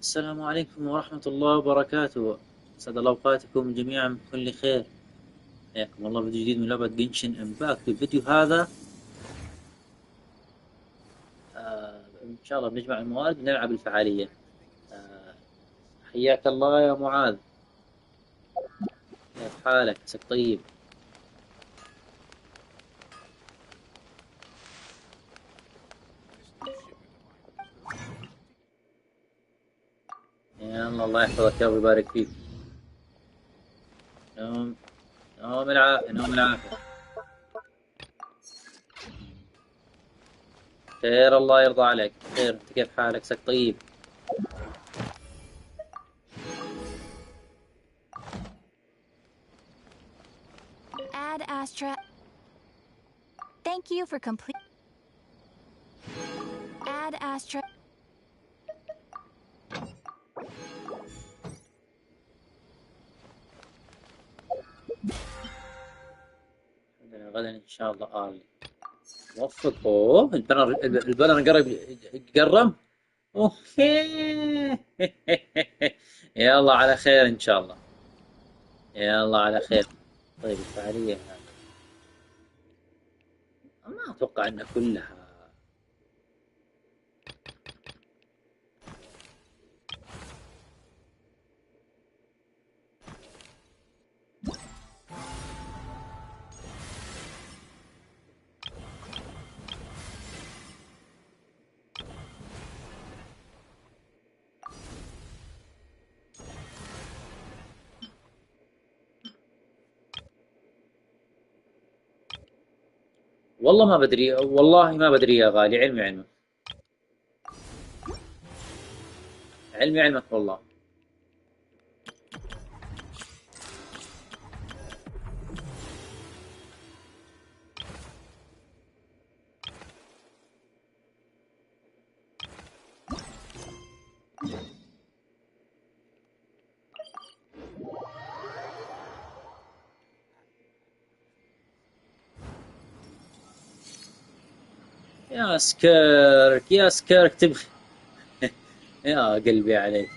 السلام عليكم ورحمة الله وبركاته. أسعد الله أوقاتكم جميعا بكل خير. حياكم الله فيديو جديد من لعبة جنشن امباكت. في الفيديو هذا إن شاء الله بنجمع الموارد ونلعب الفعالية. حياك الله يا معاذ، كيف حالك؟ عساك طيب. يلا الله يحفظك يا رب ويبارك فيك. نوم العافية، نوم العافية. خير الله يرضى عليك. خير، انت كيف حالك؟ عساك طيب. Ad Astra. Thank you for complete. Ad Astra. غدا ان شاء الله آلي موفق. اوه البنر قرب. اوه يلا على خير ان شاء الله. يلا على خير. طيب الفعالية ما اتوقع انها كلها. والله ما بدري، والله ما بدري يا غالي. علمي علمك، علمي علمك والله. يا سكيرك يا سكيرك تبغي يا قلبي عليك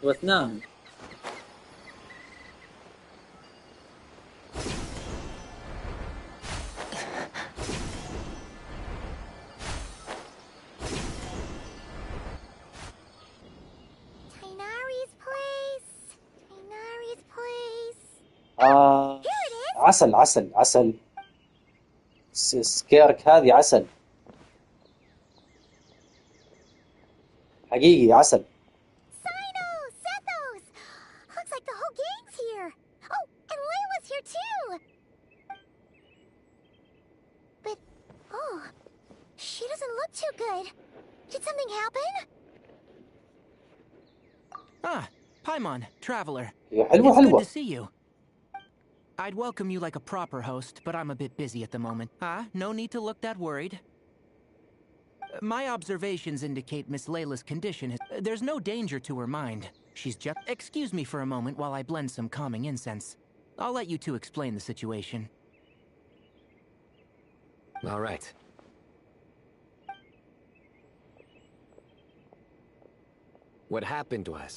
وتنام. عسل عسل عسل. سكيرك هذه عسل حقيقي، عسل. Paimon, traveler. حلوة It's حلوة. good to see you. I'd welcome you like a proper host, but I'm a bit busy at the moment. No need to look that worried. My observations indicate Miss Layla's condition is... There's no danger to her mind. She's just... Excuse me for a moment while I blend some calming incense. I'll let you two explain the situation. All right. What happened was,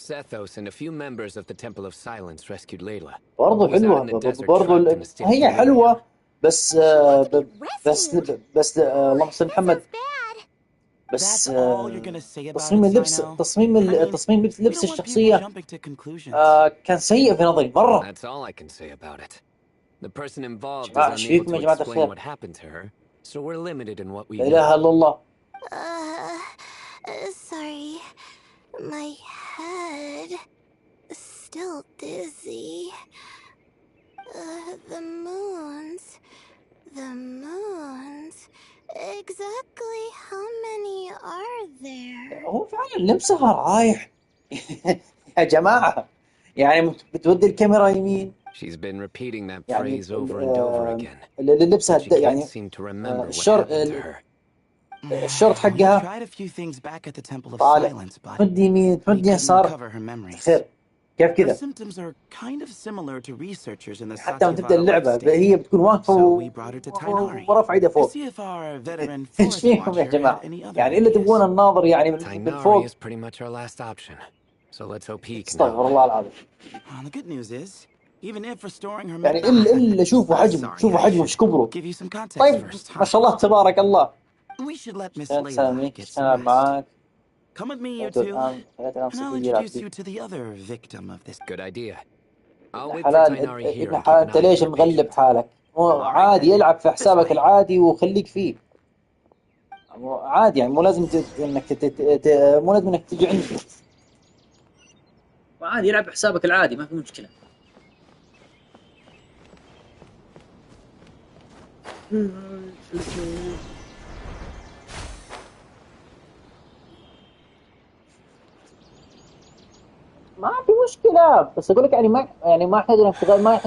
Sethos and a few members of the Temple of Silence rescued Layla. برضو حلوة، برضو هي حلوة، بس اللهم صل محمد. بس تصميم لبس الشخصية كان سيء في نظري مرة. That's all I can say about it. The person involved is جماعة unable to جماعة explain what happened to her, so we're limited in what we لا إله إلا الله. Sorry. My head is still dizzy. The moons. Exactly how many are there? هو فعلا لبسها رايح. يا جماعة يعني بتودي الكاميرا يمين. She's been repeating that phrase over and over again. لبسها She can't يعني seem to remember what happened to her. الشرط حقها tried a few things back at the Temple of طالع Silence, but تمد يمين تمد يسار خير. كيف Her كذا؟ symptoms are kind of similar to researchers in the حتى لما تبدأ Satyavala اللعبة state. هي بتكون واقفة So we brought her to Tainari ورافعة يدها to فوق. see if our veteran ايش forest فيكم يا watcher had جماعة؟ any other يعني إلا تبغون ideas. الناظر يعني من Tainari فوق. is pretty much our last option. So let's hope he can استغفر help. الله العظيم. The good news is, even if restoring her يعني إلا شوفوا حجمه، sorry, شوفوا I حجمه should إيش كبره. give you some context طيب first, ما huh? شاء الله تبارك الله. We should let Miss عشان Layla تسلمني، get عشان some ألعب rest. معاك. Come with me, you أنتوا two, الآن الآن and I'll صديقي يلعب introduce فيه. you to the other victim of this. Good idea. I'll ابن wait for حلال Tainari here ابن and keep حلال an أنت eye on ليش your مغلب patient. حالك؟ مو عادي العب في حسابك العادي وخليك فيه. عادي يعني مو لازم انك مو لازم انك تجي عندي. وعادي يلعب بحسابك العادي ما في مشكلة. ما في مشكلة بس أقول لك يعني ما يحتاج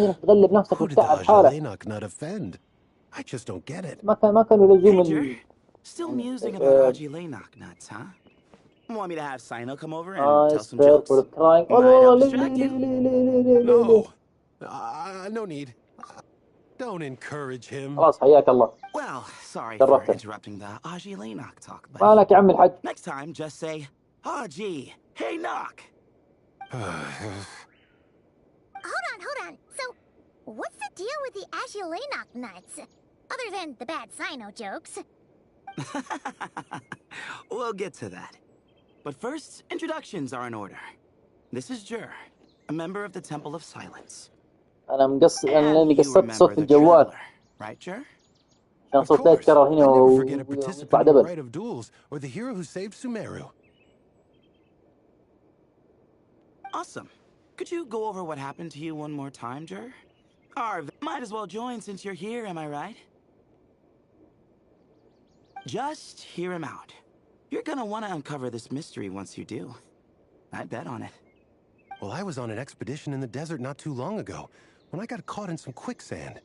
إنك تغلب نفسك Who did the وتتعب حالك. Ajalena not offend? I just don't get it. ما كانوا لزوم Hey, still musing about Ajile knocknuts, huh? Want me to have Sino come over and tell some spare jokes? for crying. Might help distract you. No. No need. Don't encourage him. خلاص حياك الله. Well, sorry for جربته. interrupting the Ajile knock talk, ما buddy. لك يا عم الحج. Next time, just say, Haji, hey knock. Hold on. So, what's the deal with the Ashulenok nuts? Other than the bad Sino jokes. We'll get to that. But first, introductions are in order. This is Jur, a member of the Temple of Silence. أنا And لأني you قصرت صوت remember في the الجوال traveler, right, Jur? عشان Of صوت لا course. يتكرر I هنا never forget a ويطلع participant in the دبل. Rite of Duels or the hero who saved Sumeru. Awesome. Could you go over what happened to you one more time, Jur? Arv, might as well join since you're here, am I right? Just hear him out. You're gonna want to uncover this mystery once you do. I'd bet on it. Well, I was on an expedition in the desert not too long ago when I got caught in some quicksand.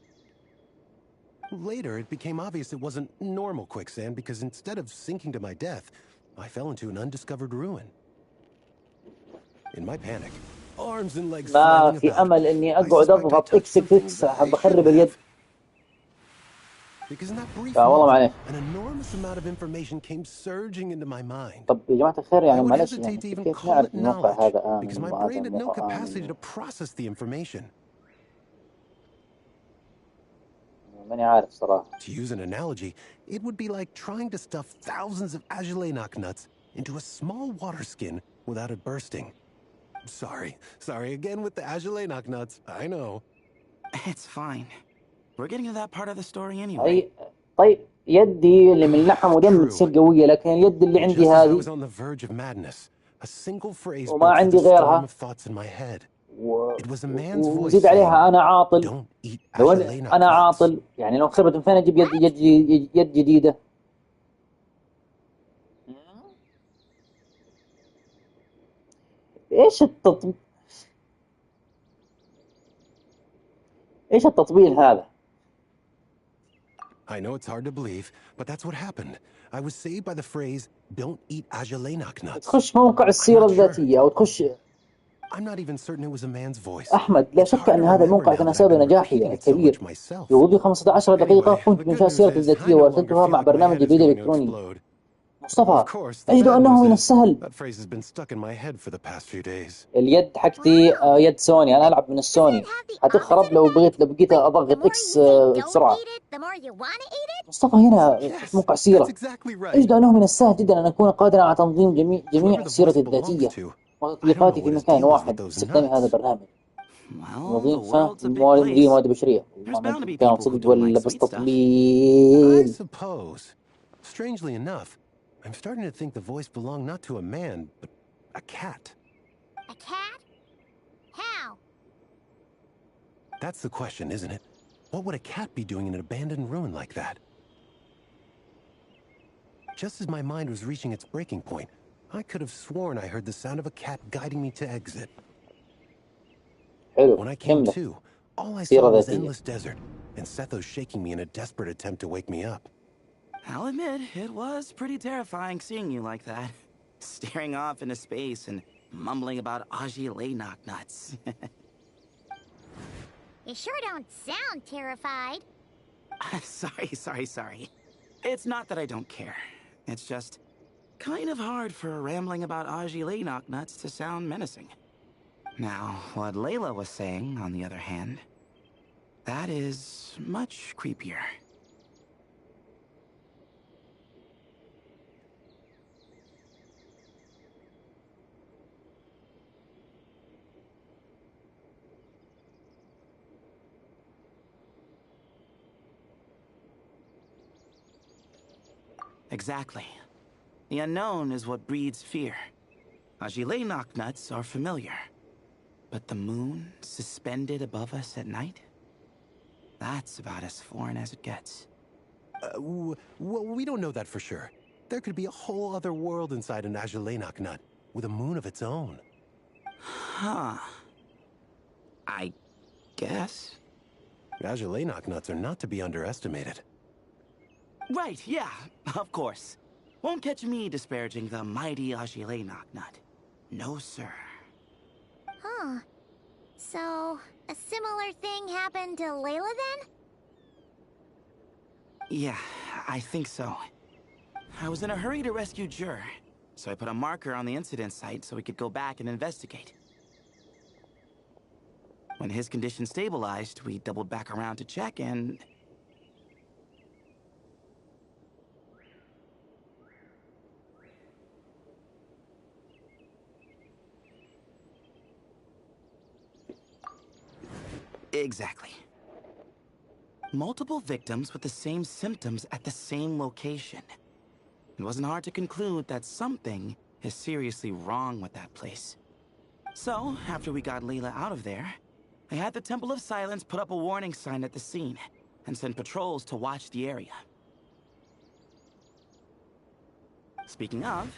Later, it became obvious it wasn't normal quicksand because instead of sinking to my death, I fell into an undiscovered ruin. In my panic, arms and legs ما flailing في about, أمل إني I أقعد suspect I أضغط touched إكس something إكس that I بخرب shouldn't اليد. have. Because in that brief لا والله moment, معليش. an enormous amount of information came surging into my mind. طب يا جماعة الخير I يعني would معلش يعني hesitate to even كيف call نعرف it الموقع knowledge هذا because آمن my وهذا brain had no الموقع capacity to آمن. process the information. ماني عارف صراحة. To use an analogy, it would be like trying to stuff thousands of Ajalena nuts into a small water skin without it bursting. Sorry again with the Ajalena nuts. I know. It's fine. We're getting to that part of the story anyway. طيب يدي اللي من لحم ودم True. تصير قوية لكن اليد اللي عندي Just as I هذه was on the verge of madness, a single phrase وما broke through عندي the storm غيرها of thoughts in my head. It was a man's voice وزيد saying, عليها أنا عاطل. "Don't eat لو Ajalena أنا nuts." عاطل يعني لو خربت من فين أجيب يد جديدة. إيش التطبيل هذا؟ I know it's hard to believe, but that's what happened. I was saved by the phrase, "Don't eat Ajalena nuts." تخش موقع السيرة الذاتية أو تخش. I'm not even certain it was a man's voice. أحمد لا It's شك hard to أن هذا remember الموقع now كان that I've سبب been نجاحي repeating it so الكبير. much myself. في غضون 15 دقيقة Anyway, قمت the good بإنشاء news سيرتي is I الذاتية no longer وأرسلتها feel مع like my برنامج head is الفيديو going to الإلكتروني. explode. Of مصطفى course, the أجد bad أنه من news is السهل. that phrase has been stuck in my head for the past few days. اليد حقتي يد سوني أنا ألعب من السوني. هتخرب لو بقيت أضغط إكس بسرعة. مصطفى هنا في موقع That's سيرة. exactly right. أجد أنه من السهل جدا أن أكون قادرا على تنظيم جميع Whoever the سيرتي voice belongs الذاتية to, I don't know وتطبيقاتي في what his مكان deal is with واحد those باستخدام هذا nuts. البرنامج. Well, the وظيفة world's a big مدير place. موارد بشرية. There's bound to be كان people who صدق don't like ولا بس sweet stuff. I تطبيل. suppose. Strangely enough, I'm starting to think the voice belonged not to a man, but a cat. A cat? How? That's the question, isn't it? What would a cat be doing in an abandoned ruin like that? Just as my mind was reaching its breaking point, I could have sworn I heard the sound of a cat guiding me to exit. حلو When I came كمل. to, all I سيرة saw was ذاتية. endless desert, and Sethos shaking me in a desperate attempt to wake me up. I'll admit, it was pretty terrifying seeing you like that. Staring off into space and mumbling about Ajile knocknuts. You sure don't sound terrified. Sorry. It's not that I don't care. It's just kind of hard for rambling about Ajile knocknuts to sound menacing. Now, what Layla was saying, on the other hand, that is much creepier. Exactly. The unknown is what breeds fear. Ajile knocknuts are familiar. But the moon suspended above us at night? That's about as foreign as it gets. Well, we don't know that for sure. There could be a whole other world inside an Ajile nut with a moon of its own. Huh. I guess. Ajile nuts are not to be underestimated. Right, yeah, of course. Won't catch me disparaging the mighty Ajile nut. No, sir. Huh. So, a similar thing happened to Layla then? Yeah, I think so. I was in a hurry to rescue Jur, so I put a marker on the incident site so we could go back and investigate. When his condition stabilized, we doubled back around to check and... Exactly. Multiple victims with the same symptoms at the same location. It wasn't hard to conclude that something is seriously wrong with that place. So, after we got Layla out of there, I had the Temple of Silence put up a warning sign at the scene and send patrols to watch the area. Speaking of,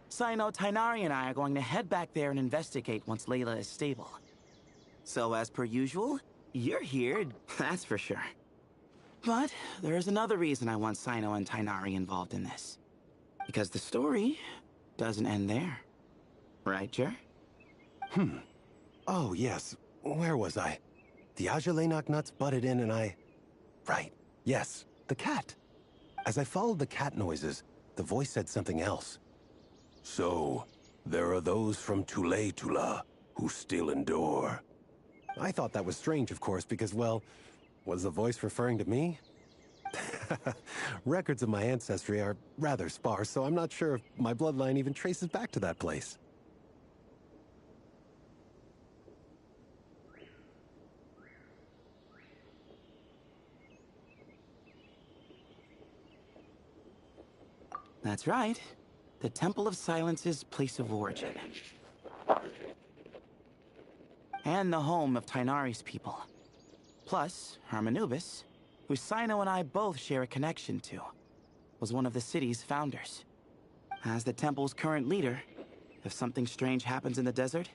Sino, Tainari, and I are going to head back there and investigate once Layla is stable. So, as per usual, you're here, that's for sure. But there is another reason I want Sino and Tainari involved in this. Because the story doesn't end there. Right, Jer? Oh, yes. Where was I? The Ajile nuts butted in and I... Right. Yes. The cat. As I followed the cat noises, the voice said something else. So, there are those from Tula who still endure. I thought that was strange, of course, because, well, was the voice referring to me? Records of my ancestry are rather sparse, so I'm not sure if my bloodline even traces back to that place. That's right. The Temple of Silence's place of origin. And the home of Tainari's people. Plus, Hermanubis, who Sino and I both share a connection to, was one of the city's founders. As the temple's current leader, if something strange happens in the desert,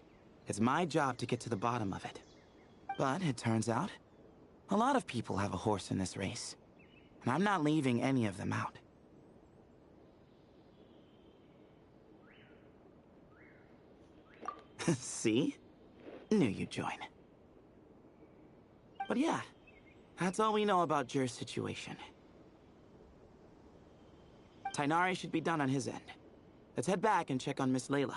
it's my job to get to the bottom of it. But it turns out, a lot of people have a horse in this race, and I'm not leaving any of them out. See? Knew you'd join. But yeah, that's all we know about Jur's situation. Tainari should be done on his end. Let's head back and check on Miss Layla.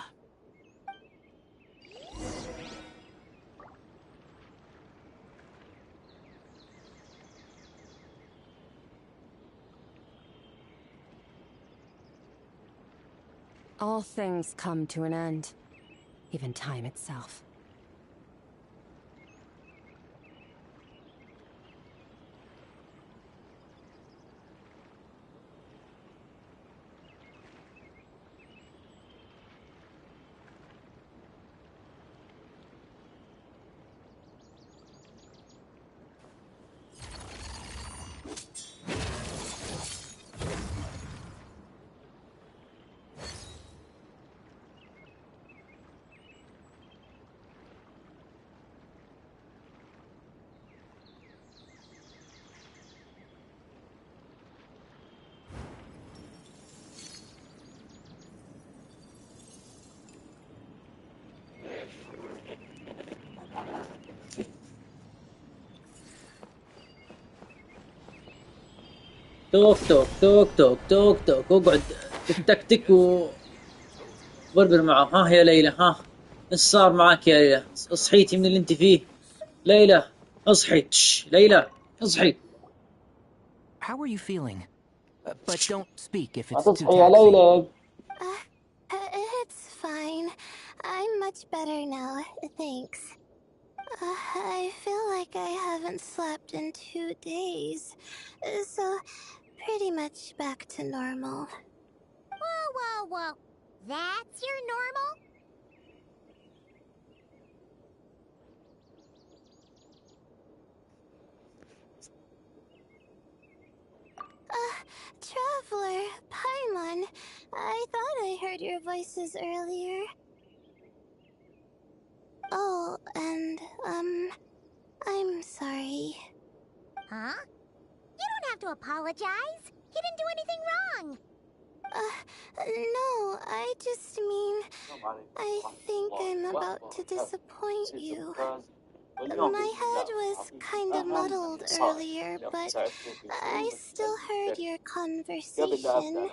All things come to an end. Even time itself. توك توك توك توك توك توك، اقعد تكتك وبربر معه. ها يا ليلى، ها ايش صار معك يا ليلى؟ اصحيتي من اللي انت فيه ليلى؟ اصحي ليلى اصحي. How are you feeling? But don't speak if ما it's too تصحي يا taxing. ليلى. It's fine. I'm much better now, thanks. I feel like I haven't slept in 2 days, so pretty much back to normal. Whoa, whoa, whoa. That's your normal? Traveler, Paimon, I thought I heard your voices earlier. Oh, and, I'm sorry. Huh? You don't have to apologize. You didn't do anything wrong. No, I just mean, I think I'm about to disappoint you. My head was kind of muddled earlier, but I still heard your conversation.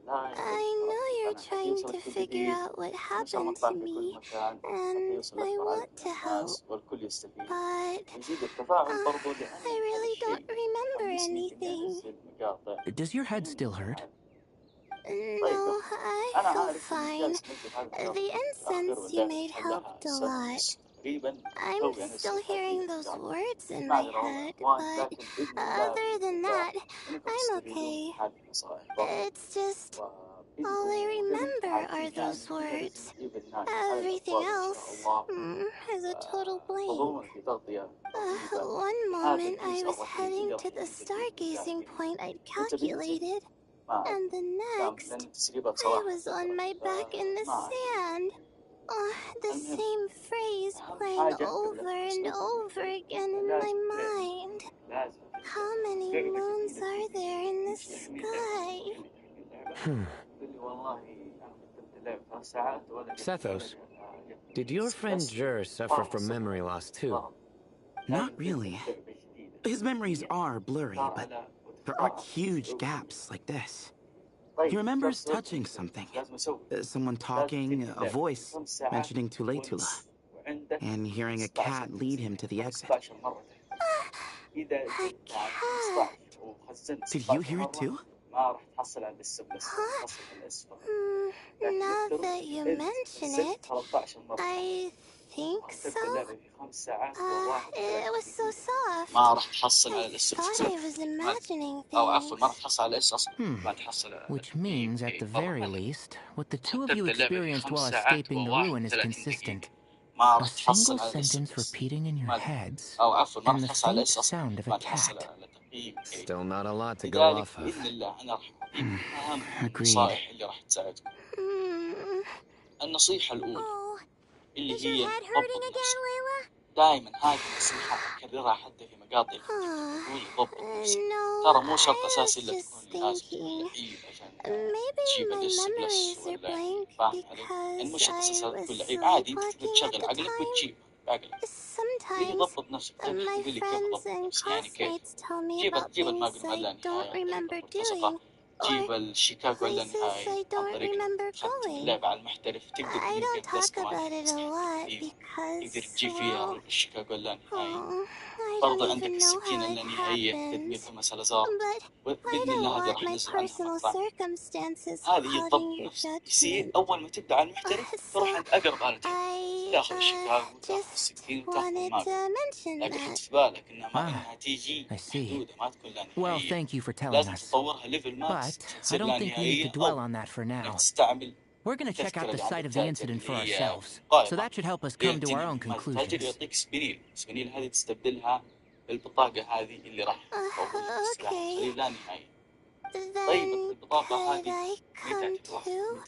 I know you're trying to figure out what happened to me, and I want to help, but I really don't remember anything. Does your head still hurt? No, I feel fine. The incense you made helped a lot. I'm still hearing those words in my head, but other than that, I'm okay. It's just all I remember are those words. Everything else is a total blank. One moment I was heading to the stargazing point I'd calculated, and the next I was on my back in the sand. The same phrase playing over and over again in my mind. How many moons are there in the sky? Sethos, did your friend Jur suffer from memory loss too? Not really. His memories are blurry, but there aren't huge gaps like this. He remembers touching something. Someone talking, a voice mentioning Tuletula, and hearing a cat lead him to the exit. A cat. Did you hear it too? Huh? Now that you mention it, I think so. It was so soft. I thought I was imagining things. Which means, at the very least, what the two of you experienced while escaping the ruin is consistent. A single sentence repeating in your heads, and the faint sound of a cat. Still not a lot to go off of. Agreed. Oh, is your head hurting again, Layla? دائما هذه النصيحة أكررها حتى في مقاطع تقولي ترى مو شرط أساسي إلا تكون لازم لعيب عشان تجيب الإس بلس ولا فاهم علي؟ يعني مو شرط أساسا تكون لعيب، عادي أنت تقدر تشغل عقلك وتجيب بعقلك. قولي ضبط نفسك، طيب تقول لي كيف ضبط نفسك؟ يعني كيف؟ جيب الماجل ولا النهاية مرتزقة، جيب الشيكاغو ولا النهاية عن طريق ختم اللعبة على المحترف، تقدر يمكن بس كمان تقدر تجيب فيها الشيكاغو ولا النهاية. برضه عندك السكينة اللانهائية تدمير فيها سلازار، وبإذن الله هذه راح ننزل عنها مقطع. هذه هي الضبط نفسه يصير أول ما تبدأ على المحترف تروح عند أقرب آلة تاخذ الشيكاغو وتاخذ السكين وتاخذ الماجل، لكن حط في بالك إنها تيجي محدودة ما تكون Well, لانهائية. thank you for telling لازم us. تطورها ليفل ماكس But I تصير don't think we need to لانهائية، dwell أو on that for now. إنك تستعمل We're going to check out the site of the incident for ourselves, so that should help us لين come to our own تجي ما تحتاج conclusions. يعطيك سبنيل هذه تستبدلها بالبطاقة هذه اللي راح تطور السلاح تخليه لا نهائي. طيب البطاقة هذه متى تتوفر؟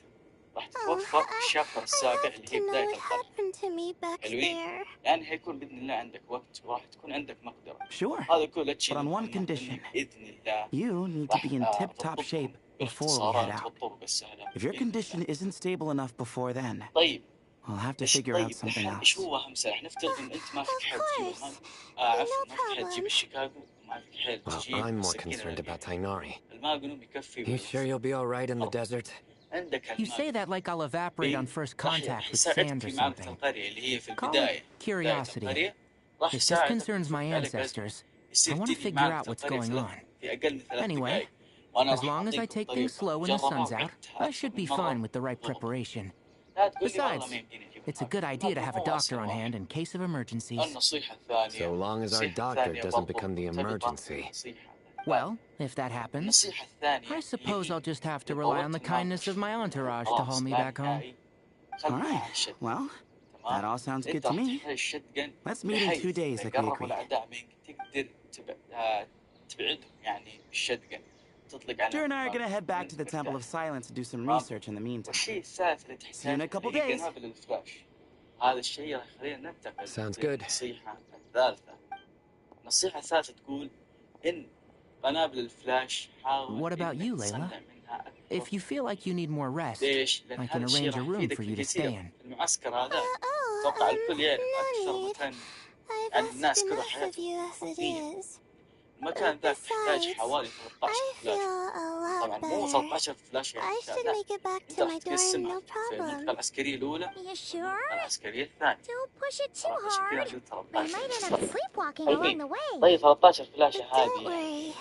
راح تتوفر في الشابتر السابع اللي هي بداية القلب. حلوين؟ يعني حيكون بإذن الله عندك وقت وراح تكون عندك مقدرة. Sure, هذا كله but on one condition. بإذن الله You need to be in tip-top shape before we head out. If your condition isn't stable enough before then, طيب I'll have to figure out طيب something الحين else. إيش هو أهم سلاح؟ نفترض إن أنت ما فيك حيل تجيب عفوا ما فيك حيل تجيب الشيكاغو وما فيك حيل Well, تجيب I'm more السكينة concerned about الأمريكية. Tainari. الماجنوم يكفي You sure you'll be all right in the desert? عندك You say الماجنوم that like I'll evaporate on first راح contact with يساعدك sand or في معركة something. القرية اللي هي في Call it البداية. بداية curiosity. القرية راح If this يساعدك concerns my يفك عليك أزمة. ancestors, I يصير want to تنهي figure معركة out what's القرية going on. في أقل من 3 Anyway, دقائق. وأنا as راح long as I أعطيكم take things طريقة slow when the مجربة sun's out, وعدتها I should أكثر من be مرة fine with the right وضبط. preparation. لا تقول لي والله Besides, ما يمديني أجيب it's a الماجنوم. good idea to have a الماجنوم هو doctor on أسرع hand واحد. in case of emergencies. النصيحة الثانية So long as our النصيحة doctor الثانية doesn't برضو become the مرتبطة emergency. بالنصيحة Well, if that happens, النصيحة الثانية I suppose اللي I'll just have to إذا rely on طورت the kindness of my الماجنوم entourage to haul خلاص me لا back home. نهائي خلها Alright, على الشد. well, that تمام؟ all sounds good أنت to راح me. تحتاج شتقن Let's meet in 2 بحيث days إذا like we قربوا agreed. الأعداء منك تقدر تبعدهم يعني بالشتقن تطلق Drew and I are عليهم gonna head back to the Temple of Silence to do some research in the meantime. والشيء الثالث اللي See you in a تحتاج couple هي days. قنابل الفلاش. هذا الشيء راح يخلينا ننتقل Sounds good. للنصيحة الثالثة. النصيحة الثالثة تقول إن قنابل الفلاش حاول What about you, إنك تصنع Layla? منها أكثر. If you feel like you need more rest, ليش؟ لأن I can هذا الشيء arrange a راح room يفيدك for في you to stay الجزيرة in. المعسكر هذا. أتوقع الكل يعرف أكثر no need. مكان I've يعني asked الناس كلها enough of حياتهم you as it حرفيا. is. المكان ذاك تحتاج Besides, حوالي 13 I فلاش. feel a طبعا lot مو better. 13 فلاش يعني I should لا. make it back أنت to راح my dorm, تقسمها no في المنطقة problem. العسكرية الأولى You والمنطقة sure? العسكرية الثانية. Don't push it too خلاص عشان كذا hard. قلت We might 13. end up sleepwalking along طيب the way. طيب 13 فلاشة But هذه don't worry,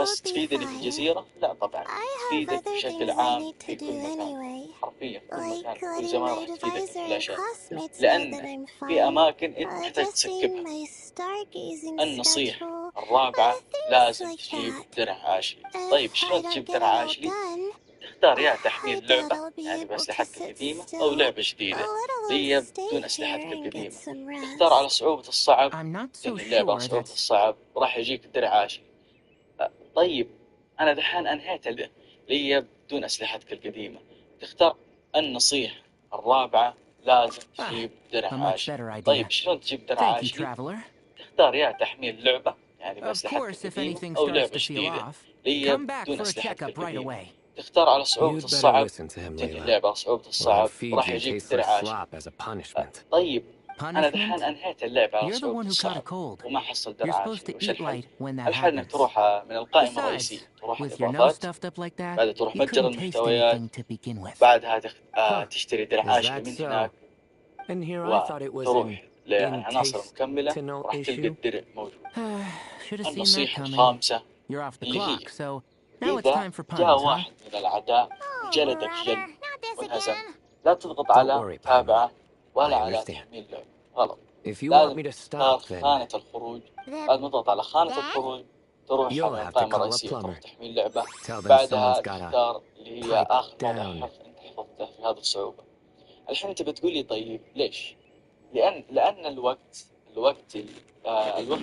بس I'll be تفيدني في fine. الجزيرة؟ لا طبعا I have تفيدك other بشكل things I عام need to في do كل مكان. anyway. حرفيا في كل مكان Like في كل letting زمان my راح تفيدك advisor and الفلاشات. classmates know that لأن I'm في fine. أماكن أنت محتاج Adjusting تسكبها. my stargazing النصيحة schedule. الرابعة Things لازم like تجيب that. درع عاشري. If طيب I شلون don't تجيب get it درع all عاشري؟ done, تختار يا I تحميل doubt لعبة I'll be يعني able to بأسلحتك sit القديمة still, أو لعبة let جديدة alone اللي هي stay بدون here أسلحتك and get القديمة. some تختار على rest. صعوبة الصعب I'm not so لأن اللعبة على sure صعوبة that's... الصعب راح يجيك درع عاشري. طيب أنا دحين أنهيت اللي هي بدون أسلحتك القديمة. تختار النصيحة الرابعة لازم تجيب درع a much عاشري. better idea. طيب شلون تجيب درع Thank you, عاشري؟ traveler. تختار يا تحميل لعبة يعني Of بأسلحتك course, if القديمة anything أو starts لعبة to feel جديدة off, اللي هي come back بدون for a أسلحتك checkup right القديمة. away. تختار على صعوبة You'd better الصعب listen to him, تنهي Layla, اللعبة على صعوبة or I'll الصعب feed وراح you يجيك tasteless درع عاشري. slop as a punishment. طيب أنا دحين Punishment? أنهيت اللعبة على You're the صعوبة one who caught a الصعب cold. وما حصل درع You're supposed عاشري. to وش eat الحل؟ light when that الحل إنك happens. تروح من القائمة Besides, الرئيسية تروح with your nose الإضافات stuffed up like that, بعدها تروح you متجر couldn't taste المحتويات anything to begin with. بعدها Huh. تشتري درع Is عاشري that من so? هناك And here I thought it was an وتروح للعناصر in-taste المكملة to no راح تلقى issue. الدرع موجود. Should have seen that النصيحة coming. الخامسة You're off the اللي clock, هي so now it's إذا time for جاء puns, huh? واحد من الأعداء Oh, جلدك brother, جلد not this وانهزمت again. لا تضغط Don't على worry, Paimon. متابعة ولا I على understand. تحميل لعبة. غلط. If you want لازم me to تختار stop, then خانة الخروج. The لازم تضغط على خانة bad? الخروج تروح you'll من have to القائمة call a الرئيسية تروح plumber. تحميل لعبة. Tell them بعدها someone's got a تختار اللي هي pipe آخر موضع down. حفظ أنت حفظته في هذه الصعوبة. الحين أنت بتقولي طيب ليش؟ لأن الوقت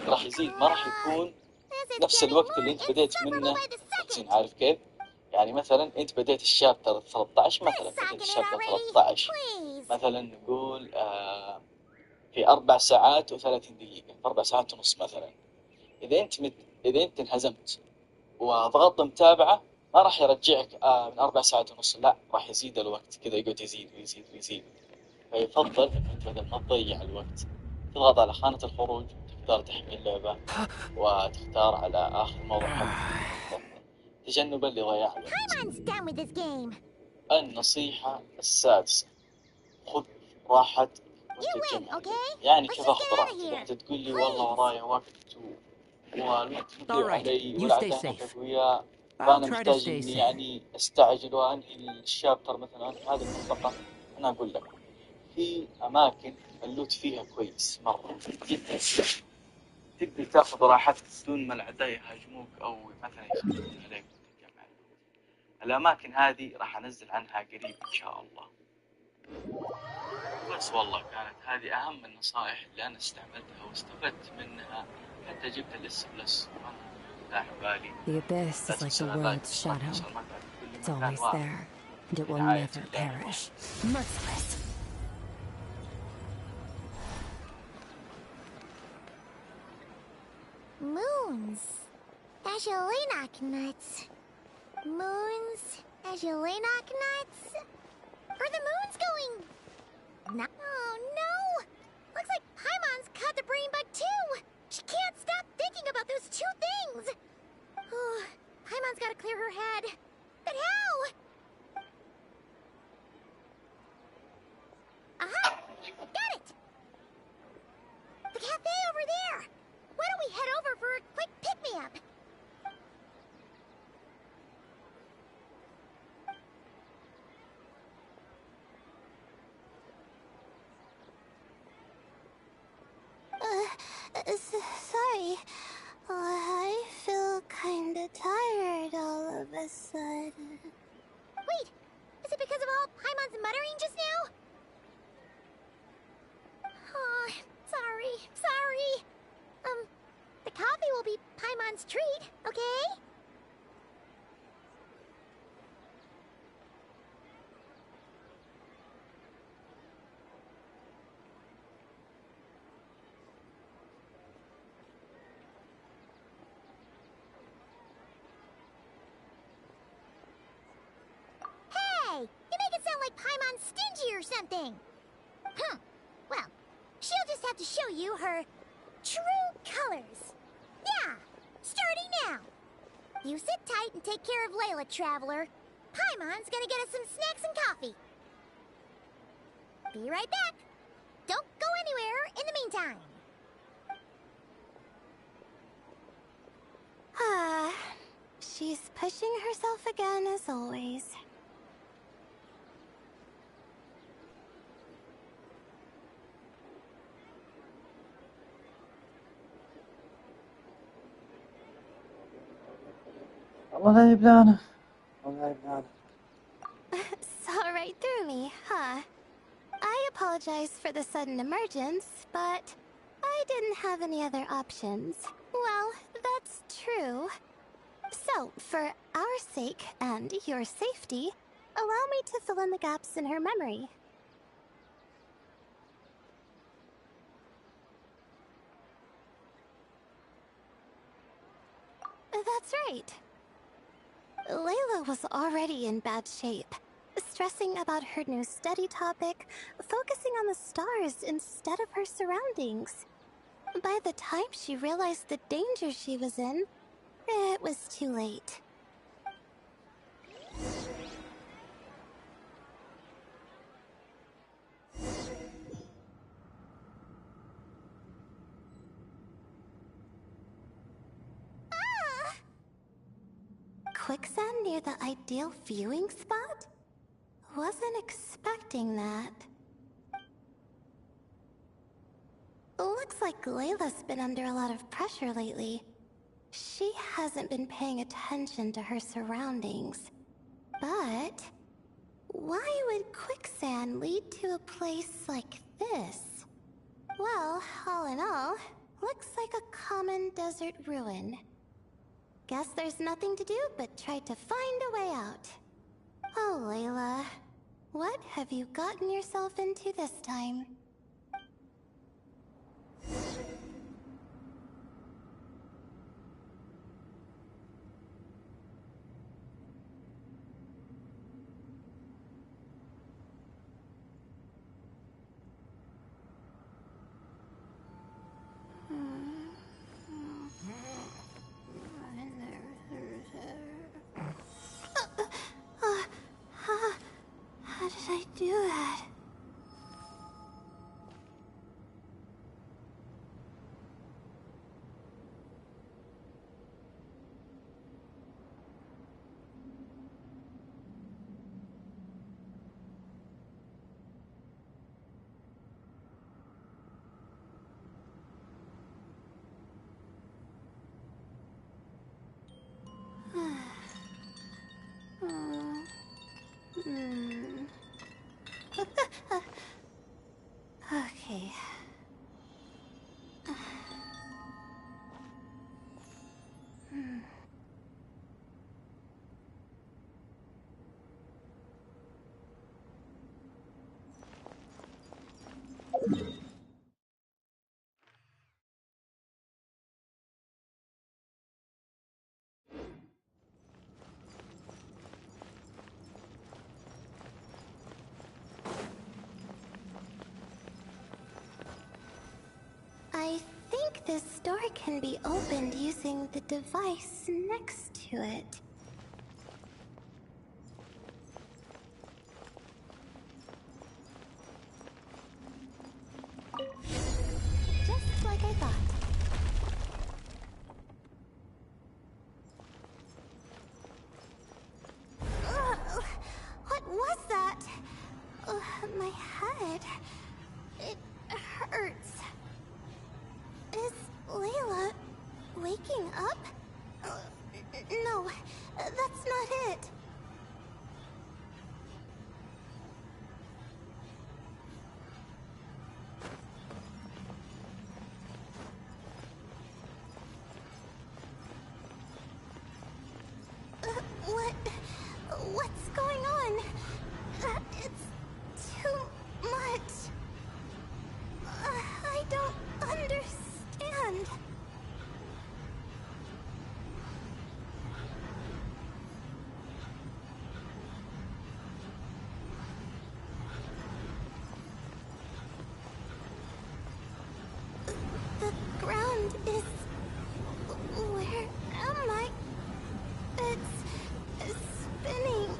راح يزيد ما راح يكون This is نفس getting الوقت more اللي أنت بديت منه. insufferable by the second. عارف كيف؟ يعني مثلا أنت بديت الشابتر 13 مثلا Sucking بديت it الشابتر already. 13 Please. مثلا نقول في 4 ساعات و30 دقيقة 4 ساعات ونص مثلا. إذا أنت انهزمت وضغطت متابعة ما راح يرجعك من 4 ساعات ونص لا راح يزيد الوقت كذا يقعد يزيد ويزيد ويزيد. فيفضل أنت بدل ما تضيع الوقت تضغط على خانة الخروج تختار تحميل لعبة وتختار على آخر موضوع حفظ تجنبا لضياع الوقت. Paimon's done with this game. النصيحة السادسة خذ راحة You win, okay? يعني Let's كيف just أخذ get out of راحتي؟ here. أنت تقول لي والله ورايا وقت والوقت All مضيع right, علي you stay والأعداء safe. أقوياء I'll فأنا try to محتاج stay إني sane. يعني أستعجل وأنهي الشابتر مثلا هذه المنطقة. أنا أقول لك في أماكن اللوت فيها كويس مرة جدا تقدر تأخذ راحتك بدون ما الأعداء يهاجموك أو مثلا يخططون عليك وتجمع الأماكن هذه راح أنزل عنها قريب إن شاء الله. بس والله كانت هذه أهم النصائح اللي أنا استعملتها واستفدت منها حتى جبت الإس بلس لا بالي. The abyss is like the world's shadow. It's always there, and it will never perish. Merciless. Moons. Ashalinak nuts. Moons. Ashalinak nuts. Are the moons going Sorry. I feel kinda tired all of a sudden. Wait! Is it because of all Paimon's muttering just now? Oh, sorry. The coffee will be Paimon's treat, okay? Hey! You make it sound like Paimon's stingy or something! Well, she'll just have to show you her true colors. Yeah, starting now. You sit tight and take care of Layla, Traveler. Paimon's gonna get us some snacks and coffee. Be right back. Don't go anywhere in the meantime. She's pushing herself again as always. والله لا يبلانه والله يبلانه. Saw right through me, huh? I apologize for the sudden emergence, but I didn't have any other options. Well, that's true. So, for our sake and your safety, allow me to fill in the gaps in her memory. That's right. Layla was already in bad shape, stressing about her new study topic, focusing on the stars instead of her surroundings. By the time she realized the danger she was in, it was too late. Quicksand near the ideal viewing spot? Wasn't expecting that. Looks like Layla's been under a lot of pressure lately. She hasn't been paying attention to her surroundings. But why would quicksand lead to a place like this? Well, all in all, looks like a common desert ruin. Guess there's nothing to do but try to find a way out. Oh, Layla, what have you gotten yourself into this time? How did I do that? Okay. I think this door can be opened using the device next to it. Just like I thought. Ugh, what was that? My head. It hurts. up? No, that's not it. What's going on? It's too much. I don't understand. The ground is... Where am I? It's spinning.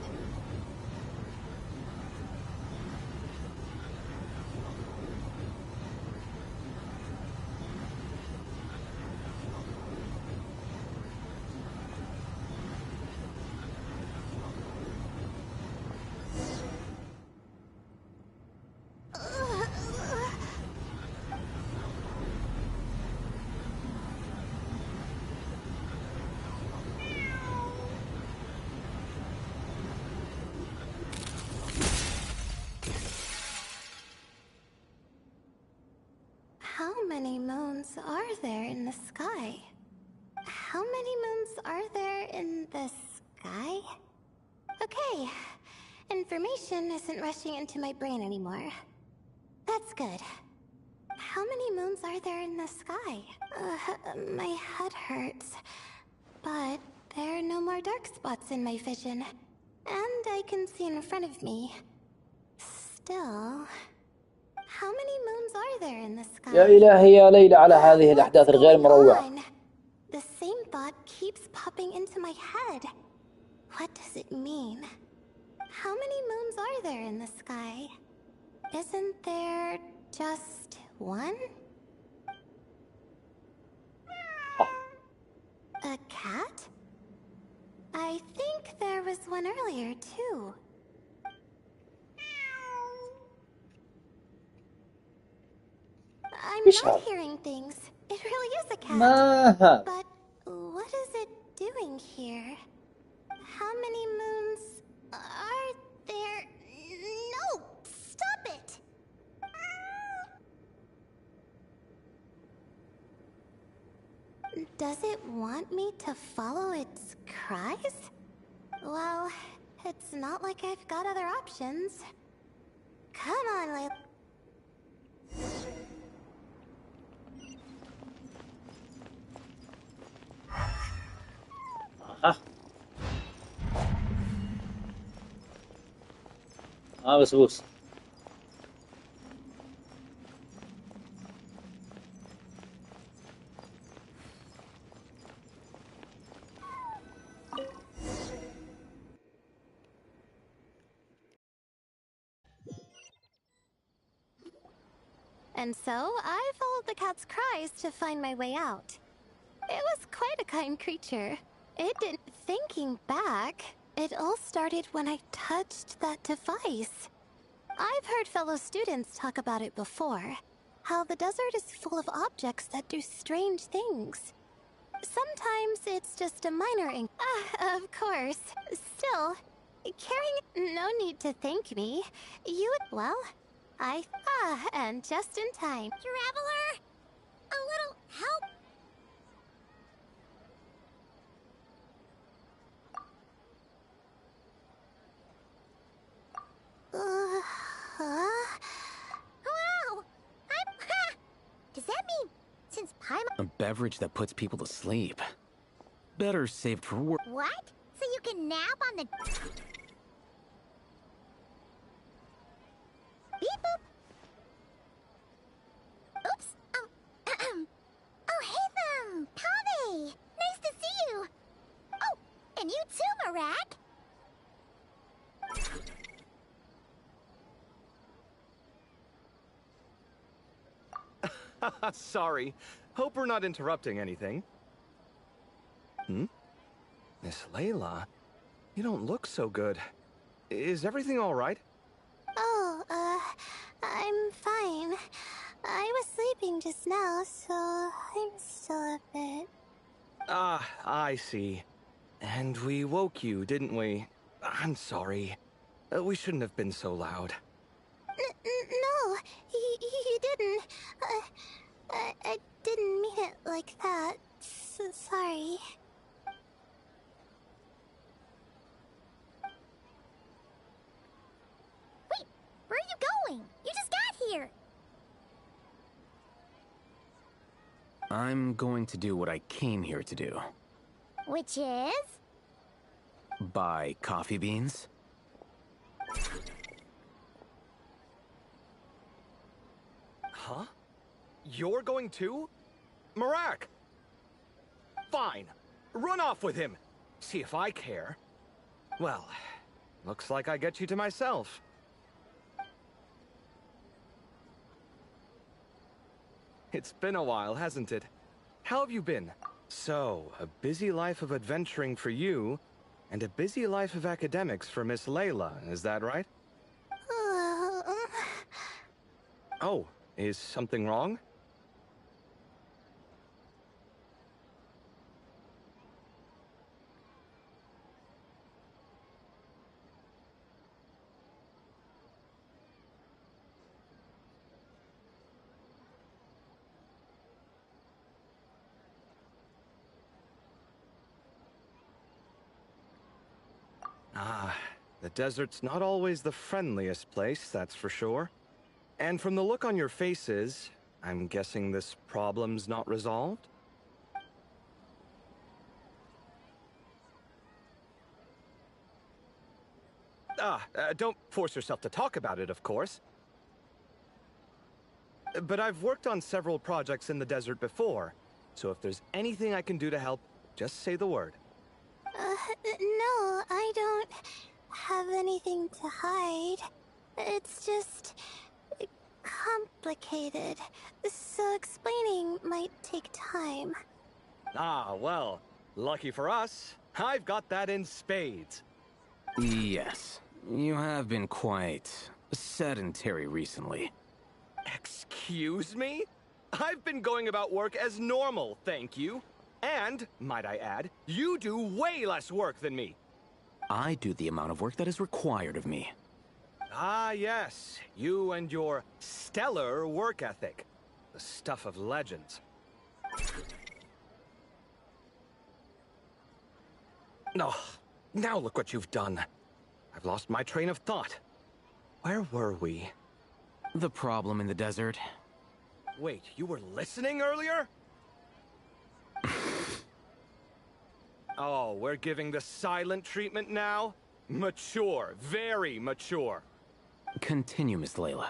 How many moons are there in the sky? How many moons are there in the sky? Okay, information isn't rushing into my brain anymore. That's good. How many moons are there in the sky? My head hurts. But there are no more dark spots in my vision. And I can see in front of me. Still... How many moons are there in the sky? يا إلهي يا ليلى على هذه الأحداث الغير مروعة. The same thought keeps popping into my head. What does it mean? How many moons are there in the sky? Isn't there just one? A cat? I think there was one earlier too. I'm not hearing things. It really is a cat. But what is it doing here? How many moons are there? No! Stop it! Does it want me to follow its cries? Well, it's not like I've got other options. Come on, Layla. بسبوس. And so, I followed the cat's cries to find my way out. It was quite a kind creature. Thinking back, it all started when I touched that device. I've heard fellow students talk about it before. How the desert is full of objects that do strange things. Sometimes it's just a minor of course. Still, carrying... No need to thank me. And just in time. Traveler! A little help? Wow! Does that mean since Paimon... A beverage that puts people to sleep. Better saved for work. What? So you can nap on the... Beep boop! Oops! Oh, hey them! Pave! Nice to see you! Oh, and you too, Marak! Sorry. Hope we're not interrupting anything. Miss Layla, you don't look so good. Is everything all right? Oh, I'm fine. I was sleeping just now, so I'm still a bit... Ah, I see. And we woke you, didn't we? I'm sorry. We shouldn't have been so loud. No, you didn't. I didn't mean it like that. Sorry. Wait, where are you going? You just got here. I'm going to do what I came here to do. Which is? Buy coffee beans? Huh? You're going too? Marak! Fine. Run off with him. See if I care. Well, looks like I get you to myself. It's been a while, hasn't it? How have you been? So, a busy life of adventuring for you, and a busy life of academics for Miss Layla, is that right? Oh, is something wrong? Ah, the desert's not always the friendliest place, that's for sure. And from the look on your faces, I'm guessing this problem's not resolved? Don't force yourself to talk about it, of course. But I've worked on several projects in the desert before, so if there's anything I can do to help, just say the word. No, I don't have anything to hide. It's just complicated, so explaining might take time. Ah, well, lucky for us, I've got that in spades. Yes, you have been quite sedentary recently. Excuse me? I've been going about work as normal, thank you. And, might I add, you do way less work than me. I do the amount of work that is required of me. Ah, yes. You and your stellar work ethic. The stuff of legends. Oh, now look what you've done. I've lost my train of thought. Where were we? The problem in the desert. Wait, you were listening earlier? Oh, we're giving the silent treatment now? Mature, very mature. Continue, Miss Layla.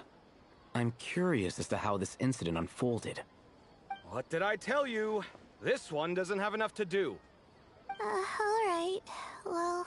I'm curious as to how this incident unfolded. What did I tell you? This one doesn't have enough to do. Alright. Well...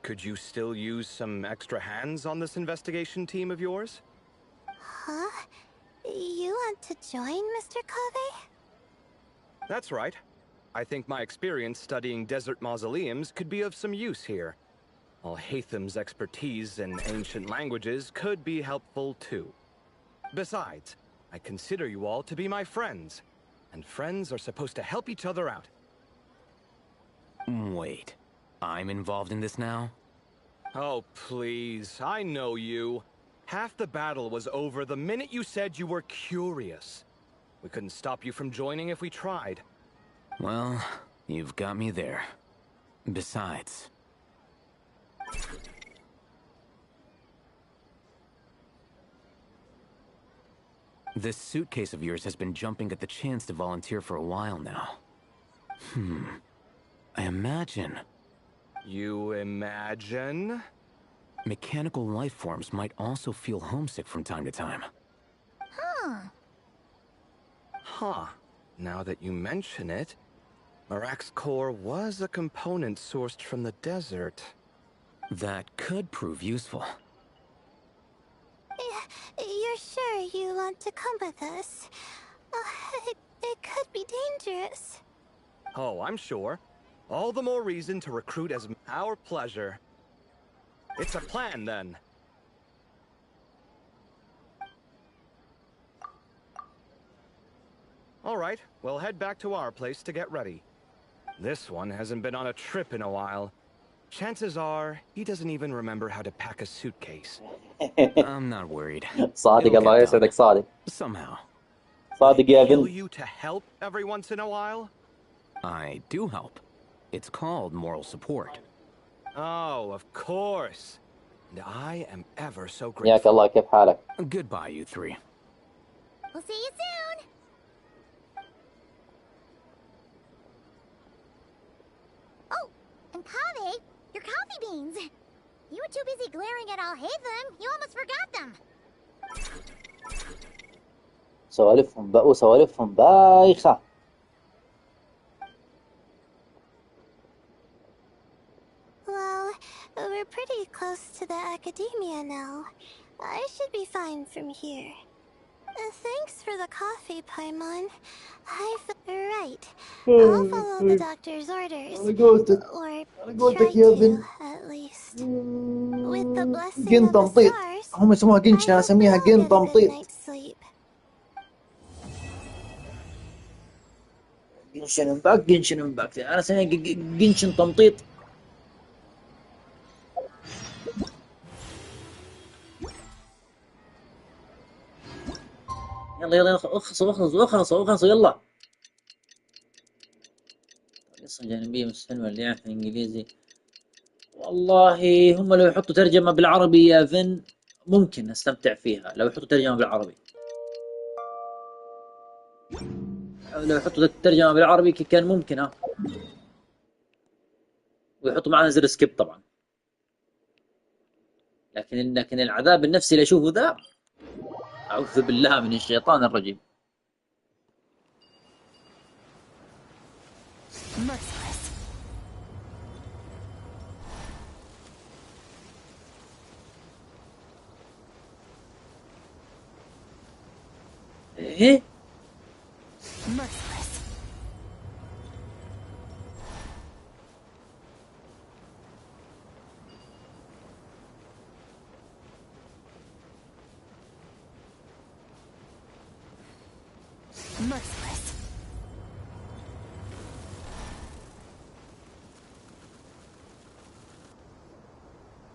Could you still use some extra hands on this investigation team of yours? Huh? You want to join, Mr. Cave? That's right. I think my experience studying desert mausoleums could be of some use here. Al-Haytham's expertise in ancient languages could be helpful too. Besides, I consider you all to be my friends, and friends are supposed to help each other out. Wait, I'm involved in this now? Oh, please, I know you. Half the battle was over the minute you said you were curious. We couldn't stop you from joining if we tried. Well, you've got me there. Besides... this suitcase of yours has been jumping at the chance to volunteer for a while now. I imagine... You imagine? Mechanical life forms might also feel homesick from time to time. Huh. Now that you mention it, Marak's core was a component sourced from the desert. That could prove useful. You're sure you want to come with us? It could be dangerous. Oh, I'm sure. All the more reason to recruit as our pleasure. It's a plan, then. All right, we'll head back to our place to get ready. This one hasn't been on a trip in a while. Chances are, he doesn't even remember how to pack a suitcase. I'm not worried. صادق الله يسعدك صادق. Somehow. صادق يا Kill بنت. you to help every once in a while? I do help. It's called moral support. Oh, of course. And I am ever so حياك grateful. الله كيف حالك؟ Goodbye, you three. We'll see you soon. Oh, and Kaveh, your coffee beans. You were too busy glaring at Al-Haytham, you almost forgot them. سوالفهم بايخة. Well, we're pretty close to the academia now. I should be fine from here. Thanks for the coffee, Paimon. Right. I'll follow the doctor's orders. Or try to, at least. With the blessing of the stars, هم يسموها جنشن، أنا أسميها I hope جن you'll get a good تمطيط. night's sleep. جنشن امباك أنا أسميها جنشن تمطيط. يلا اخلصوا يلا. قصة جانبية مستلمة اللي يعرف الإنجليزي. والله هم لو يحطوا ترجمة بالعربي يا فن ممكن استمتع فيها. لو يحطوا ترجمة بالعربي كان ممكن ويحطوا معنا زر سكيب طبعا. لكن العذاب النفسي اللي اشوفه ذا اعوذ بالله من الشيطان الرجيم. ايه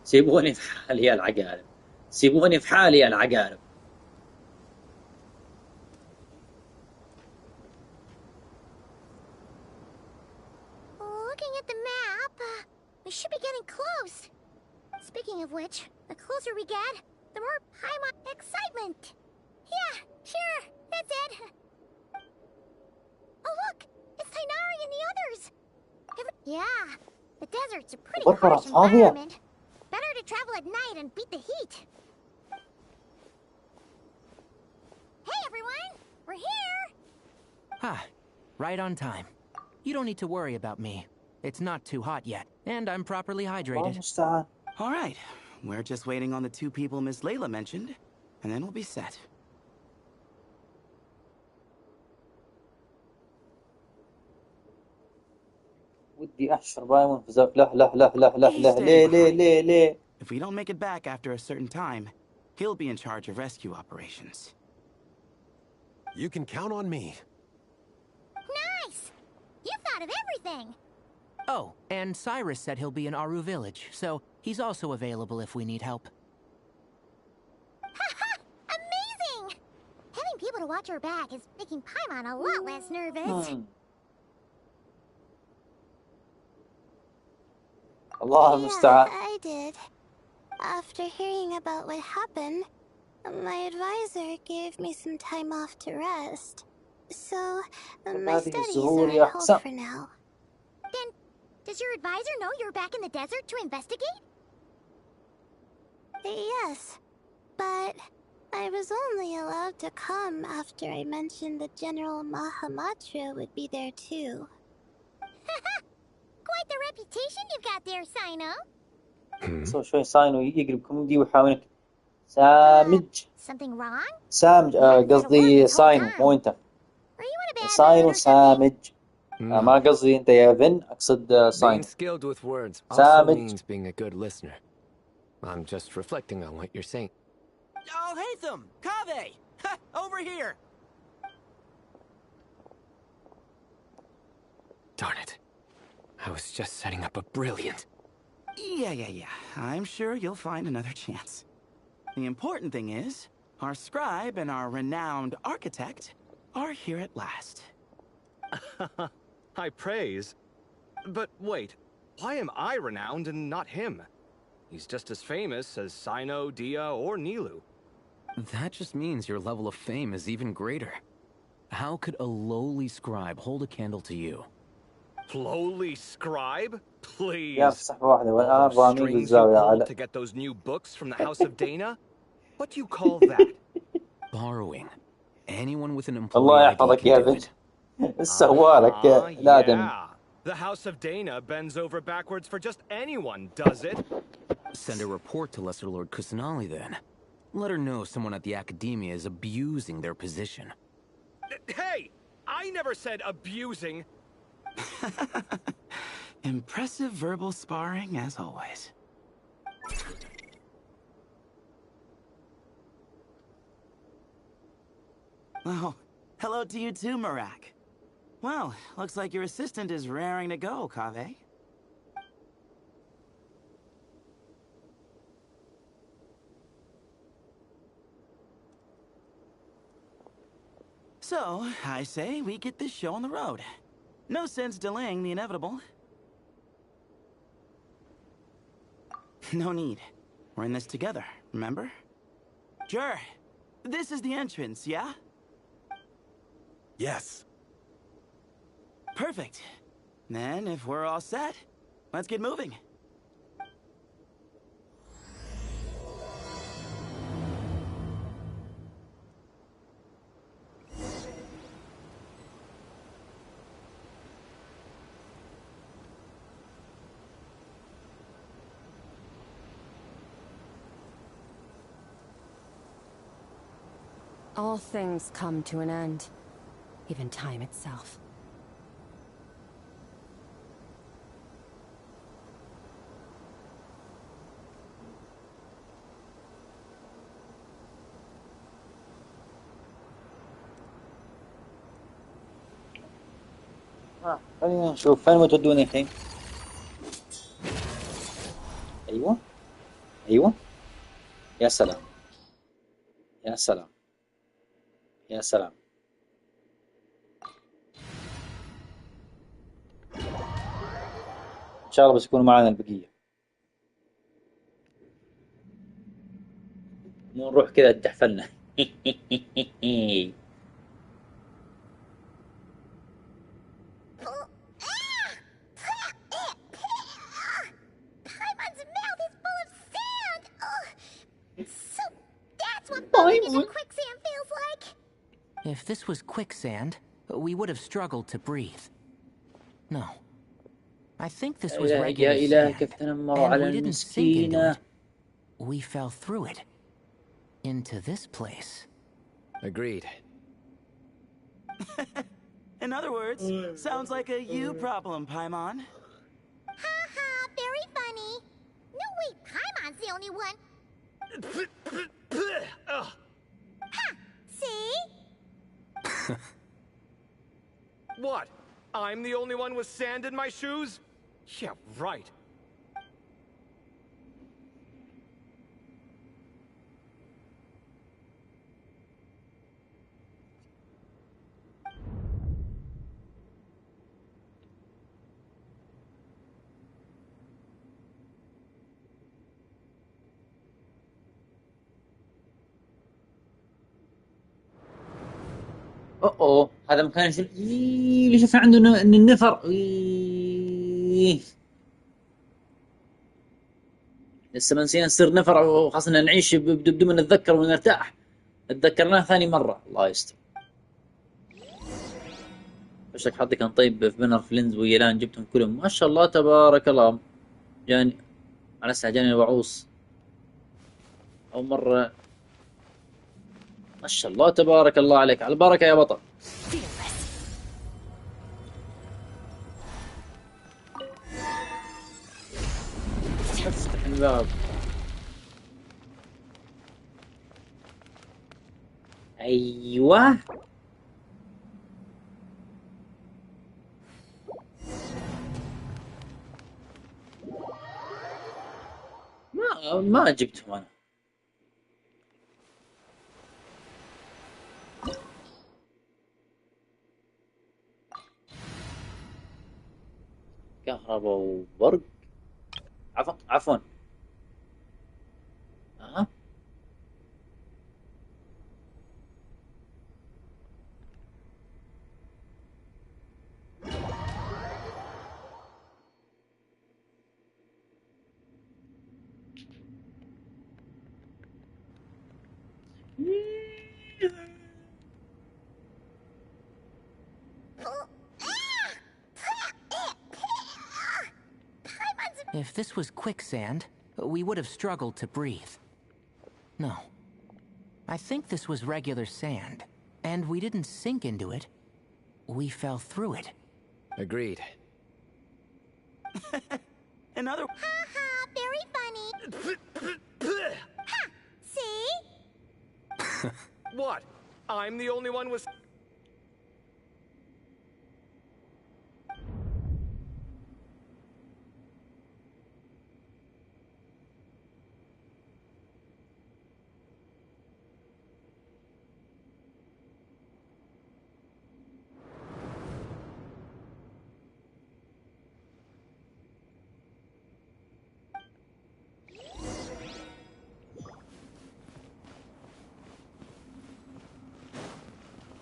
سيبوني في حالي يا العقارب. سيبوني في حالي يا العقارب. Looking at the map, we should be getting close. Speaking of which, the closer we get, the more Paimon excitement. Yeah, sure, that's it. Oh look, it's Tighnari and the others. Yeah, the desert's a pretty harsh environment. Better to travel at night and beat the heat. Hey everyone, we're here. Right on time. You don't need to worry about me. It's not too hot yet, and I'm properly hydrated. All right. We're just waiting on the two people Miss Layla mentioned, and then we'll be set. ودي احشر بايمون في زاوية. لا ليه. If we don't make it back after a certain time, he'll be in charge of rescue operations. You can count on me. Nice! You thought of everything. Oh, and Cyrus said he'll be in Aru Village, so he's also available if we need help. Haha! Amazing! Having people to watch our back is making Paimon a lot less nervous. الله المستعان. I did. After hearing about what happened, my advisor gave me some time off to rest. So, my studies are on hold for now. Then, does your advisor know you're back in the desert to investigate? Yes, but I was only allowed to come after I mentioned that General Mahamatra would be there too. Quite the reputation you've got there, Sino. سو شوي ساينو يقلب كوميدي ويحاول سامج. Something wrong? سامج قصدي ساينو مو انت. Are you in a bad ساينو mood or something? سامج. ما قصدي انت يا فين، اقصد Being ساينو. skilled with words also سامج. means being a good listener. I'm just reflecting on what you're saying. Oh, Hatham! Kaveh! Over here! Darn it. I was just setting up a brilliant... Yeah. I'm sure you'll find another chance. The important thing is, our scribe and our renowned architect are here at last. High praise. But wait, why am I renowned and not him? He's just as famous as Sino, Dia, or Nilu. That just means your level of fame is even greater. How could a lowly scribe hold a candle to you? Lowly scribe? Please. يا صحبة واحدة والآن All those رامي strings you بالزاوية pulled على. to get those new books from the House of Dana? What do you call that? Borrowing. Anyone with an employee الله ID يحفظك يا can do بنت. it. السوالك لا دم. Yeah. The House of Dana bends over backwards for just anyone, does it? Send a report to Lesser Lord Kusanali then. Let her know someone at the Academia is abusing their position. Hey! I never said abusing. Impressive verbal sparring as always. Oh, hello to you too, Marak. Well, looks like your assistant is raring to go, Kaveh. So, I say we get this show on the road. No sense delaying the inevitable. No need. We're in this together, remember? Sure. This is the entrance, yeah? Yes. Perfect. Then, if we're all set, let's get moving. All things come to an end. Even time itself. خلينا نشوف فين بتودوني الحين. ايوه يا سلام يا سلام يا سلام. ان شاء الله بس يكونوا معنا البقية، مو نروح كذا تحفلنا. Quicksand feels like. If this was quicksand, we would have struggled to breathe. No. I think this was regular sand, and we didn't sink into it. We fell through it. Into this place. Agreed. In other words, sounds like a you problem, Paimon. Ha, very funny. No, wait, Paimon's the only one. Ha! See? What? I'm the only one with sand in my shoes? Yeah, right. اوه هذا مكان اللي شفنا عنده النفر. لسه ما نسينا نصير نفر وخاصنا نعيش بدون ما نتذكر ونرتاح. تذكرناه ثاني مرة، الله يستر. وشك حظي كان طيب في بنر فلينز ويلان، جبتهم كلهم ما شاء الله تبارك الله. جاني على الساعة جاني بعوص أول مرة. ما شاء الله تبارك الله عليك، على البركة يا بطل. افتح الباب. أيوه ما جبتهم أنا. كهرباء وبرق. عفوا. أه. If this was quicksand, we would have struggled to breathe. No. I think this was regular sand. And we didn't sink into it. We fell through it. Agreed. Ha Another. ha, very funny. Ha! See? What? I'm the only one with...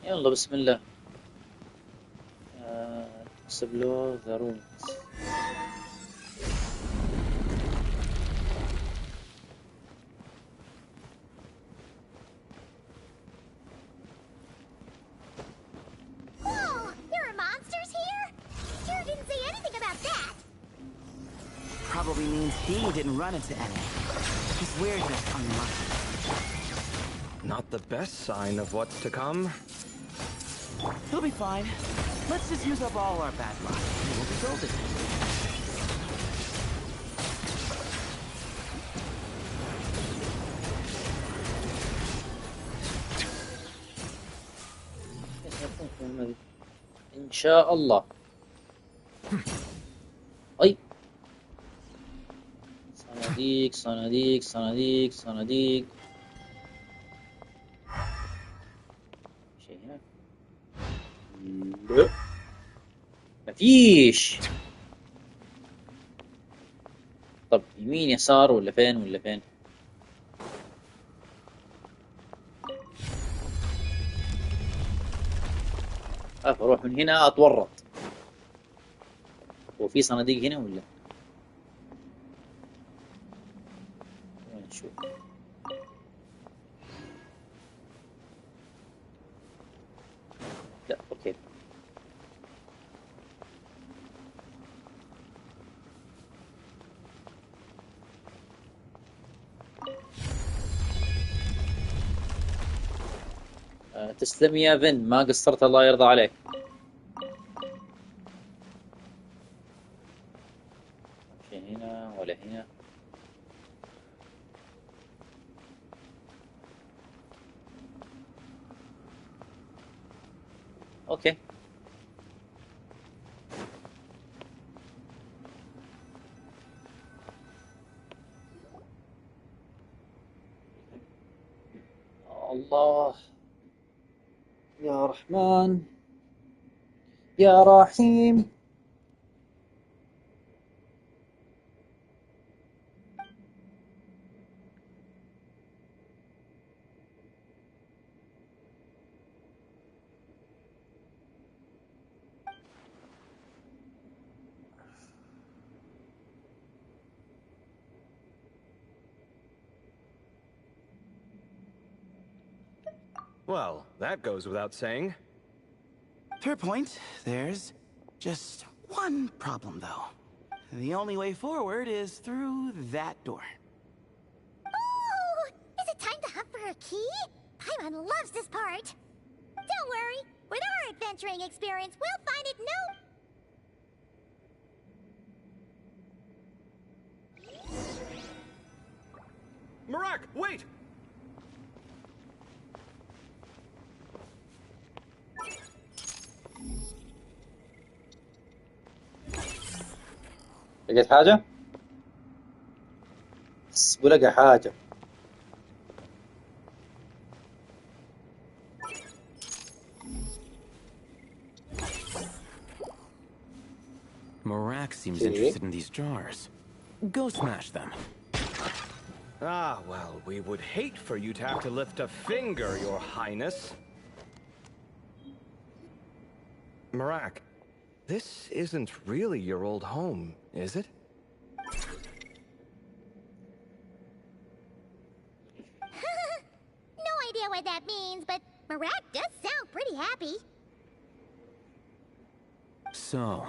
يلا بسم الله. explore the rooms. Whoa, there are monsters here? Sure didn't say anything about that. Probably means he didn't run into any. His weirdness unlucky. Not the best sign of what's to come. He'll be fine. Let's just use up all our bad luck. We'll be golden. إن شاء الله. أي صناديق صناديق صناديق صناديق. شيء هنا؟ لا مفيش. طب يمين يسار ولا فين ولا فين؟ اروح من هنا اتورط. هو في صناديق هنا ولا؟ نشوف. لا اوكي. تسلم يا فين، ما قصرت الله يرضى عليك. شيء هنا ولا هنا؟ اوكي. الله يا رحمن يا رحيم. Well, that goes without saying. Fair point. There's just one problem, though. The only way forward is through that door. Oh! Is it time to hunt for a key? Paimon loves this part. Don't worry. With our adventuring experience, we'll find it Marak, wait! لقيت حاجة؟ حسبوا لقى حاجة. Marak seems interested in these jars. Go smash them. Ah, well, we would hate for you to have to lift a finger, Your Highness. Marak, this isn't really your old home, is it? No idea what that means, but Marak does sound pretty happy. So,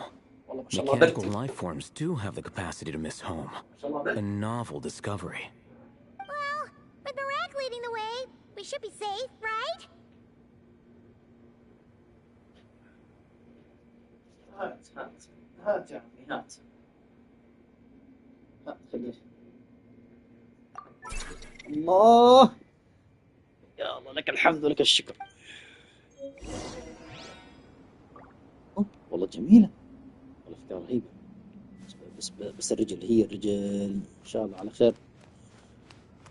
mechanical life forms do have the capacity to miss home. A novel discovery. Well, with Marak leading the way, we should be safe, right? هات يا عمي هات. خليه. الله يا الله لك الحمد ولك الشكر. والله جميلة، والله فكرة رهيبة. بس الرجل هي الرجال إن شاء الله على خير.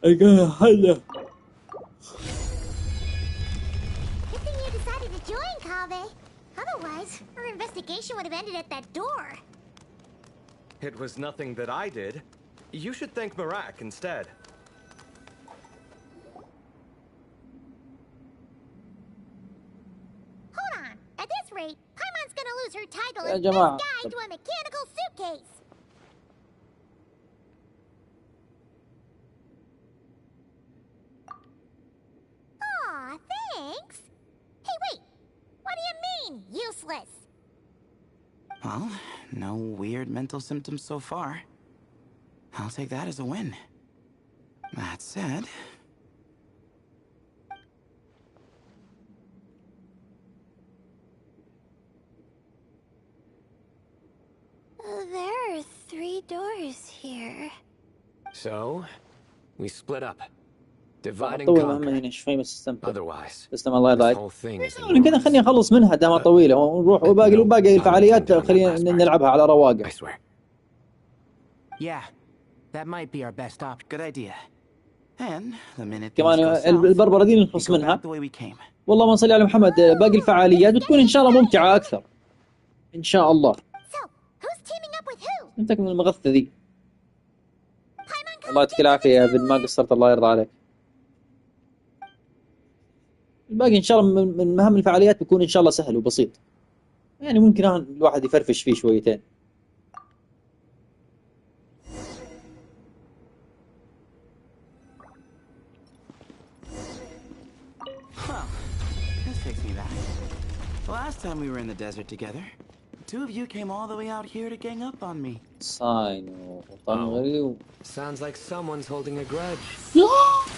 ألقاها حلة. Good thing you decided to join, Kaveh. Otherwise, our investigation would have ended at that door. It was nothing that I did. You should thank Marak instead. Hold on. At this rate, Paimon's gonna lose her title يا as جماعة. best guide to a mechanical suitcase. Aw, thanks. Hey, wait. What do you mean, useless? Well, no weird mental symptoms so far. I'll take that as a win. That said... There are 3 doors here. So, we split up. Divide and طول مهمة conquer. هنا شوي بس استمتع. Otherwise, تسلم الله this يرضى whole thing is عليك. كذا خليني أخلص منها دامها طويلة ونروح وباقي الفعاليات خلينا نلعبها على رواقة. I swear. Yeah, that might be our best option. Good idea. And the minute كمان things go south, البربرة دي we نخلص go منها. back the way we came. والله ما نصلي على محمد باقي الفعاليات بتكون إن شاء الله ممتعة أكثر. إن شاء الله. So, who's teaming up with who? أنتك من المغثة ذي. الله يعطيك العافية يا ابن ما قصرت الله يرضى عليك. الباقي إن شاء الله من مهام الفعاليات بيكون إن شاء الله سهل وبسيط. يعني ممكن الواحد يفرفش فيه شويتين. Well, this takes me back. The last time we were in the desert together, the 2 of you came all the way out here to gang up on me. صاين وطنغري Sounds like someone's holding a grudge. لا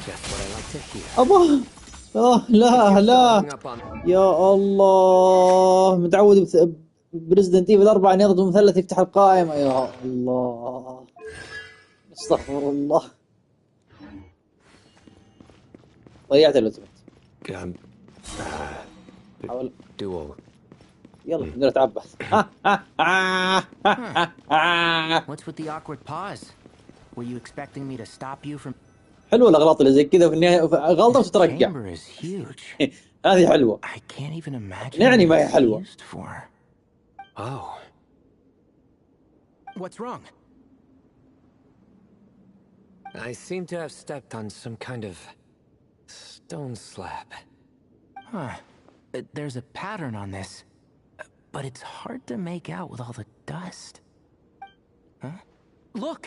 Just what I like to hear. أبا لا لا Following up on يا الله متعود بريزدنت ايفل 4 ان يضرب مثلث يفتح القائمة. يا الله استغفر الله ضيعت الوزمت. حاول dual. يلا نقدر نتعبث. What's with the awkward pause? Were you expecting me to stop you from... حلوة الأغلاط اللي زي كذا في النهاية غلطة This وتترجع. chamber is huge. هذه حلوة. I can't even imagine يعني ما what هي it's حلوة. used for. Oh. What's wrong? I seem to have stepped on some kind of stone slab. Huh. There's a pattern on this, but it's hard to make out with all the dust. Huh? Look!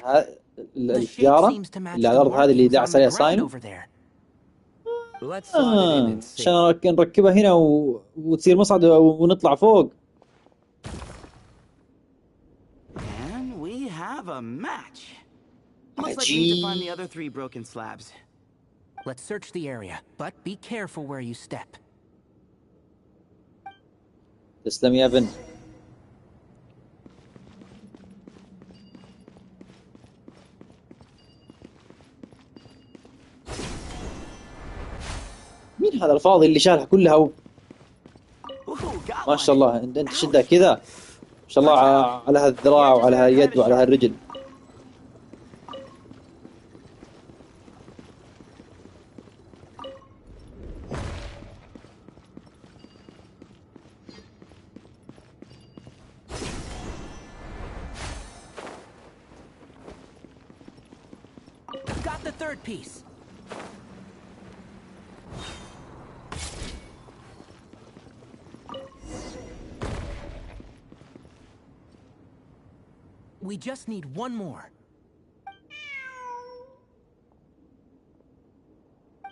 The shape الحجارة seems to match اللي على the الأرض هذه اللي markings داعس on the عليها ground صاين. over there. Let's slot it in and see. عشان نركبها هنا وتصير مصعد ونطلع فوق. And we have a match. Looks like we need to find the other 3 broken slabs. Let's search the area, but be careful where you step. تسلم يا بن. مين هذا الفاضي اللي شالها كلها ما شاء الله. انت شدها كذا ما شاء الله على هالذراع وعلى هاليد وعلى هالرجل. Got the third piece. We just need one more.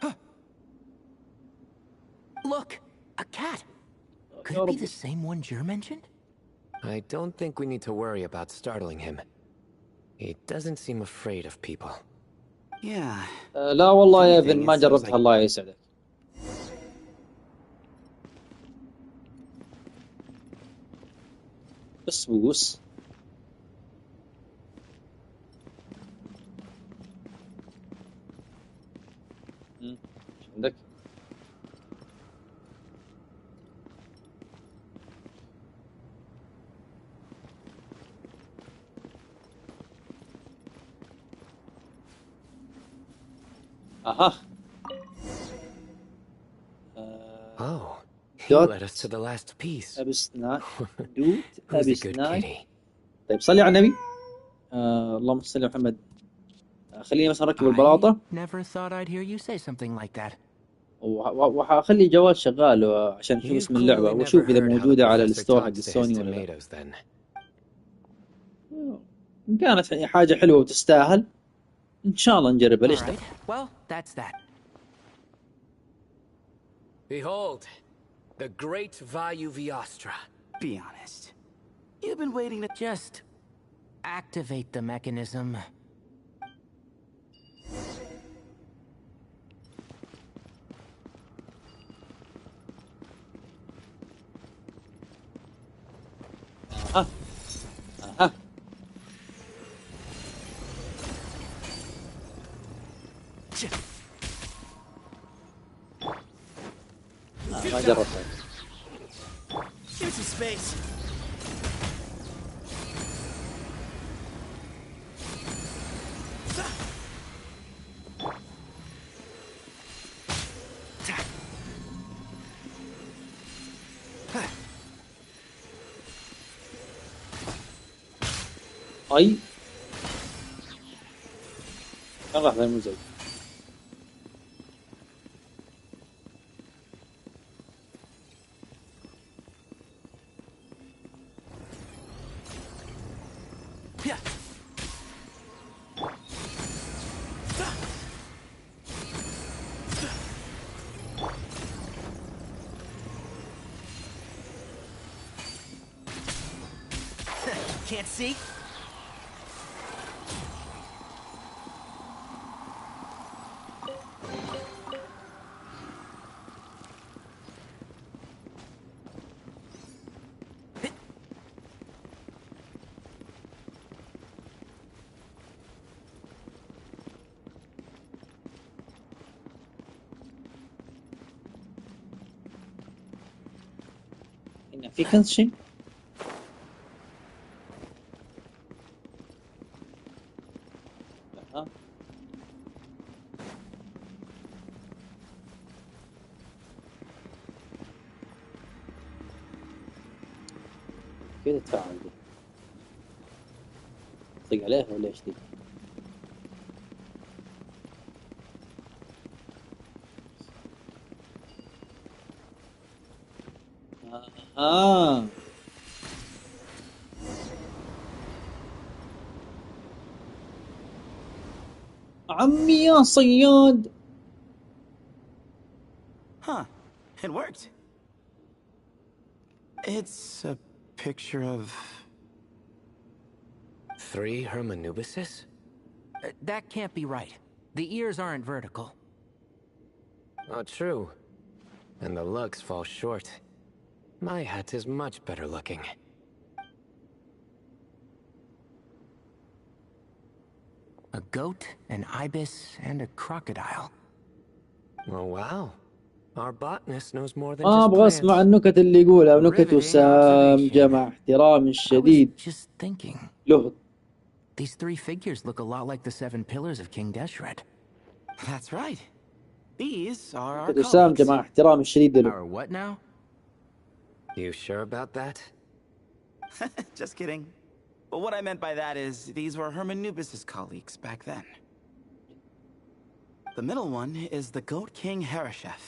Huh. Look, a cat. Could it be the same one Jer mentioned? I don't think we need to worry about startling him. He doesn't seem afraid of people. Yeah. لا والله يا ابن ما جربتها الله يسعدك. بس بوس. عندك اها. Oh, he led us to the last piece. أبسنا دوت Who's the good أبسنا. kitty? طيب صلي على النبي. اللهم صل على محمد. خليني مثلا اركب البلاطه. Never thought I'd hear you say something like that. وحخلي جوال شغال عشان نشوف اسم اللعبه واشوف اذا موجوده على الستور حق السوني ولا لا. إن كانت حاجه حلوه وتستاهل ان شاء الله نجربها. ليش لا؟ Well, that's that. Behold, the great Vayu Viastra. Be honest. You've been waiting to Just activate the mechanism. اها اها. ما جربتها. Give some space. اي كان راح المزج. Can't see? هنا في كنز شيء. كيف تتفاعل دي؟ طق عليها ولا ايش دي؟ عمي يا صياد. Huh. It worked. It's a picture of... 3 Hermanubises? That can't be right. The ears aren't vertical. Oh, true. And the lugs fall short. My hat is much better looking. A goat, an ibis, and a crocodile. Oh, wow. Our botanist knows more than ما just ابغى اسمع plants. النكت اللي يقولها، نكت Riveting وسام observation. جمع احترام I was الشديد just thinking. له. These 3 figures look a lot like the 7 pillars of King Deshret. That's right. These are our نكت وسام colleagues. جمع احترام الشديد له. Our what now? You sure about that? Just kidding. But what I meant by that is, these were Hermanubis' colleagues back then. The middle one is the Goat King Hereshef,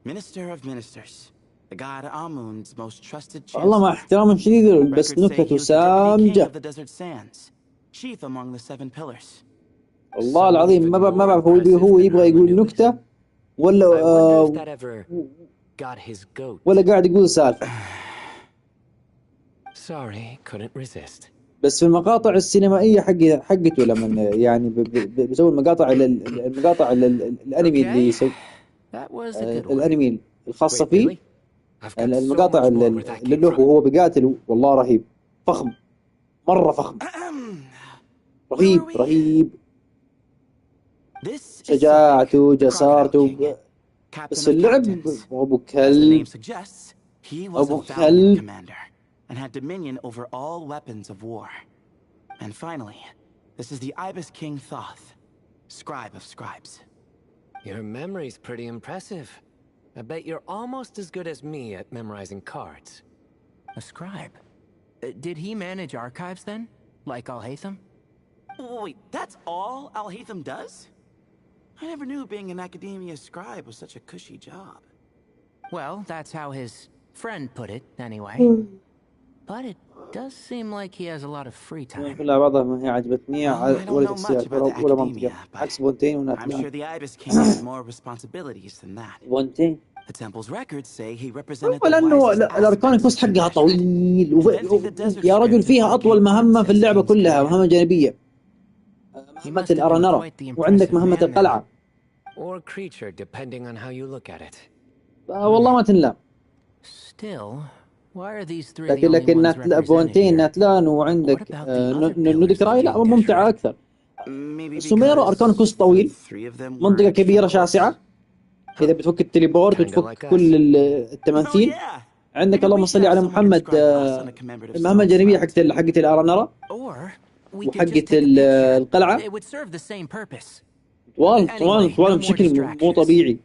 Minister of Ministers, the god Amun's most trusted والله مع chancellor. احترام شديد له، بس Records say نكت he was the وسام deputy king جه. of the desert sands, chief among the 7 pillars. والله So العظيم even ما more بعرف هو impressive than يبغى يقول Hermanubis. نكتة ولا I wonder if that ever got his goat. ولا قاعد يقول سالفة. Sorry, couldn't resist. بس في المقاطع السينمائية حقته لما يعني بيسوي المقاطع الانمي اللي يسوي That was a good one. الانمي الخاصة Wait, فيه. really? I've got so المقاطع much more where that اللي came له from. وهو بيقاتل والله رهيب، فخم، مرة فخم، رهيب رهيب. This is شجاعته، Sophic, the Crocodile جسارته. King, captain بس of اللعب captains. أبو As the name كلب، suggests, he was a أبو valiant كلب. commander and had dominion over all weapons of war. And finally, this is the Ibis King Thoth, scribe of scribes. Your memory's pretty impressive. I bet you're almost as good as me at memorizing cards. A scribe. Did he manage archives then? Like Alhaitham? Wait, that's all Alhaitham does? I never knew being an academia scribe was such a cushy job. Well, that's how his friend put it, anyway. But it does seem like he has a lot of free time. كلها بعضها ما هي عجبتني Well, I don't ولا know تفسيرات much about the ولا منطقة، academia, but عكس بونتين I'm وناتلان. sure the Ibis King had more responsibilities than that. بونتين The temple's records say he represented the لأنه wisest الأركان aspects of كوست King حقها Deshret. طويل Inventing the desert يا script رجل and فيها أطول forging مهمة arts في as اللعبة King's كلها، command. مهمة جانبية، He مهمة must have been الأرانرة، quite the وعندك impressive مهمة man then. القلعة. Or creature, depending on how you look at it. والله ما تنلام. Still, why are these 3 the لكن only ones represented بونتين here? ناتلان What وعندك about the other pillars نودكراي of لا King ممتعة Deshret? أكثر. Maybe سوميرو أركان because كوست the طويل، 3 of them منطقة were كبيرة capable. شاسعة، إذا بتفك التليبورت Kinda وتفك like us. كل Oh التماثيل. yeah. عندك Maybe اللهم we could صل have على someone محمد inscribe us on a commemorative المهمة stone الجانبية slab. حقت الأرانرة Or we could وحقت just take a picture. القلعة. It would serve the same purpose. طوال Anyway, no more بشكل مو distractions. طبيعي.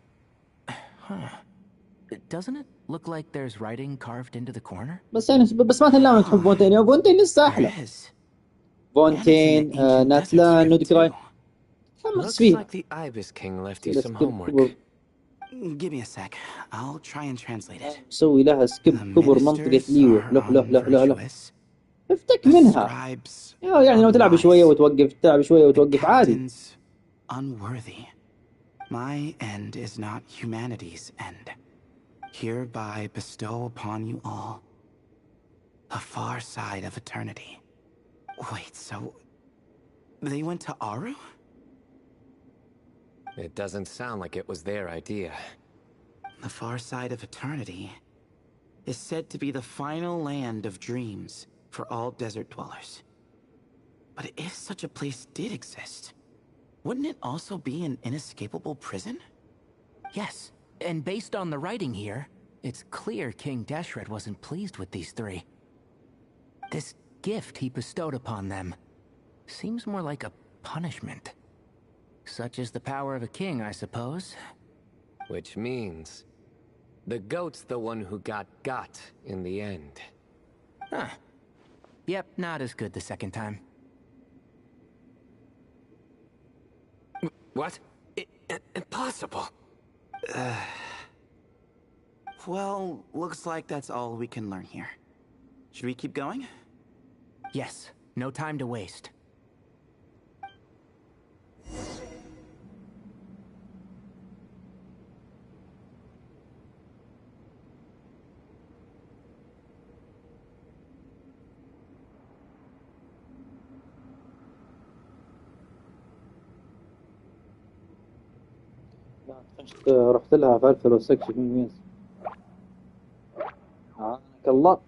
Doesn't it look like there's writing carved into the corner? بس يعني بس ما تنلام تحب بونتين، بونتين لسه أحلى. There is. بونتين، And it's in the ancient ناتلان، desert نودكراي. script, خمس Looks فيها. like the Ibis King left you بس some كبر. homework. Give me a sec. I'll try and translate it. مسوي لها The سكيب كبر منطقة ministers ليوه. are له. unvirtuous. افتك The منها. scribes يعني لو تلعب شوية unwise. وتوقف، تلعب شوية The وتوقف عادي. captains unworthy. My end is not humanity's end. Hereby bestow upon you all a far side of eternity. Wait, so they went to Aru? It doesn't sound like it was their idea. The far side of eternity is said to be the final land of dreams for all desert dwellers. But if such a place did exist, wouldn't it also be an inescapable prison? Yes, and based on the writing here, it's clear King Deshret wasn't pleased with these 3. This gift he bestowed upon them seems more like a punishment. Such is the power of a king, I suppose. Which means the goat's the one who got in the end. Huh. Yep, not as good the second time. What? Impossible. Well, looks like that's all we can learn here. Should we keep going? Yes, no time to waste. رحت لها فلفل وسكشف من مين. عانك الله.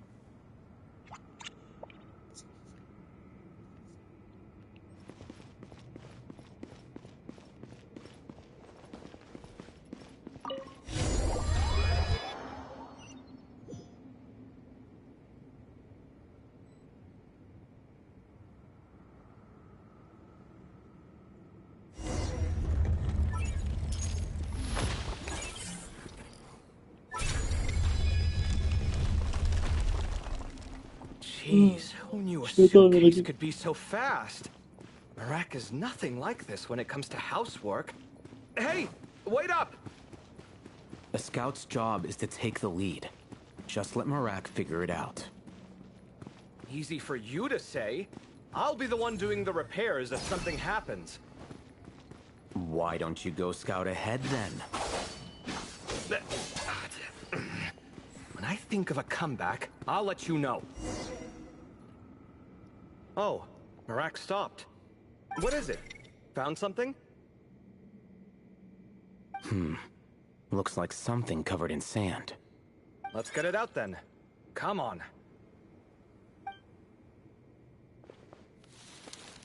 Jeez, who knew a suitcase could be so fast? Marak is nothing like this when it comes to housework. Hey, wait up! A scout's job is to take the lead. Just let Marak figure it out. Easy for you to say. I'll be the one doing the repairs if something happens. Why don't you go scout ahead then? When I think of a comeback, I'll let you know. Oh, Marak stopped. What is it? Found something? Looks like something covered in sand. Let's get it out then. Come on.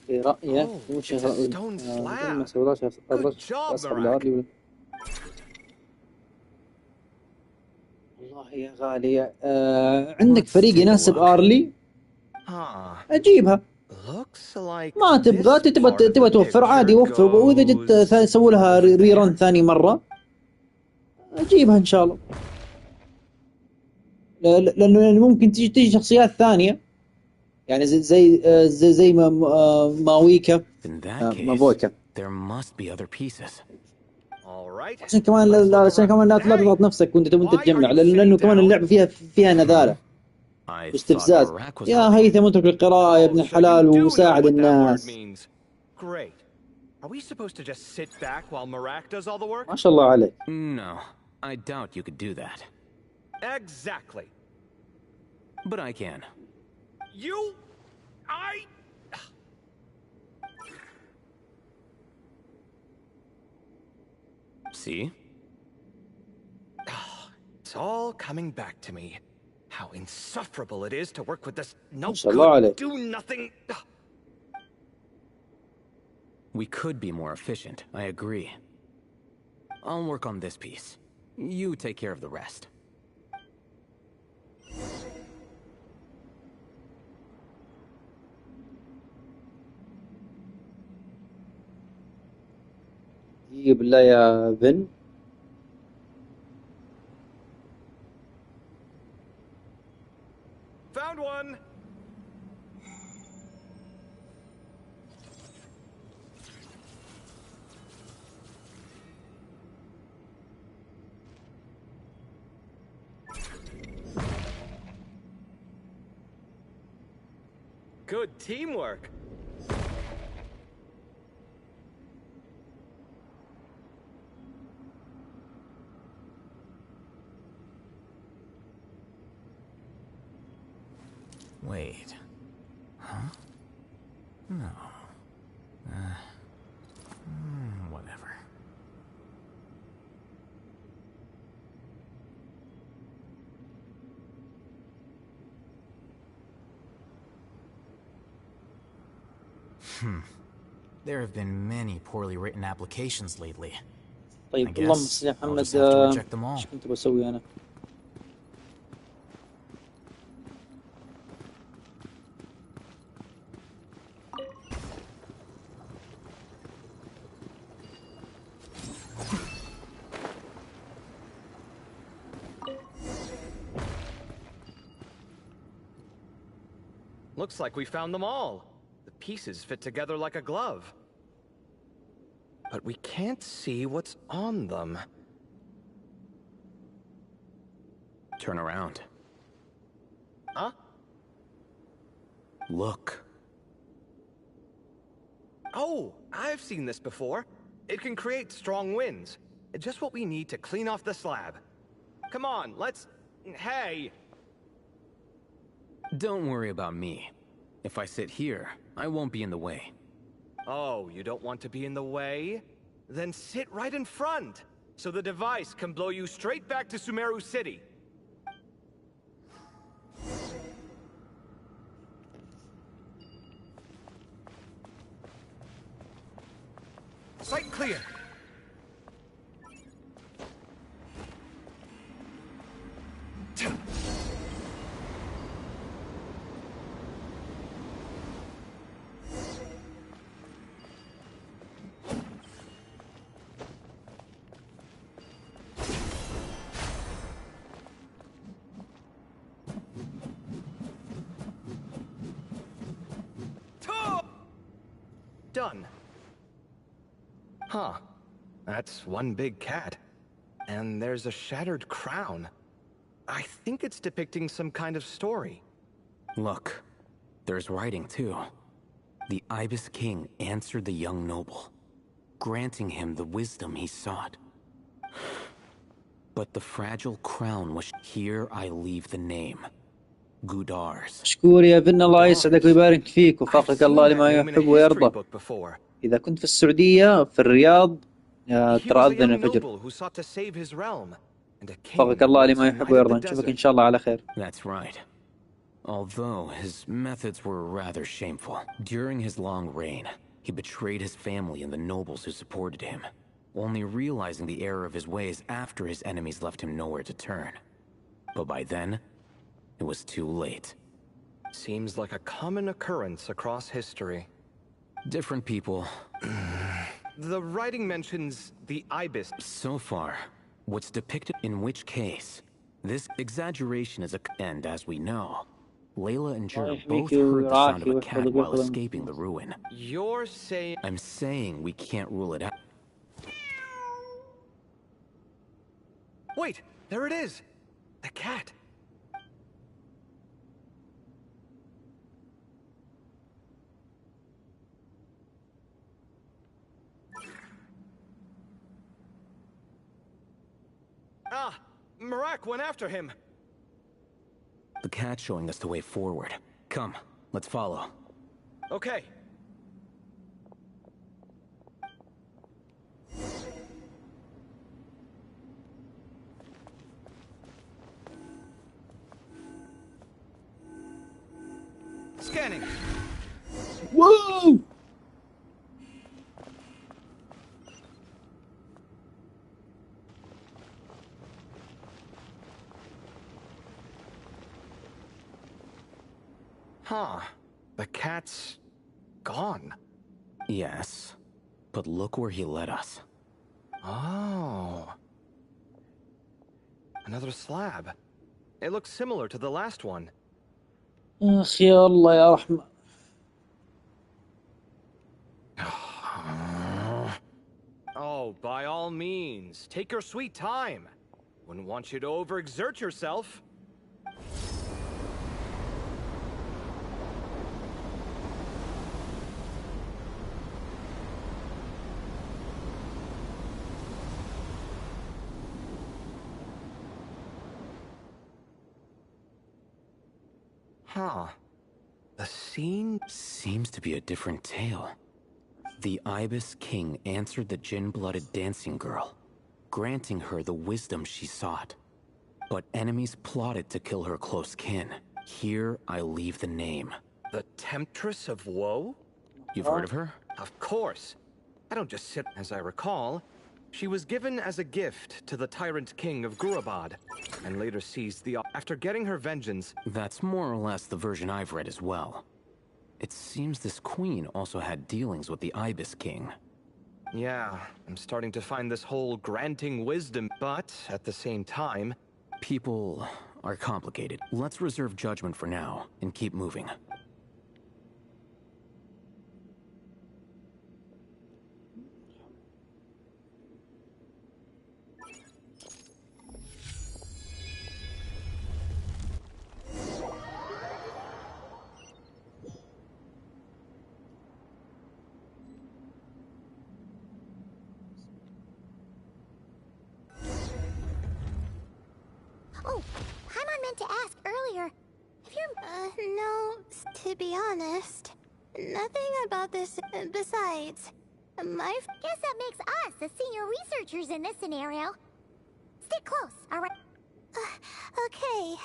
برأيك it's a stone slab. Good job, Marak. والله يا غالية عندك فريق يناسب ارلي اجيبها. ما تبغى تبغى توفر عادي وفر، واذا جيت تسوي لها ريرن ثاني مرة اجيبها ان شاء الله. لانه ممكن تيجي شخصيات ثانية يعني زي ماويكا مافويكا. عشان كمان لا تضغط نفسك وانت تجمع، لانه كمان اللعبة فيها نذالة واستفزاز. يا هيثم اترك القراءة يا ابن الحلال وساعد الناس. ما شاء الله عليك. No, I doubt you could do that. Exactly. But I can. See? It's all coming back to me. How insufferable it is to work with this do nothing. We could be more efficient, I agree. I'll work on this piece. You take care of the rest. بالله يا فين. Found one. Good teamwork. Wait. Huh? No. Whatever. There have been many poorly written applications lately. طيب اللهم صل على محمد. ايش كنت بسوي انا؟ Looks like we found them all. The pieces fit together like a glove. But we can't see what's on them. Turn around. Huh? Look. Oh, I've seen this before. It can create strong winds. It's just what we need to clean off the slab. Come on, let's... Hey! Don't worry about me. If I sit here, I won't be in the way. Oh, you don't want to be in the way? Then sit right in front. so the device can blow you straight back to Sumeru City. Site clear. Done. Huh. That's one big cat. And there's a shattered crown. I think it's depicting some kind of story. Look, there's writing too. The Ibis King answered the young noble, granting him the wisdom he sought. But the fragile crown was here. I leave the name. Gudars. مشكور يا فن، الله يسعدك ويبارك فيك ووفقك الله لما يحب ويرضى. إذا كنت في السعودية في الرياض ترى أذن الفجر. وفقك الله لما يحب ويرضى. نشوفك إن شاء الله على خير. That's right. Although his methods were rather shameful. During his long reign, he betrayed his family and the nobles who supported him, only realizing the error of his ways after his enemies left him nowhere to turn. But by then, it was too late. Seems like a common occurrence across history. Different people. The writing mentions the Ibis. So far, what's depicted in which case? This exaggeration is and as we know, Layla and Jer both heard the sound of a cat while escaping the ruin. You're saying... I'm saying we can't rule it out. Wait, there it is! The cat! Ah! Marak went after him! The cat's showing us the way forward. Come, let's follow. Okay. Scanning. Whoa! Huh. The cat's gone. Yes, but look where he led us. Oh. Another slab. It looks similar to the last one. أخ يا الله يا رحمة. Oh, by all means, take your sweet time. Wouldn't want you to overexert yourself. Huh. The scene seems to be a different tale. The Ibis King answered the gin-blooded dancing girl, granting her the wisdom she sought. But enemies plotted to kill her close kin. Here I leave the name. The Temptress of Woe? You've heard of her? Of course. I don't just sit. As I recall, she was given as a gift to the tyrant king of Gurabad, and later seized the... After getting her vengeance... That's more or less the version I've read as well. It seems this queen also had dealings with the Ibis King. Yeah, I'm starting to find this whole granting wisdom, but at the same time... People are complicated. Let's reserve judgment for now, and keep moving. Oh, Paimon meant to ask earlier. If you're... no, to be honest. Nothing about this... besides... Guess that makes us the senior researchers in this scenario. Stick close, alright? Okay.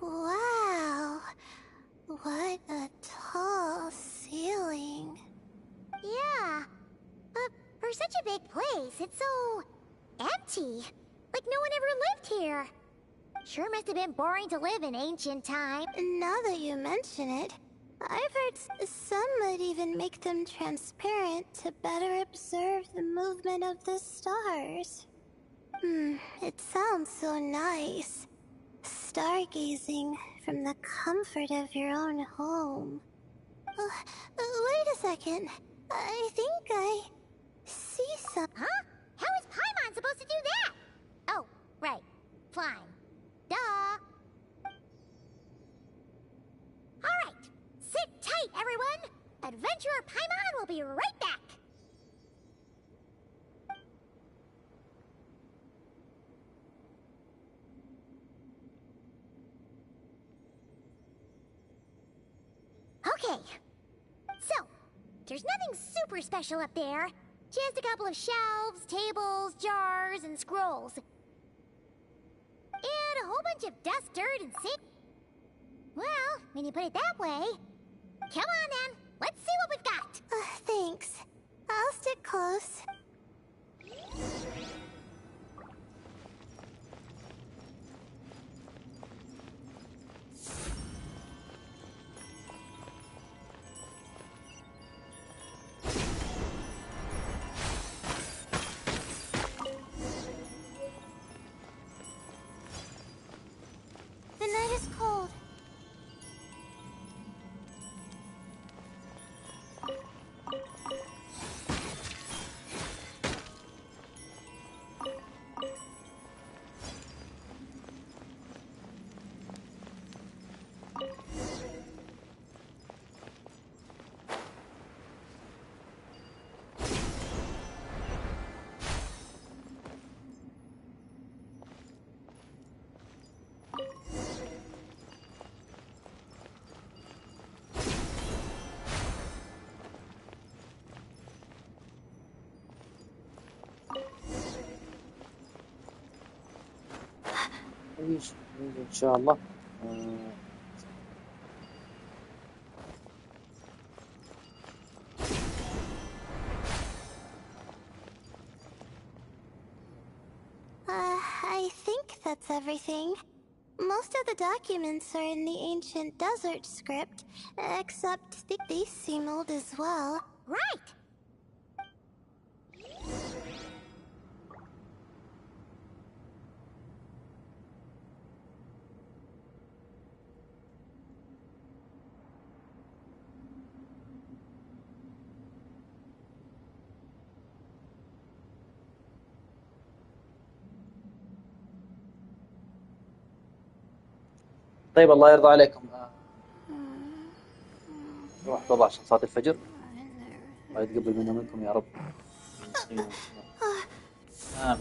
Wow. What a tall ceiling. Yeah. But for such a big place, it's so empty. Like no one ever lived here. Sure must have been boring to live in ancient time. Now that you mention it, I've heard some might even make them transparent to better observe the movement of the stars. It sounds so nice. Stargazing from the comfort of your own home. Wait a second. I think I see some. Huh? How is Paimon supposed to do that? Oh, right. Flying. Duh. Alright. Sit tight, everyone. Adventurer Paimon will be right back. Okay. So, there's nothing super special up there. Just a couple of shelves, tables, jars, and scrolls. And a whole bunch of dust, dirt, and sand. Well, when you put it that way... Come on, then. Let's see what we've got. Thanks. I'll stick close. The night is cold. ان شاء الله. I think that's everything. Most of the documents are in the ancient desert script, except these seem old as well. Right. طيب الله يرضى عليكم. روح طبعا عشان صلاة الفجر. الله يتقبل منا منكم يا رب. آمين.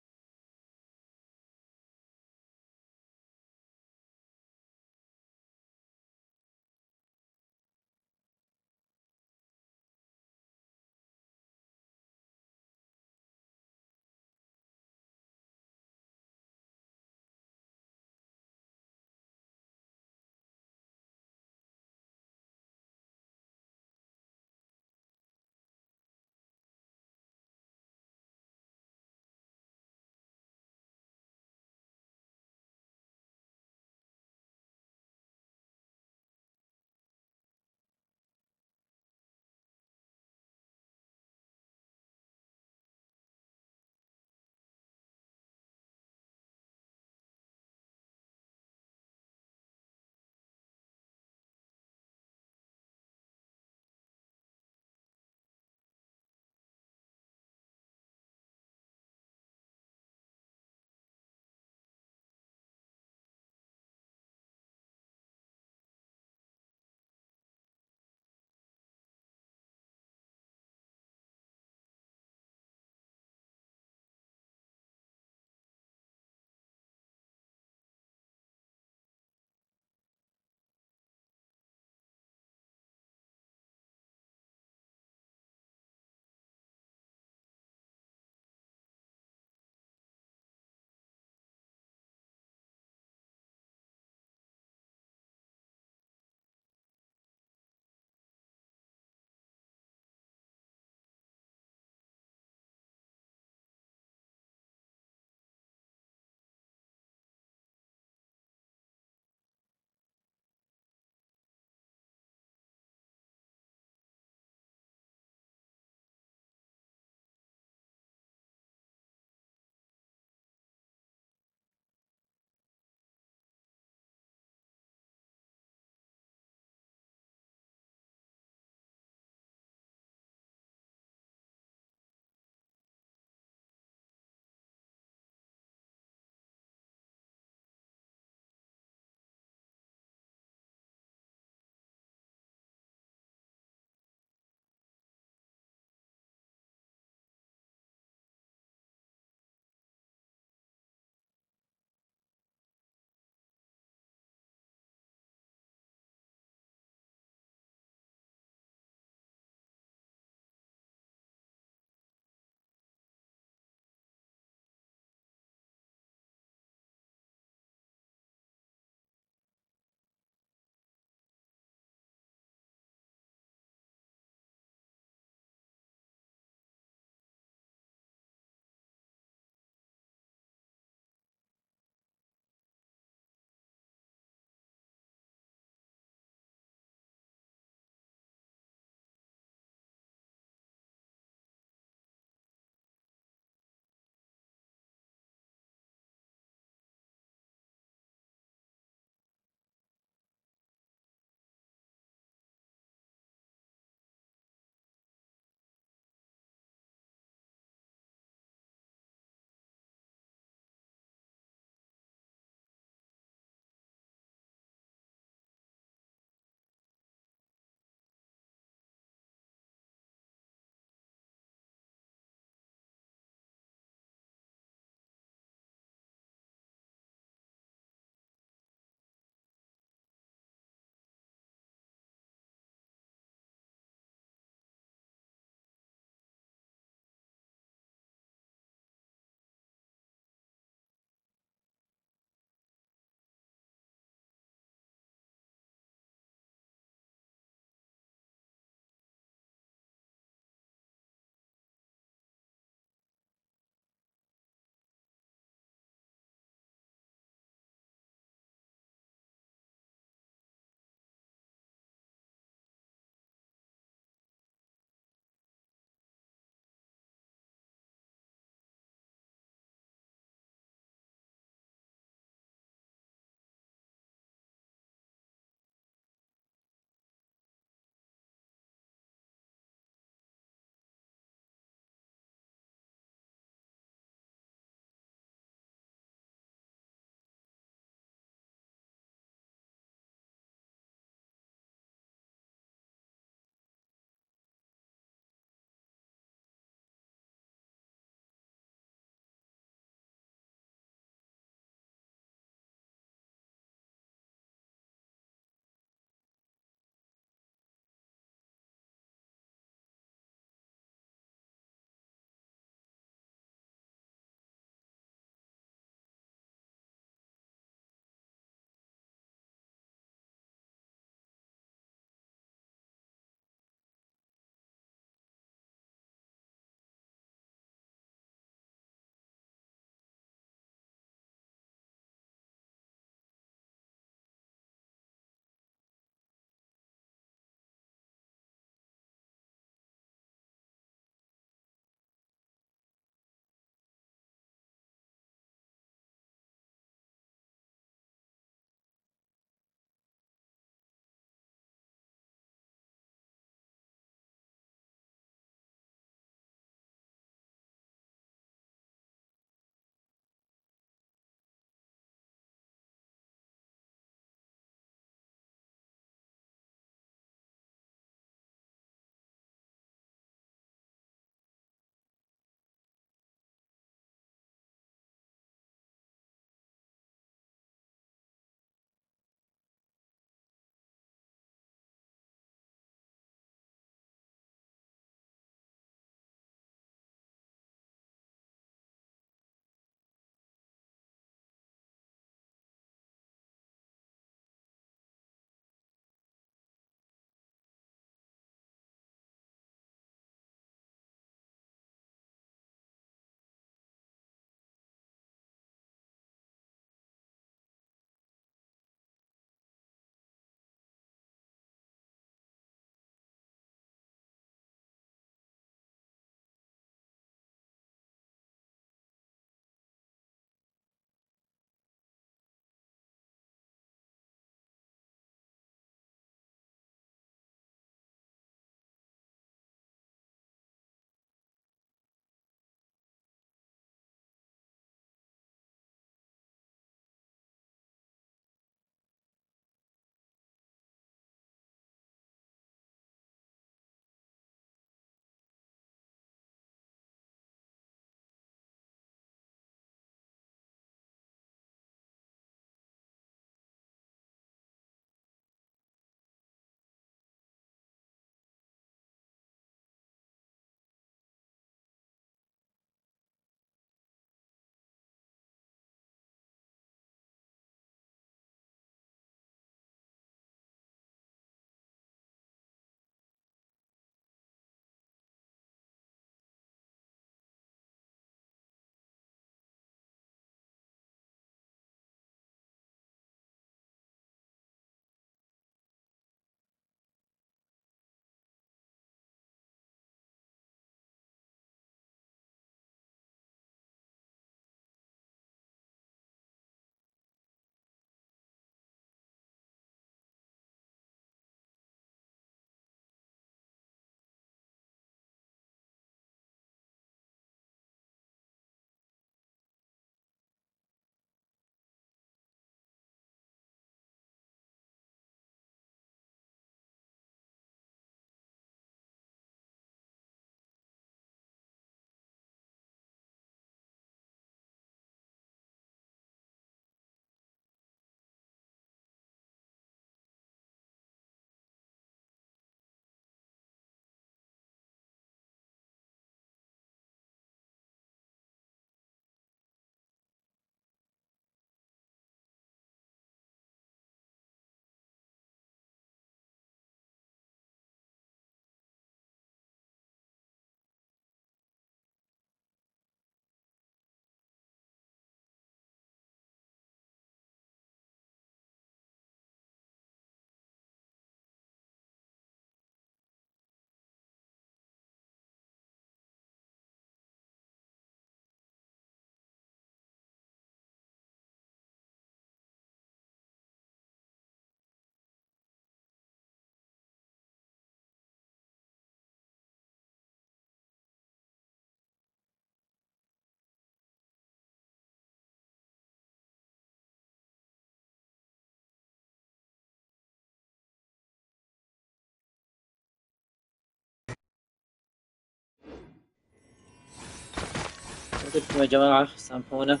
لكم يا جماعة، سامحونا.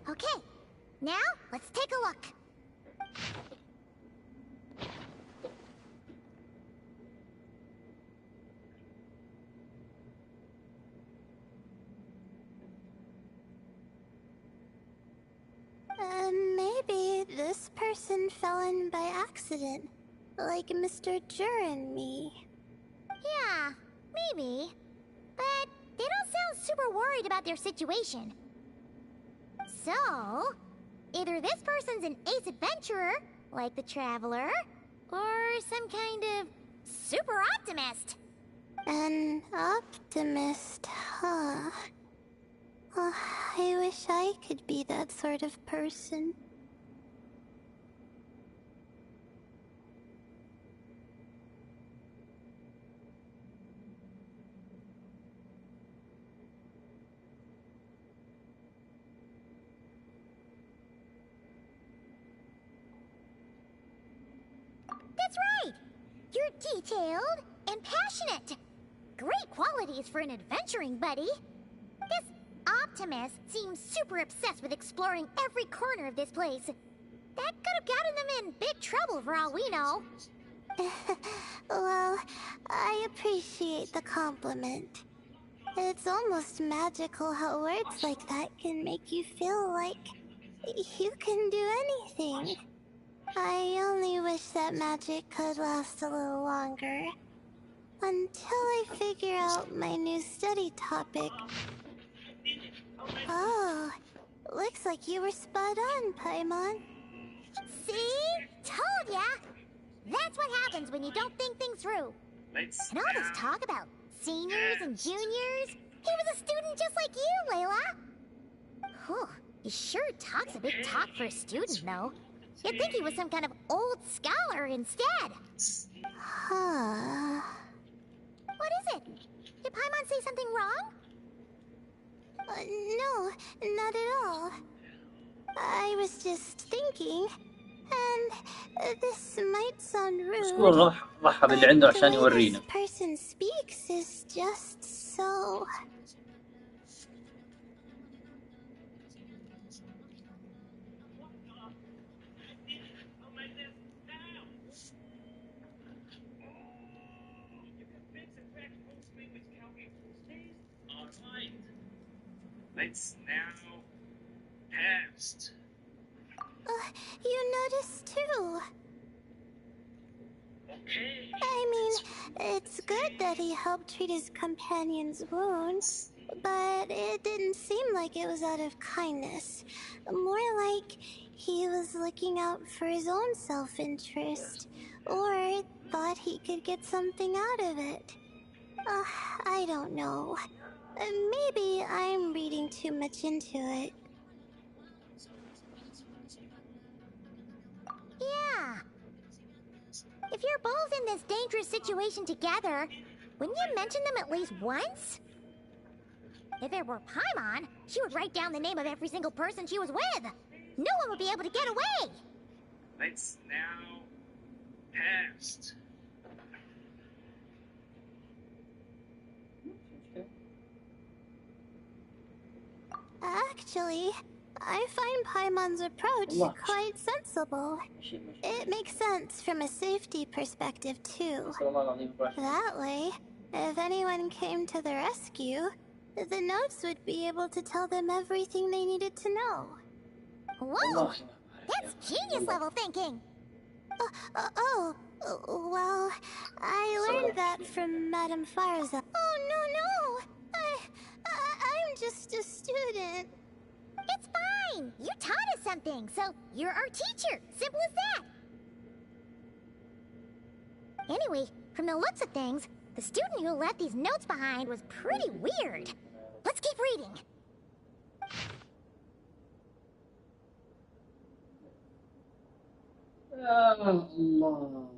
Okay, now let's take a look. Maybe this person fell in by accident, like Mr. Jur and me. Yeah, maybe. But they don't sound super worried about their situation. So, either this person's an ace adventurer, like the Traveler, or some kind of super optimist. An optimist, huh? Oh, I wish I could be that sort of person. That's right! You're detailed and passionate. Great qualities for an adventuring buddy. This optimist seems super obsessed with exploring every corner of this place. That could have gotten them in big trouble for all we know. Well, I appreciate the compliment. It's almost magical how words like that can make you feel like you can do anything. I only wish that magic could last a little longer. Until I figure out my new study topic. Oh, looks like you were spot on, Paimon. See? Told ya! That's what happens when you don't think things through. And all this talk about seniors and juniors, he was a student just like you, Layla. Whew, he sure talks a big talk for a student, though. You'd think he was some kind of old scholar instead. Huh. What is it? Did Paimon say something wrong? No, not at all. I was just thinking, and this might sound rude, رحب اللي عنده عشان but the way يورينا. this person speaks is just so... Let's now past. You noticed too. Okay. I mean, it's good that he helped treat his companion's wounds, but it didn't seem like it was out of kindness. More like he was looking out for his own self-interest, or thought he could get something out of it. I don't know. Maybe I'm reading too much into it. Yeah. If you're both in this dangerous situation together, wouldn't you mention them at least once? If it were Paimon, she would write down the name of every single person she was with. No one would be able to get away. Let's now past. Actually, I find Paimon's approach quite sensible. It makes sense from a safety perspective, too. That way, if anyone came to the rescue, the notes would be able to tell them everything they needed to know. Whoa! That's genius level thinking! Well, I learned that from Madame Farza. Oh, no! I'm just a student. It's fine! You taught us something, so you're our teacher. Simple as that. Anyway, from the looks of things, the student who left these notes behind was pretty weird. Let's keep reading. الله.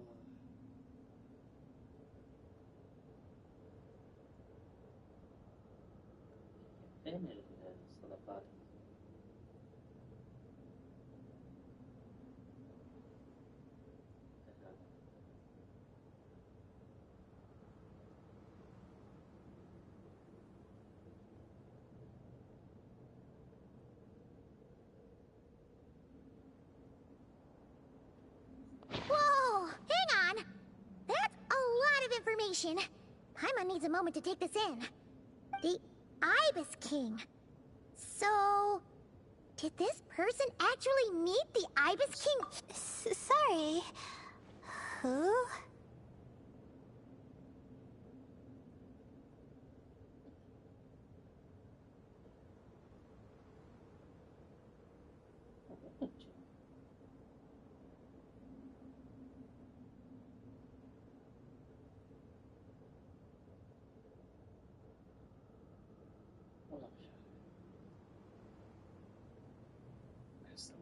فين الصداقات؟ information. Paimon needs a moment to take this in. The Ibis King. So, did this person actually meet the Ibis King? Sorry. Who?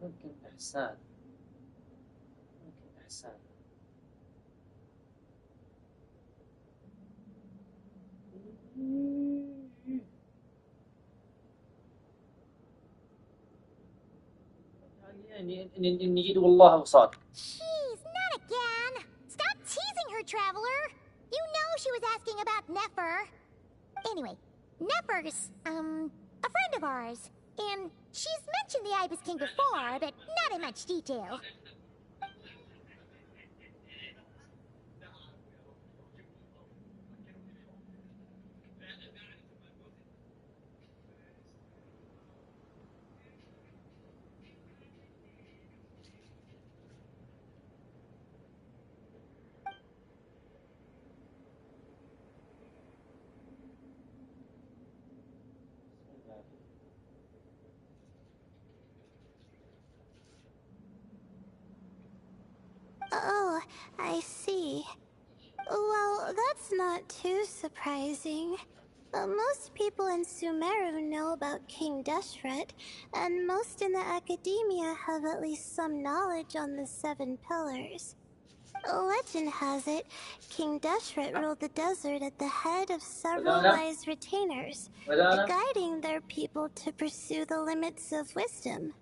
ممكن إحسان. يعني نجد والله وصاد. Jeez, not again. Stop teasing her, traveler. You know she was asking about Nefer. Anyway, Nefer's, a friend of ours. And she's mentioned the Ibis King before, but not in much detail. Oh, I see. Well, that's not too surprising. Most people in Sumeru know about King Deshret, and most in the academia have at least some knowledge on the 7 pillars. Legend has it, King Deshret ruled the desert at the head of several wise retainers, guiding their people to pursue the limits of wisdom.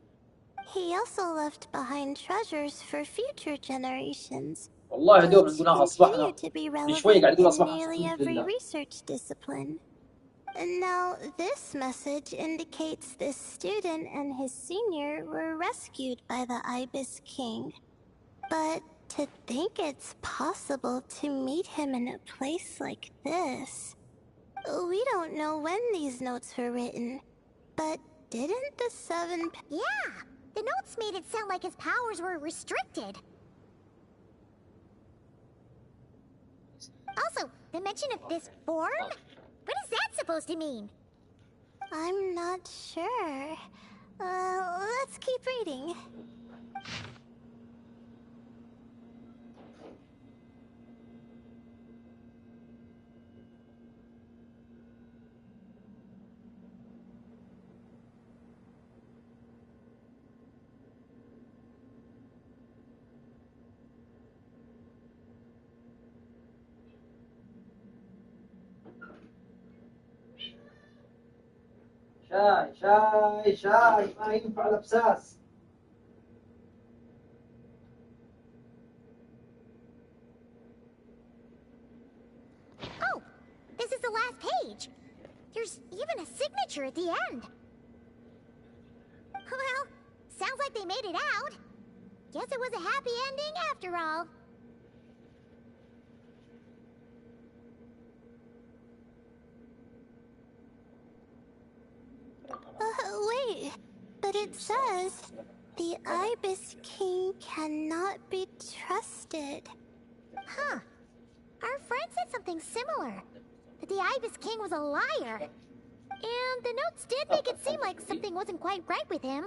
He also left behind treasures for future generations, which continue to be relevant in nearly every research discipline. Now, this message indicates this student and his senior were rescued by the Ibis King. But to think it's possible to meet him in a place like this... We don't know when these notes were written, but didn't the 7... Yeah, the notes made it sound like his powers were restricted. Also, the mention of this form? What is that supposed to mean? I'm not sure. Let's keep reading. شاي ما ينفع الابساس. Oh, this is the last page. There's even a signature at the end. Well, sounds like they made it out. Guess it was a happy ending after all. Wait, but it says the Ibis King cannot be trusted. Huh. Our friend said something similar. That the Ibis King was a liar. And the notes did make it seem like something wasn't quite right with him.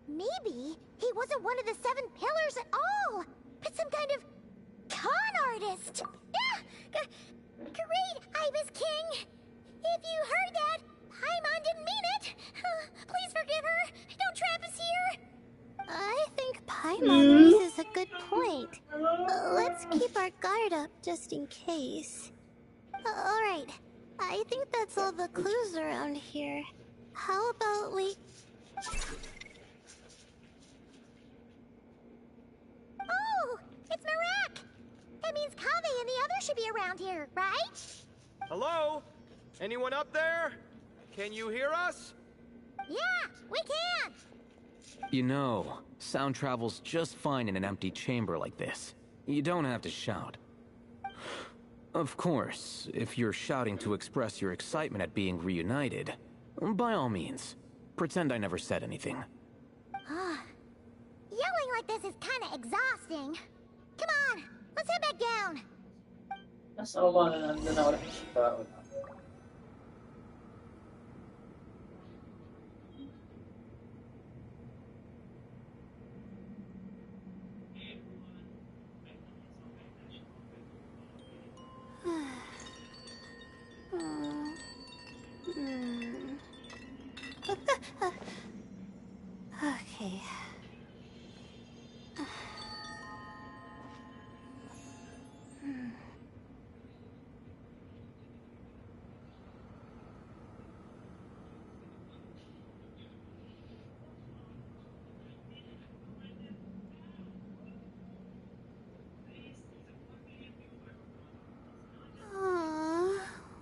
Maybe he wasn't one of the 7 pillars at all, but some kind of con artist. Great, Ibis King! If you heard that, Paimon didn't mean it. Please forgive her. Don't trap us here. I think Paimon raises a good point. Let's keep our guard up just in case. Alright, I think that's all the clues around here. How about we... Oh, it's Marak! That means Kaveh and the others should be around here, right? Hello? Anyone up there? Can you hear us? Yeah, we can! You know, sound travels just fine in an empty chamber like this. You don't have to shout. Of course, if you're shouting to express your excitement at being reunited, by all means, pretend I never said anything. Yelling like this is kind of exhausting. Come on, let's head back down. نسأل الله أن عندنا ولحم الشفاء والعافية. Okay.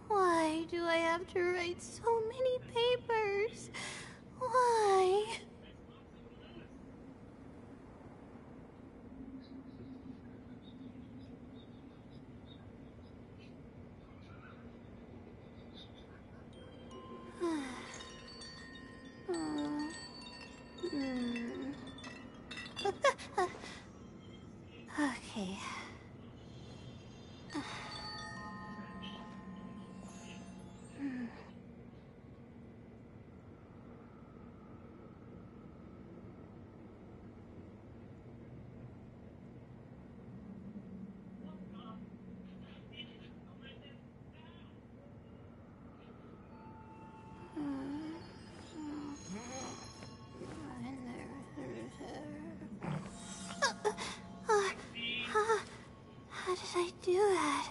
Why do I have to write so many papers? Why? Okay. How did I do that?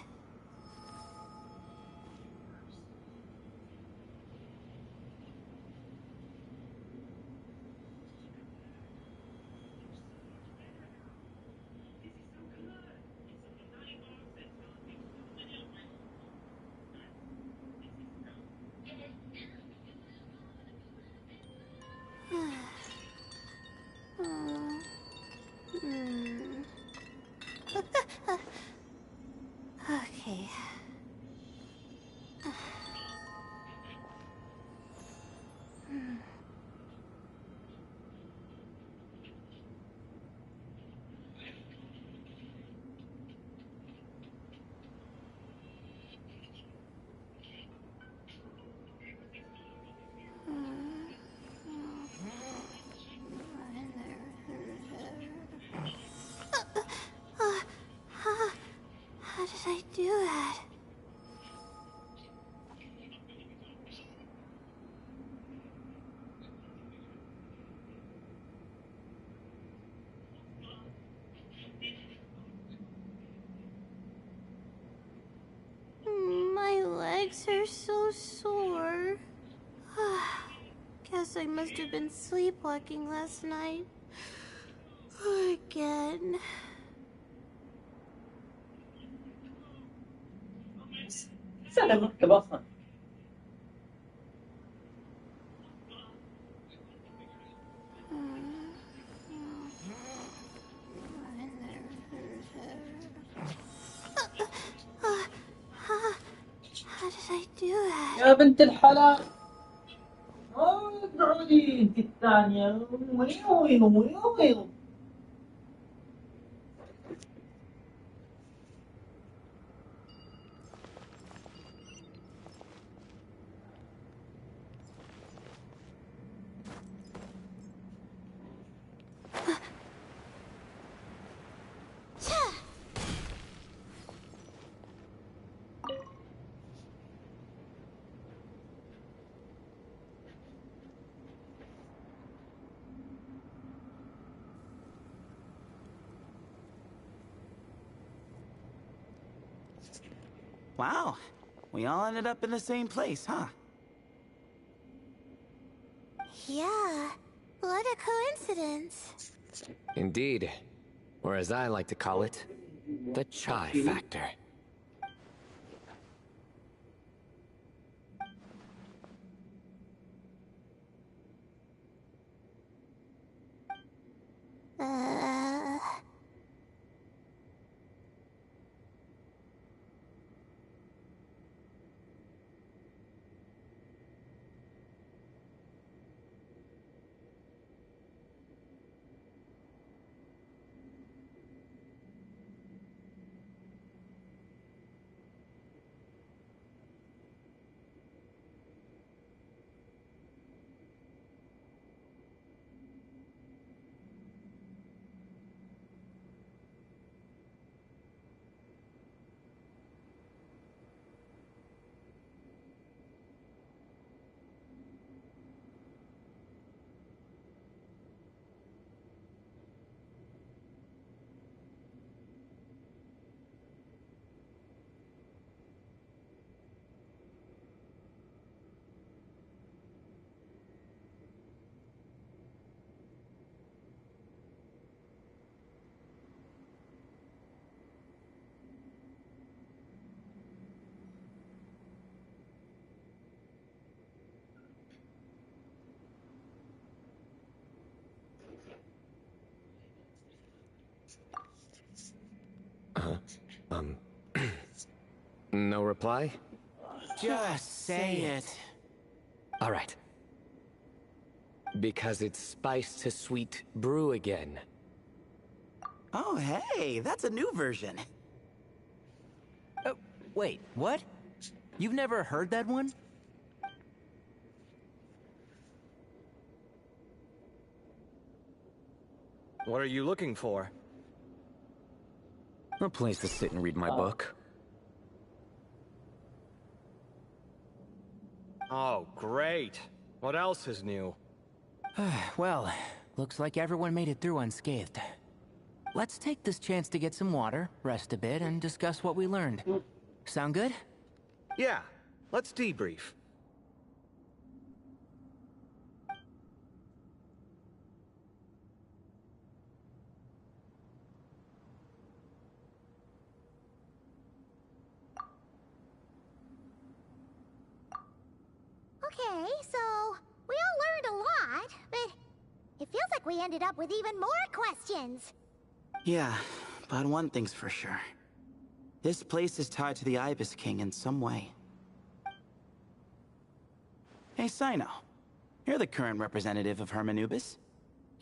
Okay. How did I do that? My legs are so sore. Guess I must have been sleepwalking last night. Again. سهل المكتب أصلا. How did I do that? يا بنت الحلال. اقعدي انت الثانية. Wow, we all ended up in the same place, huh? Yeah, what a coincidence. Indeed. Or as I like to call it, the chai factor. No reply? Just say it. All right. Because it's spice to sweet brew again. Oh, hey, that's a new version. Wait, what? You've never heard that one? What are you looking for? A place to sit and read my book. Oh, great. What else is new? Well, looks like everyone made it through unscathed. Let's take this chance to get some water, rest a bit, and discuss what we learned. Sound good? Yeah, let's debrief. Okay, so we all learned a lot, but it feels like we ended up with even more questions. Yeah, but one thing's for sure. This place is tied to the Ibis King in some way. Hey, Sino. You're the current representative of Hermanubis.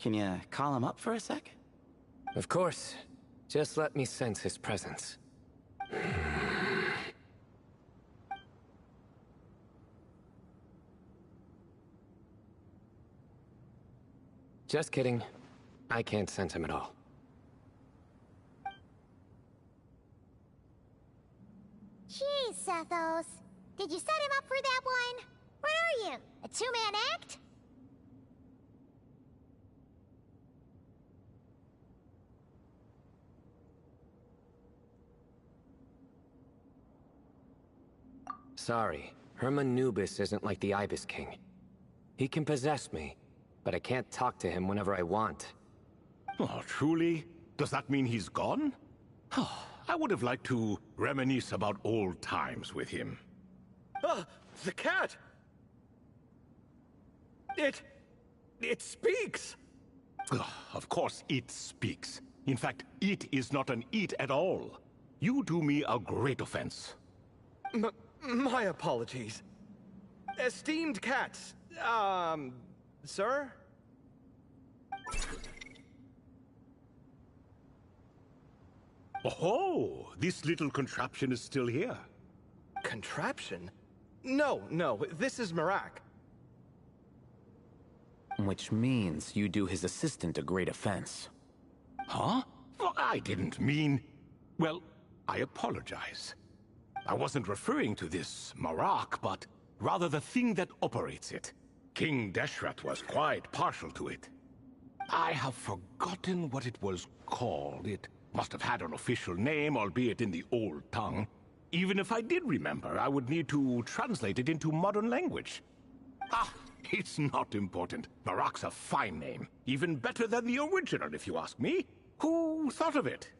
Can you call him up for a sec? Of course. Just let me sense his presence. Just kidding. I can't sense him at all. Jeez, Sethos. Did you set him up for that one? What are you, a two-man act? Sorry, Hermanubis isn't like the Ibis King. He can possess me, but I can't talk to him whenever I want. Oh, truly? Does that mean he's gone? Oh, I would have liked to reminisce about old times with him. Ah, the cat! It speaks! Of course it speaks. In fact, it is not an it at all. You do me a great offense. My apologies. Esteemed cats, sir? Oh, this little contraption is still here. Contraption? No, this is Marak. Which means you do his assistant a great offense. Huh? Well, I didn't mean... Well, I apologize. I wasn't referring to this Marak, but rather the thing that operates it. King Deshret was quite partial to it. I have forgotten what it was called. It must have had an official name, albeit in the old tongue. Even if I did remember, I would need to translate it into modern language. Ah, it's not important. Marak's a fine name. Even better than the original, if you ask me. Who thought of it?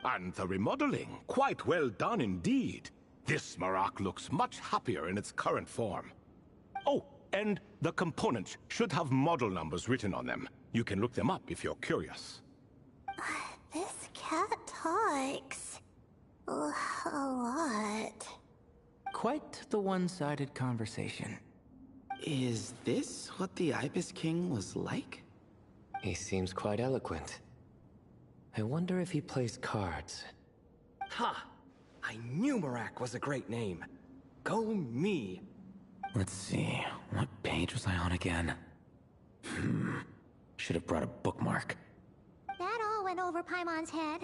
And the remodeling, quite well done indeed. This Marak looks much happier in its current form. Oh, and the components should have model numbers written on them. You can look them up if you're curious. This cat talks a lot. Quite the one-sided conversation. Is this what the Ibis King was like? He seems quite eloquent. I wonder if he plays cards. Ha! I knew Marak was a great name. Go me. Let's see, what page was I on again? Should have brought a bookmark. That all went over Paimon's head.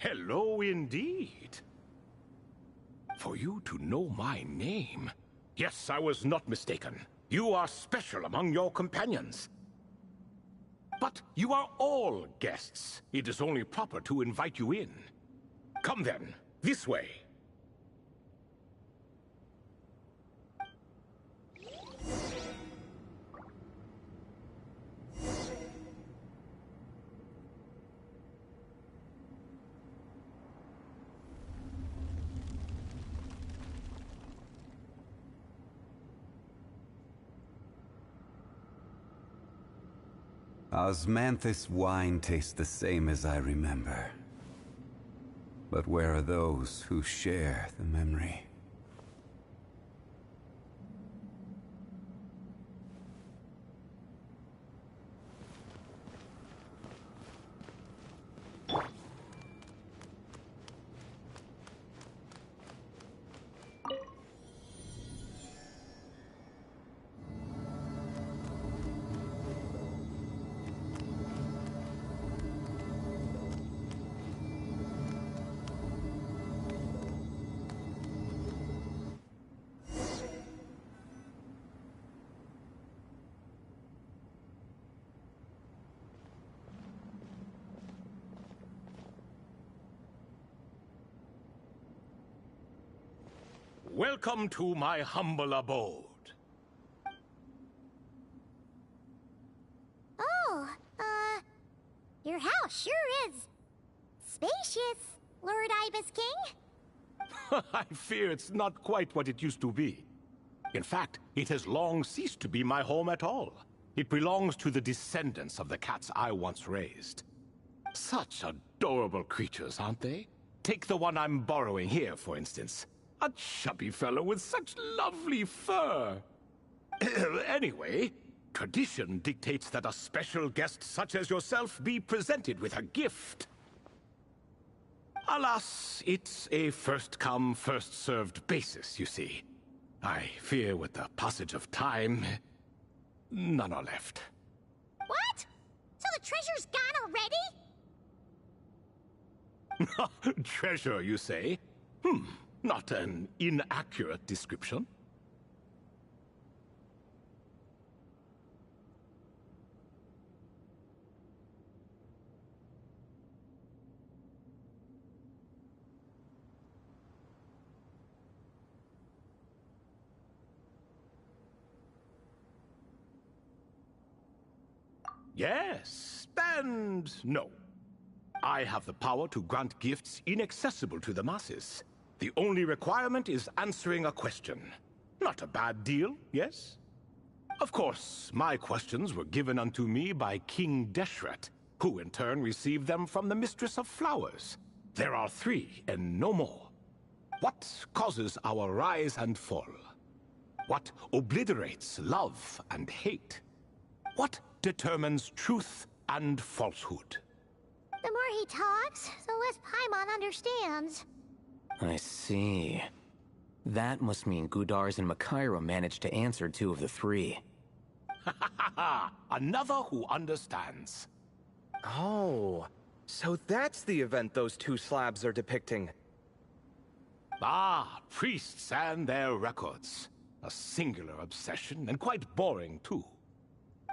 Hello indeed. For you to know my name. Yes, I was not mistaken. You are special among your companions. But you are all guests. It is only proper to invite you in. Come then, this way. Osmanthus wine tastes the same as I remember. But where are those who share the memory? Welcome to my humble abode. Oh, your house sure is spacious, Lord Ibis King. I fear it's not quite what it used to be. In fact, it has long ceased to be my home at all. It belongs to the descendants of the cats I once raised. Such adorable creatures, aren't they? Take the one I'm borrowing here, for instance. A chubby fellow with such lovely fur. Anyway, tradition dictates that a special guest such as yourself be presented with a gift. Alas, it's a first-come, first-served basis, you see. I fear with the passage of time, none are left. What? So the treasure's gone already? Treasure, you say? Not an inaccurate description. Yes, and no. I have the power to grant gifts inaccessible to the masses. The only requirement is answering a question. Not a bad deal, yes? Of course, my questions were given unto me by King Deshret, who in turn received them from the Mistress of Flowers. There are 3, and no more. What causes our rise and fall? What obliterates love and hate? What determines truth and falsehood? The more he talks, the less Paimon understands. I see. That must mean Gudars and Makaira managed to answer 2 of the 3. Another who understands. Oh, so that's the event those 2 slabs are depicting. Ah, priests and their records. A singular obsession, and quite boring too.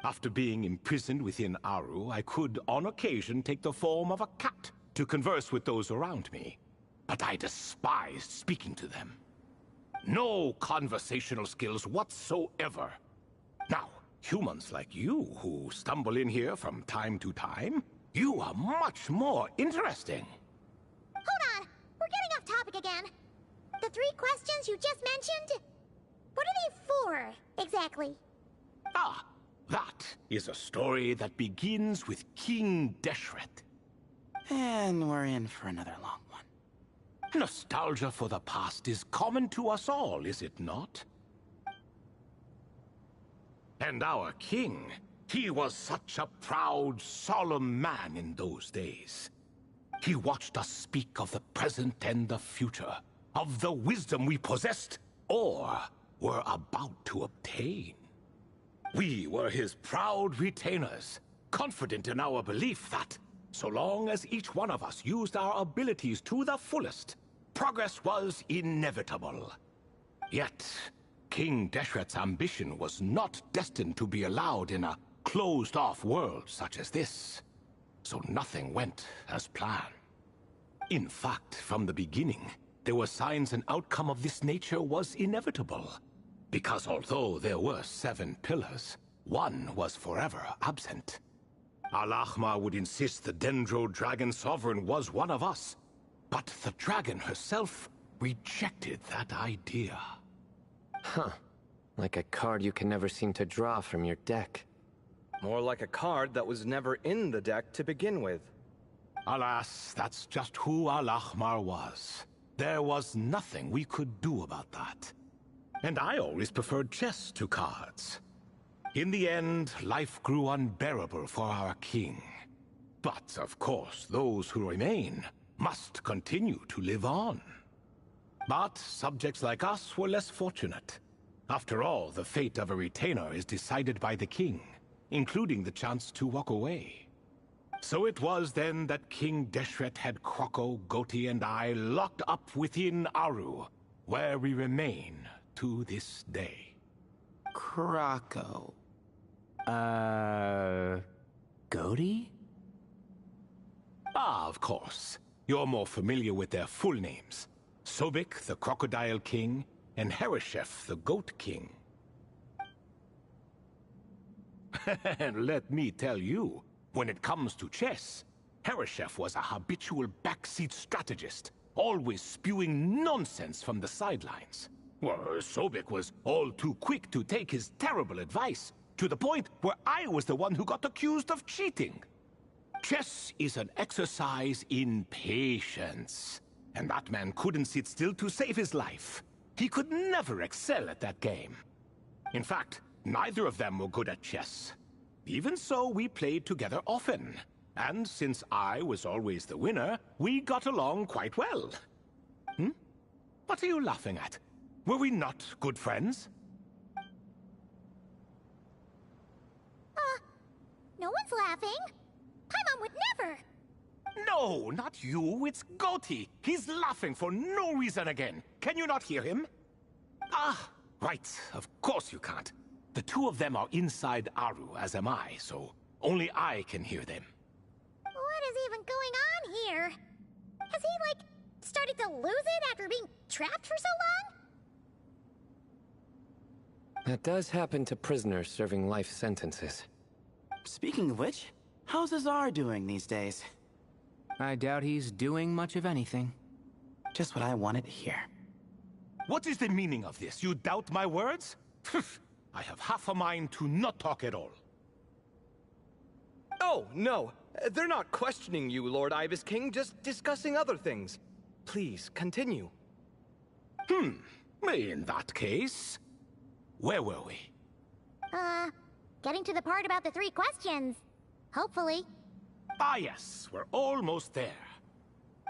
After being imprisoned within Aru, I could, on occasion, take the form of a cat to converse with those around me. But I despised speaking to them. No conversational skills whatsoever. Now, humans like you who stumble in here from time to time, you are much more interesting. Hold on, we're getting off topic again. The 3 questions you just mentioned? What are they for, exactly? Ah, that is a story that begins with King Deshret. And we're in for another long one. Nostalgia for the past is common to us all, is it not? And our king, he was such a proud, solemn man in those days. He watched us speak of the present and the future, of the wisdom we possessed, or were about to obtain. We were his proud retainers, confident in our belief that So long as each one of us used our abilities to the fullest, progress was inevitable. Yet, King Deshret's ambition was not destined to be allowed in a closed-off world such as this. So nothing went as planned. In fact, from the beginning, there were signs an outcome of this nature was inevitable. Because although there were 7 pillars, one was forever absent. Al-Ahmar would insist the Dendro Dragon Sovereign was one of us, but the dragon herself rejected that idea. Huh. Like a card you can never seem to draw from your deck. More like a card that was never in the deck to begin with. Alas, that's just who Al-Ahmar was. There was nothing we could do about that. And I always preferred chess to cards. In the end, life grew unbearable for our king. But, of course, those who remain must continue to live on. But subjects like us were less fortunate. After all, the fate of a retainer is decided by the king, including the chance to walk away. So it was then that King Deshret had Kroko, Goti, and I locked up within Aru, where we remain to this day. Kroko. Goti? Ah, of course. You're more familiar with their full names. Sobek, the Crocodile King, and Hereshef, the Goat King. And let me tell you, when it comes to chess, Hereshef was a habitual backseat strategist, always spewing nonsense from the sidelines. Well, Sobek was all too quick to take his terrible advice, to the point where I was the one who got accused of cheating. Chess is an exercise in patience, and that man couldn't sit still to save his life. He could never excel at that game. In fact, neither of them were good at chess. Even so, we played together often, and since I was always the winner, we got along quite well. What are you laughing at? Were we not good friends? No one's laughing. Paimon would never. No, not you. It's Goti. He's laughing for no reason again. Can you not hear him? Ah, right. Of course you can't. The two of them are inside Aru, as am I, so only I can hear them. What is even going on here? Has he, like, started to lose it after being trapped for so long? That does happen to prisoners serving life sentences. Speaking of which, how's Azar doing these days? I doubt he's doing much of anything. Just what I wanted to hear. What is the meaning of this? You doubt my words? I have half a mind to not talk at all. Oh, no. They're not questioning you, Lord Ibis King, just discussing other things. Please, continue. In that case, where were we? Getting to the part about the 3 questions. Hopefully. Ah yes, we're almost there.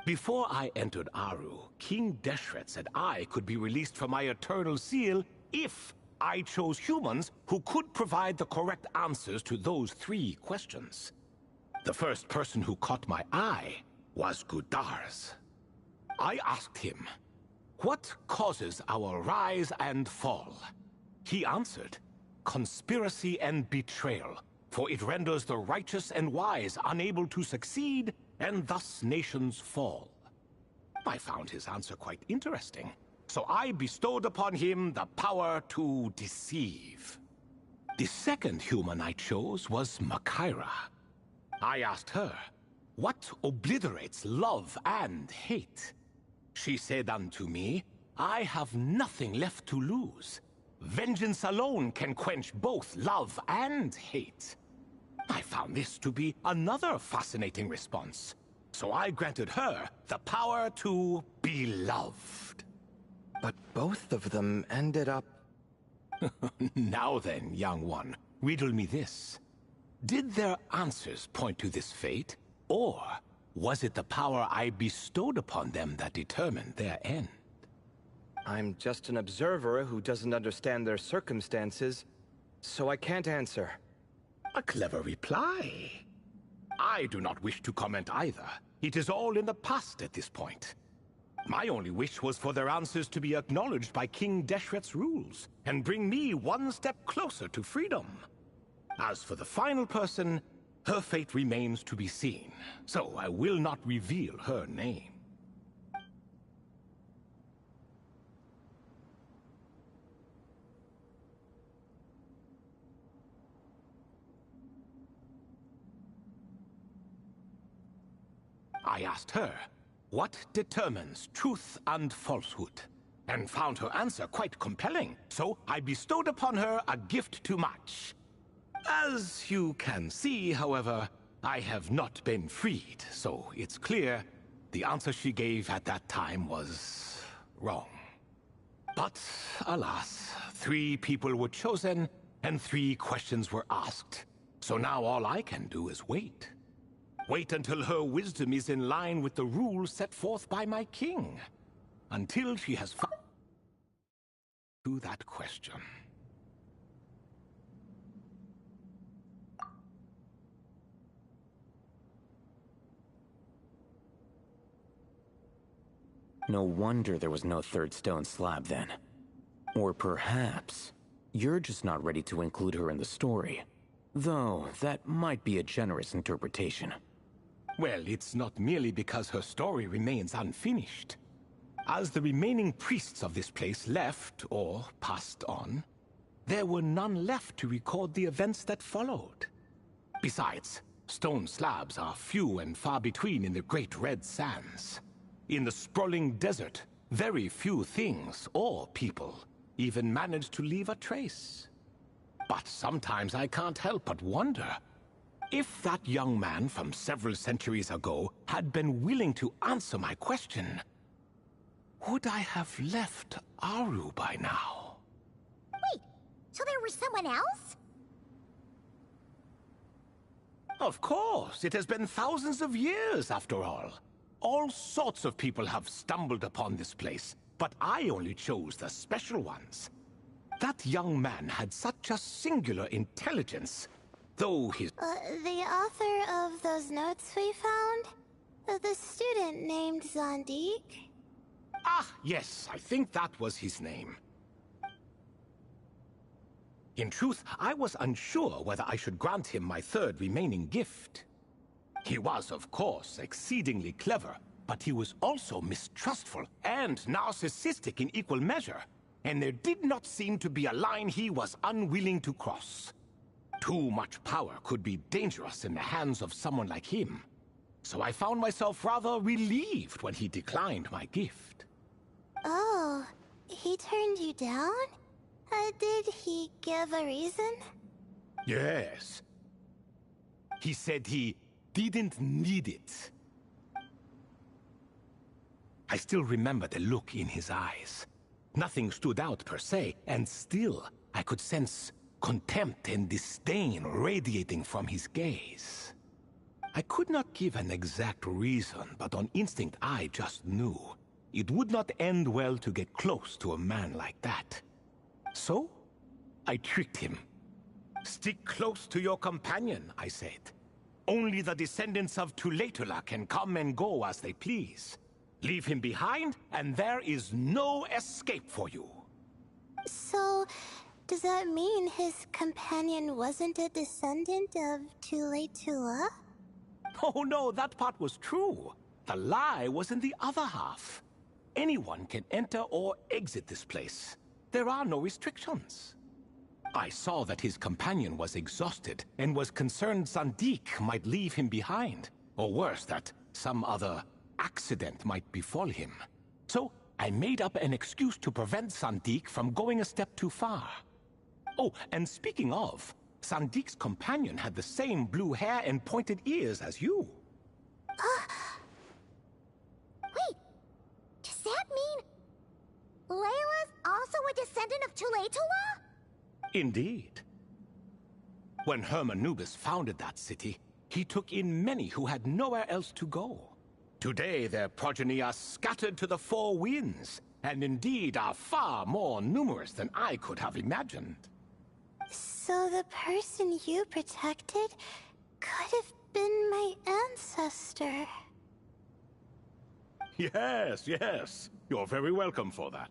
Before I entered Aru, King Deshret said I could be released from my eternal seal if I chose humans who could provide the correct answers to those 3 questions. The first person who caught my eye was Gudars. I asked him, what causes our rise and fall? He answered, conspiracy and betrayal, for it renders the righteous and wise unable to succeed, and thus nations fall. I found his answer quite interesting, so I bestowed upon him the power to deceive. The second human I chose was Makaira. I asked her, what obliterates love and hate? She said unto me, I have nothing left to lose. Vengeance alone can quench both love and hate. I found this to be another fascinating response, so I granted her the power to be loved. But both of them ended up... Now then, young one, riddle me this. Did their answers point to this fate, or was it the power I bestowed upon them that determined their end? I'm just an observer who doesn't understand their circumstances, so I can't answer. A clever reply. I do not wish to comment either. It is all in the past at this point. My only wish was for their answers to be acknowledged by King Deshret's rules, and bring me one step closer to freedom. As for the final person, her fate remains to be seen, so I will not reveal her name. I asked her, what determines truth and falsehood? And found her answer quite compelling, so I bestowed upon her a gift to match. As you can see, however, I have not been freed, so it's clear the answer she gave at that time was wrong. But alas, 3 people were chosen and 3 questions were asked. So now all I can do is wait. Wait until her wisdom is in line with the rules set forth by my king. Until she has found to that question. No wonder there was no third stone slab then. Or perhaps you're just not ready to include her in the story. Though that might be a generous interpretation. Well, it's not merely because her story remains unfinished. As the remaining priests of this place left, or passed on, there were none left to record the events that followed. Besides, stone slabs are few and far between in the Great Red Sands. In the sprawling desert, very few things or people even manage to leave a trace. But sometimes I can't help but wonder, if that young man from several centuries ago had been willing to answer my question, would I have left Aru by now? Wait, so there was someone else? Of course, it has been thousands of years after all. All sorts of people have stumbled upon this place, but I only chose the special ones. That young man had such a singular intelligence, though his... The author of those notes we found? The student named Zandik? Ah, yes, I think that was his name. In truth, I was unsure whether I should grant him my third remaining gift. He was, of course, exceedingly clever, but he was also mistrustful and narcissistic in equal measure, and there did not seem to be a line he was unwilling to cross. Too much power could be dangerous in the hands of someone like him, so I found myself rather relieved when he declined my gift. Oh, he turned you down? Did he give a reason? Yes. He said he didn't need it. I still remember the look in his eyes. Nothing stood out per se, and still I could sense contempt and disdain radiating from his gaze. I could not give an exact reason, but on instinct I just knew it would not end well to get close to a man like that. So, I tricked him. Stick close to your companion, I said. Only the descendants of Tulatula can come and go as they please. Leave him behind, and there is no escape for you. So, does that mean his companion wasn't a descendant of Tulatula? Oh no, that part was true. The lie was in the other half. Anyone can enter or exit this place. There are no restrictions. I saw that his companion was exhausted and was concerned Zandik might leave him behind, or worse, that some other accident might befall him. So I made up an excuse to prevent Zandik from going a step too far. Oh, and speaking of, Sandik's companion had the same blue hair and pointed ears as you. Wait, does that mean Layla's also a descendant of Tulatula? Indeed. When Hermanubis founded that city, he took in many who had nowhere else to go. Today their progeny are scattered to the 4 winds, and indeed are far more numerous than I could have imagined. So the person you protected could have been my ancestor. Yes, yes. You're very welcome for that.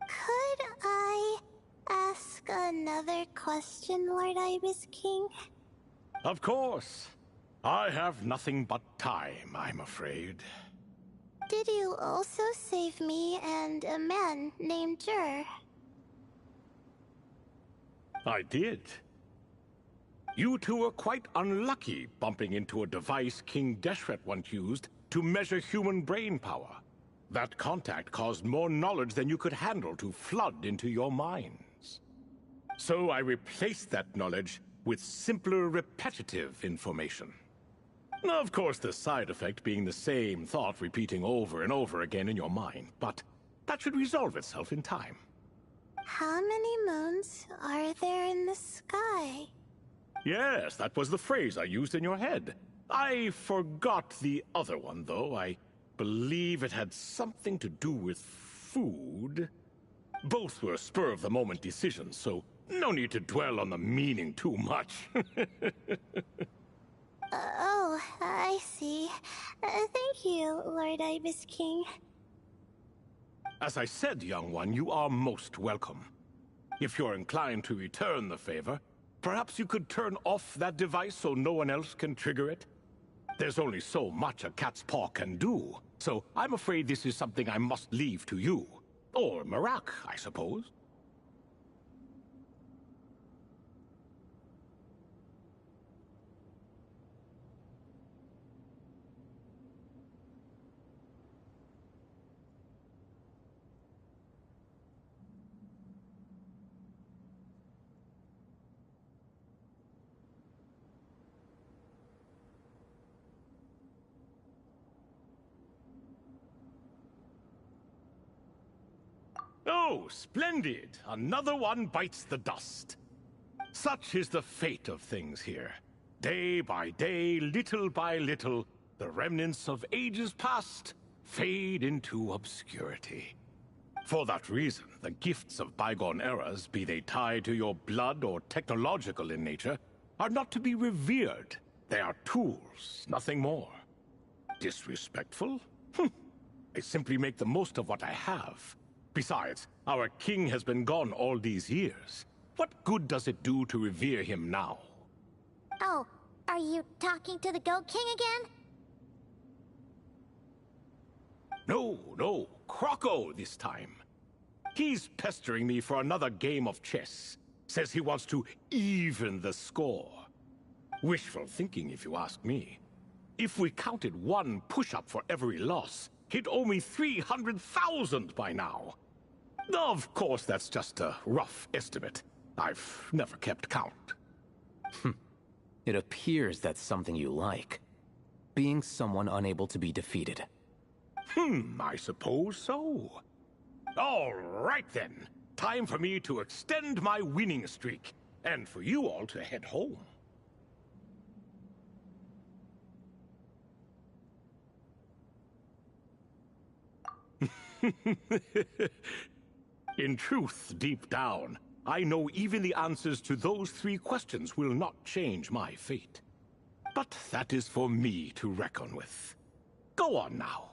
Could I ask another question, Lord Ibis King? Of course. I have nothing but time, I'm afraid. Did you also save me and a man named Jur? I did. You two were quite unlucky bumping into a device King Deshret once used to measure human brain power. That contact caused more knowledge than you could handle to flood into your minds. So I replaced that knowledge with simpler, repetitive information. Of course, the side effect being the same thought repeating over and over again in your mind, but that should resolve itself in time. How many moons are there in the sky? Yes, that was the phrase I used in your head. I forgot the other one, though. I believe it had something to do with food. Both were spur-of-the-moment decisions, so no need to dwell on the meaning too much. Oh, I see. Thank you, Lord Ibis King. As I said, young one, you are most welcome. If you're inclined to return the favor, perhaps you could turn off that device so no one else can trigger it? There's only so much a cat's paw can do, so I'm afraid this is something I must leave to you. Or Marak, I suppose. Oh, splendid! Another one bites the dust. Such is the fate of things here. Day by day, little by little, the remnants of ages past fade into obscurity. For that reason, the gifts of bygone eras, be they tied to your blood or technological in nature, are not to be revered. They are tools, nothing more. Disrespectful? I simply make the most of what I have. Besides, our king has been gone all these years. What good does it do to revere him now? Oh, are you talking to the Goat King again? No, Croco this time. He's pestering me for another game of chess. Says he wants to even the score. Wishful thinking, if you ask me. If we counted one push-up for every loss, he'd owe me 300,000 by now. Of course, that's just a rough estimate. I've never kept count. It appears that's something you like. Being someone unable to be defeated. I suppose so. All right then. Time for me to extend my winning streak, and for you all to head home. In truth, deep down, I know even the answers to those 3 questions will not change my fate. But that is for me to reckon with. Go on now.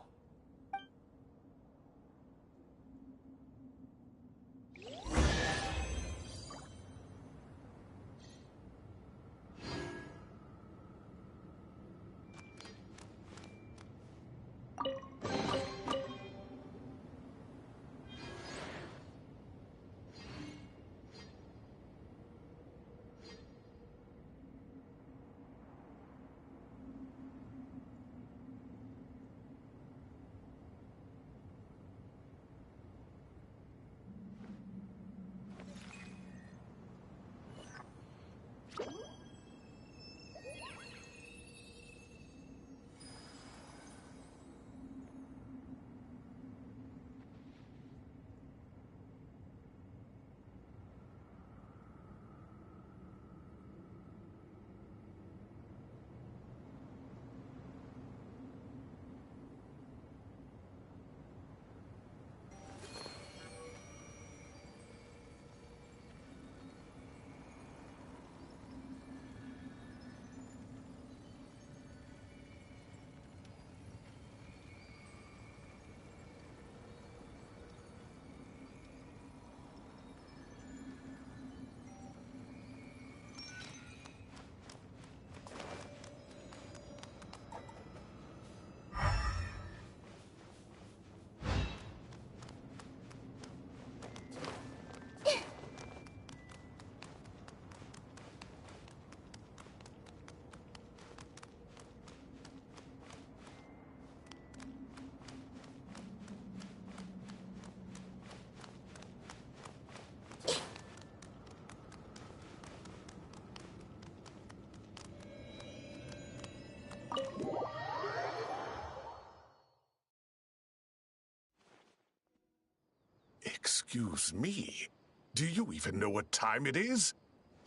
Excuse me. Do you even know what time it is?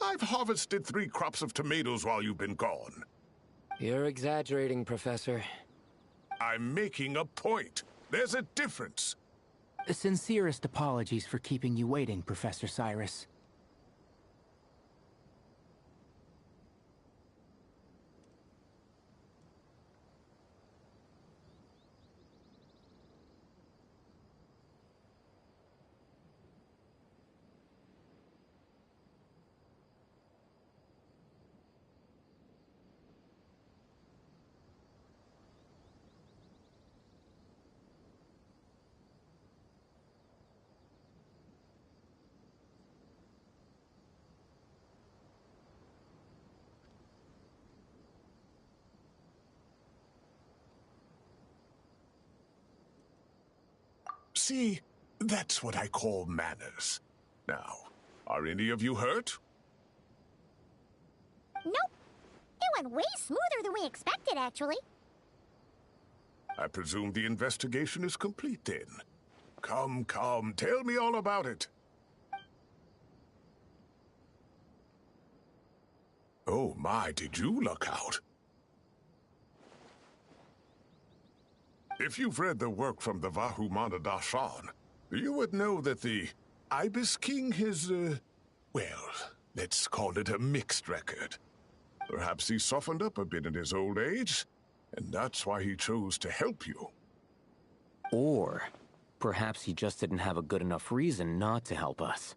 I've harvested 3 crops of tomatoes while you've been gone. You're exaggerating, Professor. I'm making a point. There's a difference. Sincerest apologies for keeping you waiting, Professor Cyrus. See, that's what I call manners. Now, are any of you hurt? Nope. It went way smoother than we expected, actually. I presume the investigation is complete then. Come, tell me all about it. Oh my, did you luck out? If you've read the work from the Vahumana Dashan, you would know that the Ibis King has, well, let's call it a mixed record. Perhaps he softened up a bit in his old age, and that's why he chose to help you. Or perhaps he just didn't have a good enough reason not to help us.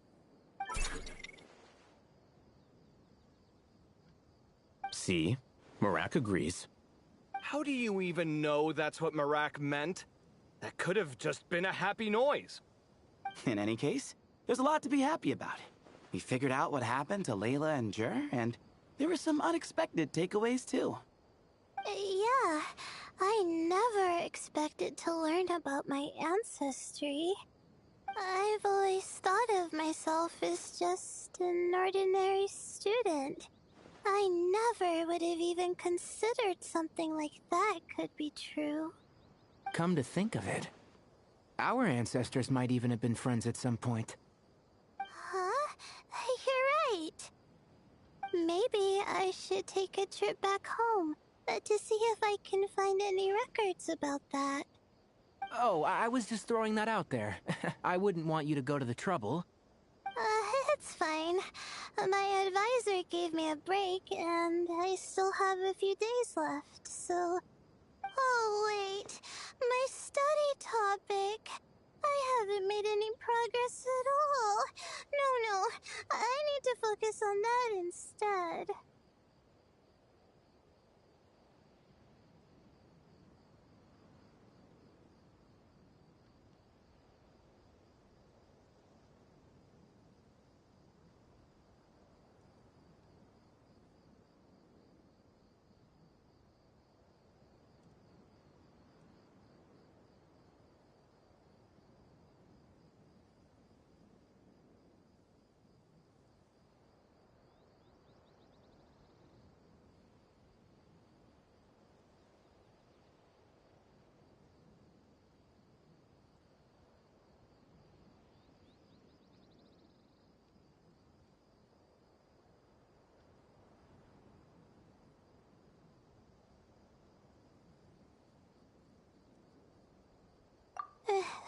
See? Marak agrees. How do you even know that's what Marak meant? That could have just been a happy noise. In any case, there's a lot to be happy about. We figured out what happened to Layla and Jur, and there were some unexpected takeaways too. Yeah, I never expected to learn about my ancestry. I've always thought of myself as just an ordinary student. I never would have even considered something like that could be true. Come to think of it, our ancestors might even have been friends at some point. Huh? You're right. Maybe I should take a trip back home to see if I can find any records about that. Oh, I was just throwing that out there. I wouldn't want you to go to the trouble. It's fine. My advisor gave me a break, and I still have a few days left, so... Oh, wait. My study topic. I haven't made any progress at all. No. I need to focus on that instead.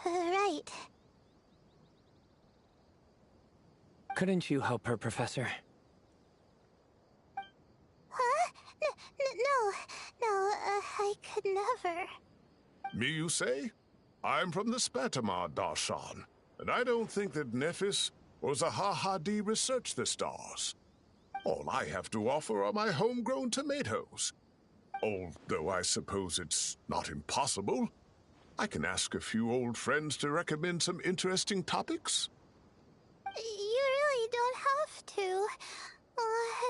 Right. Couldn't you help her, Professor? Huh? No, I could never. Me, you say? I'm from the Spatamar Darshan, and I don't think that Nephis or Zahahadi researched the stars. All I have to offer are my homegrown tomatoes. Although I suppose it's not impossible. I can ask a few old friends to recommend some interesting topics. You really don't have to.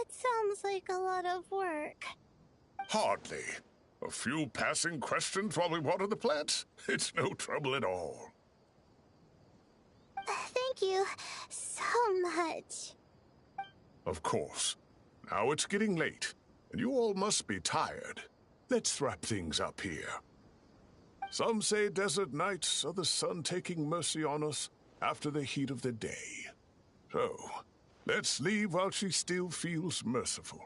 It sounds like a lot of work. Hardly. A few passing questions while we water the plants? It's no trouble at all. Thank you so much. Of course. Now it's getting late, and you all must be tired. Let's wrap things up here. Some say desert nights are the sun taking mercy on us, after the heat of the day. So, let's leave while she still feels merciful.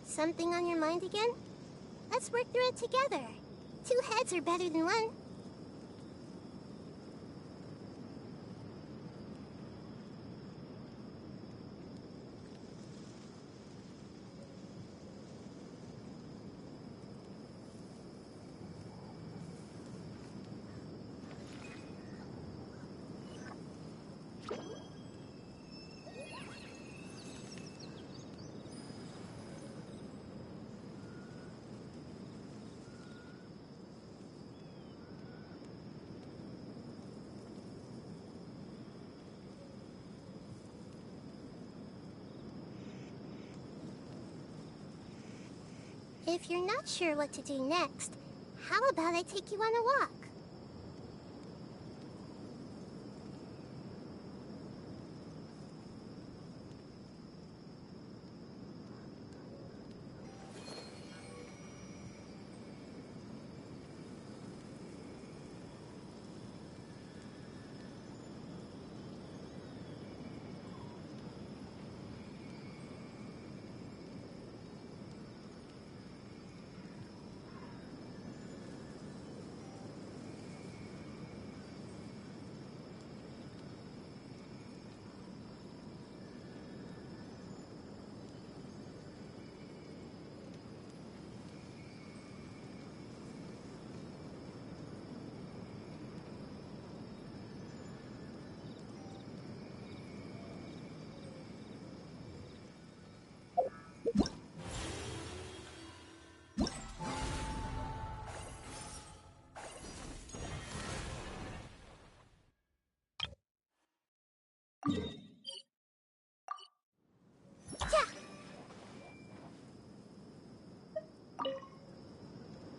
Something on your mind again? Let's work through it together. 2 heads are better than 1. If you're not sure what to do next, how about I take you on a walk?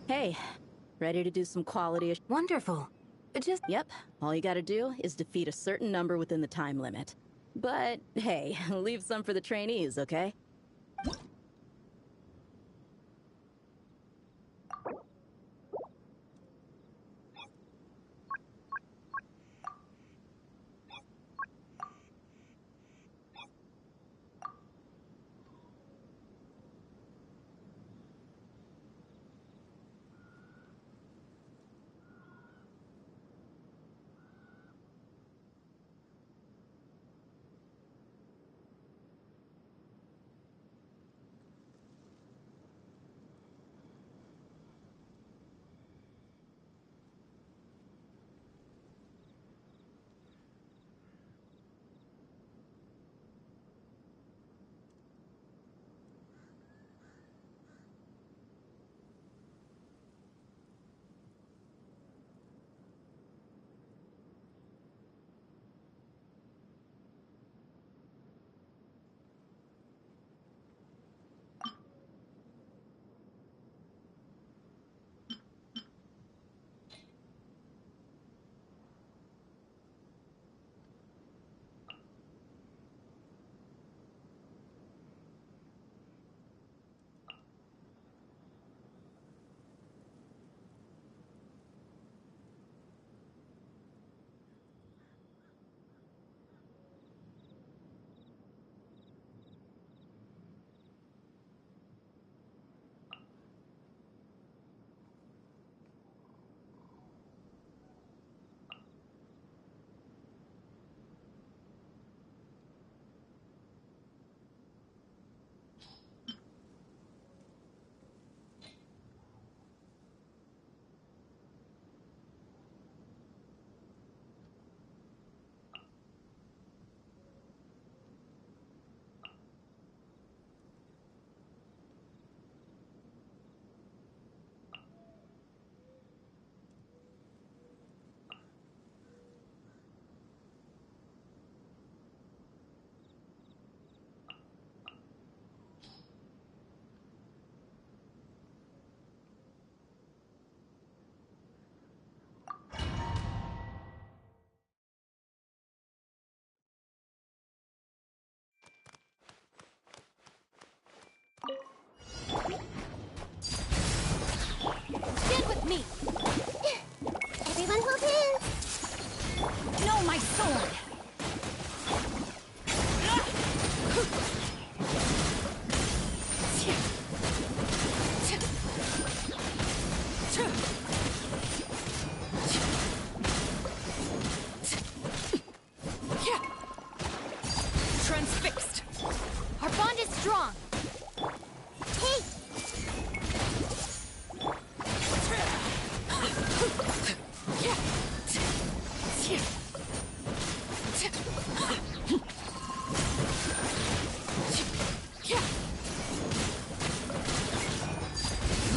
Hey, ready to do some quality? Wonderful. Yep, all you gotta do is defeat a certain number within the time limit. But hey, leave some for the trainees, okay? Transfixed. Our bond is strong. Hey.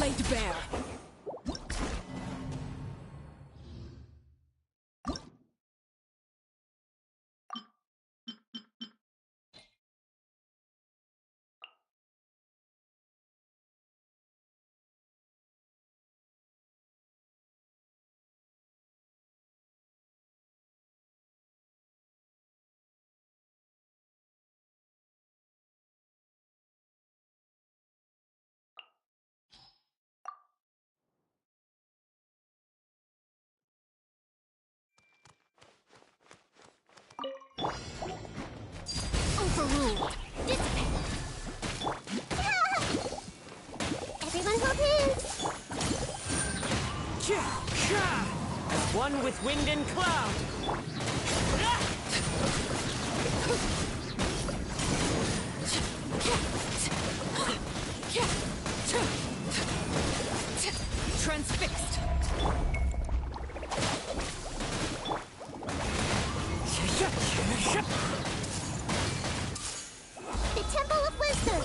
Laid bare. Overruled. Dissipate. Everyone hold hands. As one with wind and cloud. Transfixed. The Temple of Wisdom.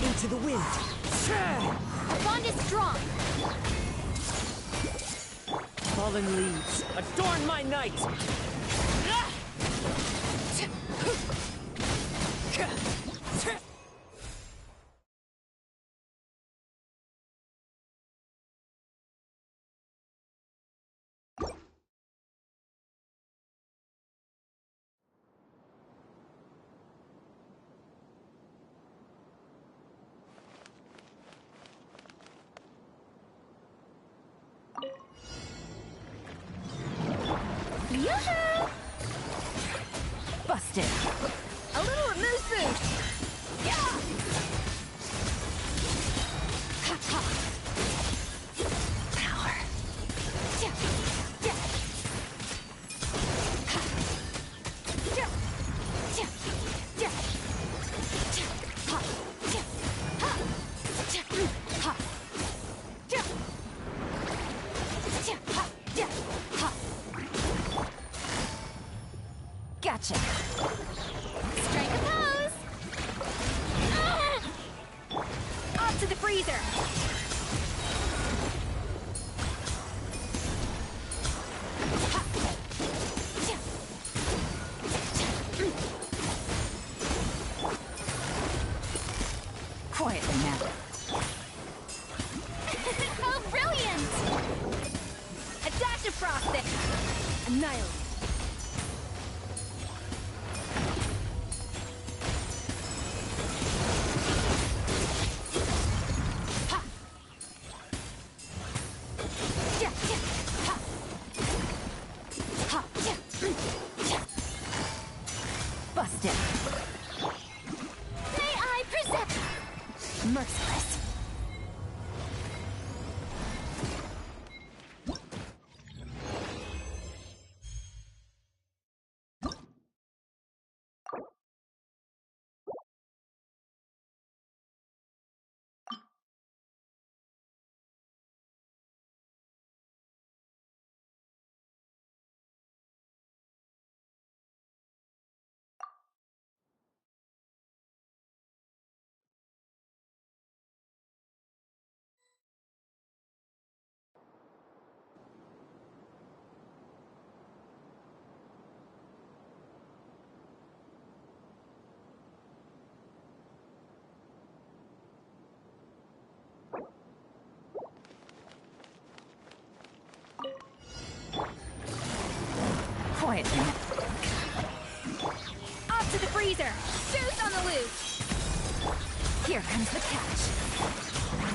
Into the wind. Our bond is strong. Fallen leaves, adorn my night! Yoo-hoo! Busted. A little amuse boost. Yeah! Ha-ha. Power. Yeah. Yeah. Ha. Yeah. Yeah. Yeah. Yeah. Ha. Yeah. Ha. Yeah. Ha. Yeah. Yeah. Ha. Yeah. Ha. Gotcha. Strike a pose. Off to the freezer. Ha. Yeah. Quietly now. How brilliant! A dash of frosting. Annihilate. Busted. May I present? Merciless.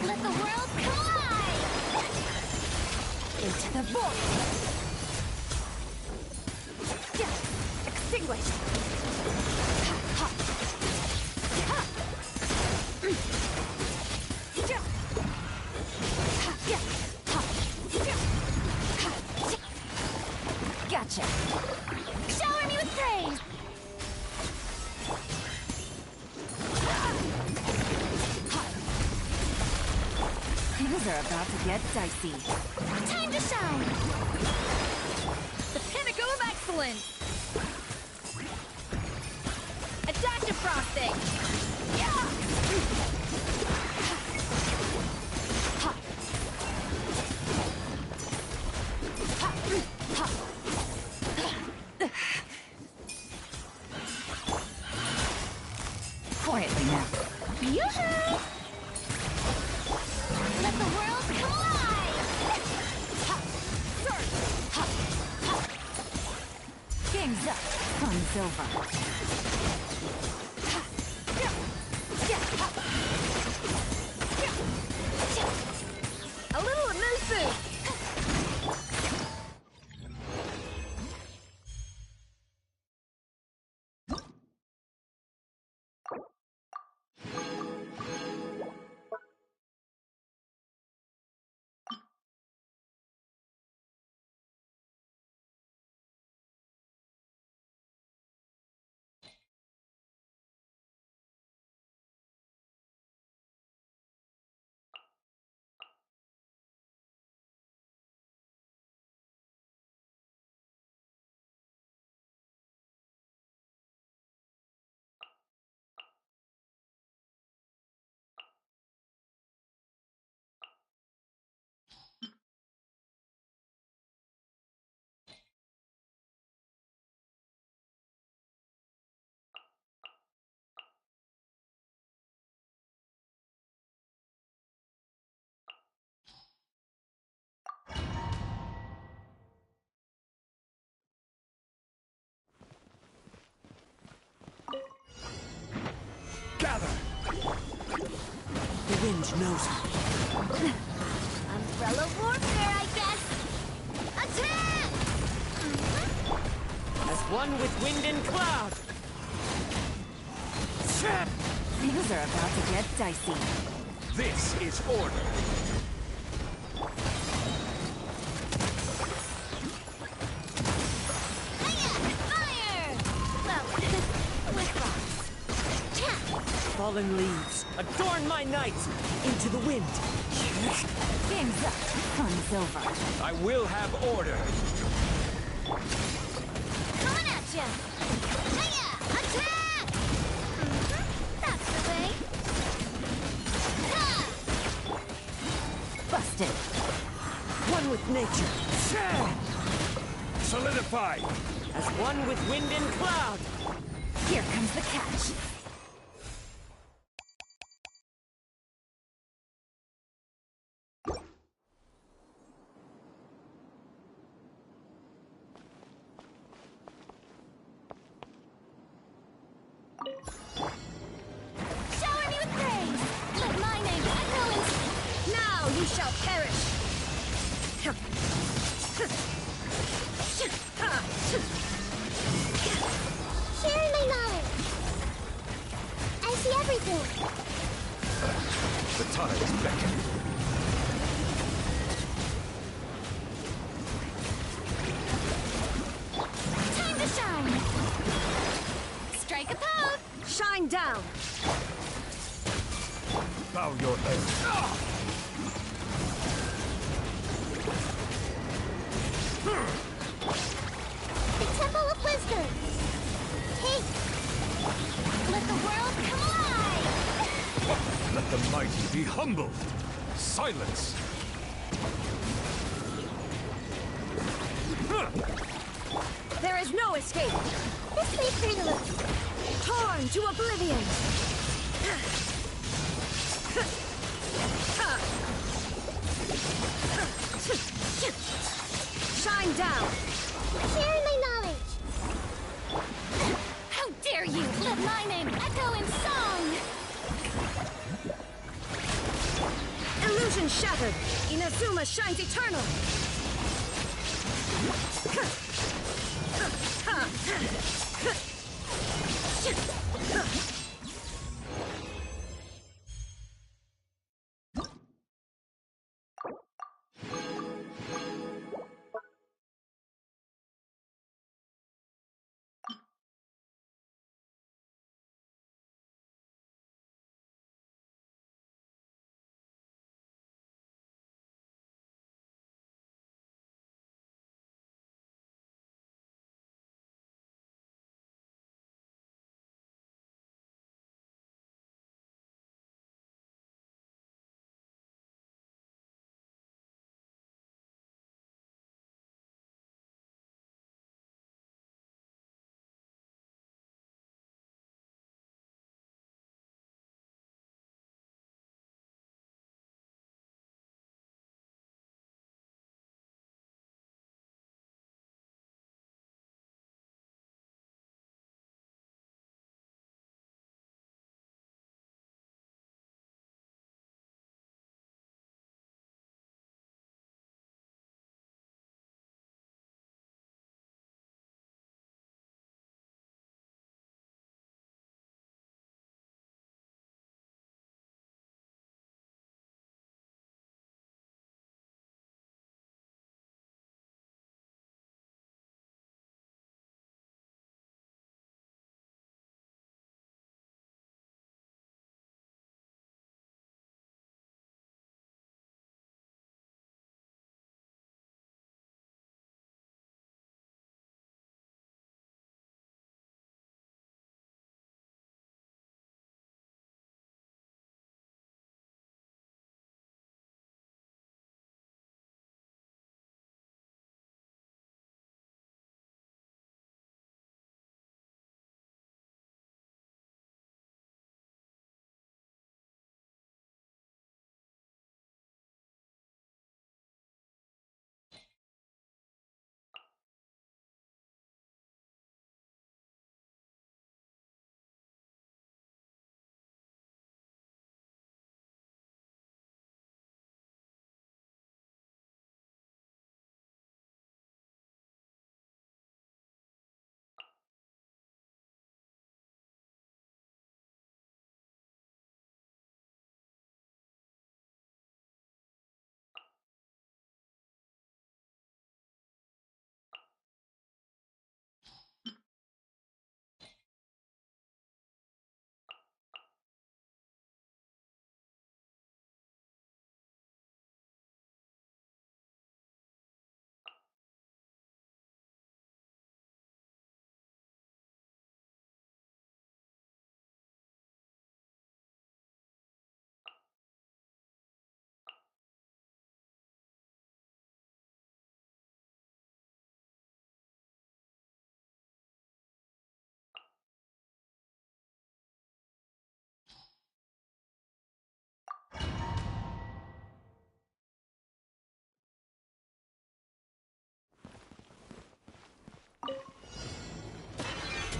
Let the world collide! Into the void! Extinguished! Gotcha! Shower me with praise! Things are about to get dicey. Time to shine! The pinnacle of excellence! A dash of frosting! Yeah! Quietly now. Yoo-hoo! Let the world collide! Game's up. Fun's over. A little moose boost! Gather! The wind knows me. Umbrella warfare, I guess! Attack! As one with wind and cloud! Things are about to get dicey. This is order. Fire! Well, with rocks. Fallen leaves, adorn my night! Into the wind! Game's up. Fun's over. I will have order. Coming at ya! Hiya! Attack! That's the way. Ha! Busted! One with nature! Solidify! As one with wind and cloud! Here comes the catch. Shower me with praise! Let my name echo in... Now you shall perish! Sharing my knowledge! I see everything! The tide is beckoning. Time to shine! Strike a pose! Shine down! Bow your head. The Temple of Wisdom! Take! Let the world collide! Let the mighty be humbled. Silence. There is no escape. This way, Ferdinand! Torn to oblivion. Shine down. Sharing my knowledge! How dare you! Let my name echo in song! Illusion shattered. Inazuma shines eternal.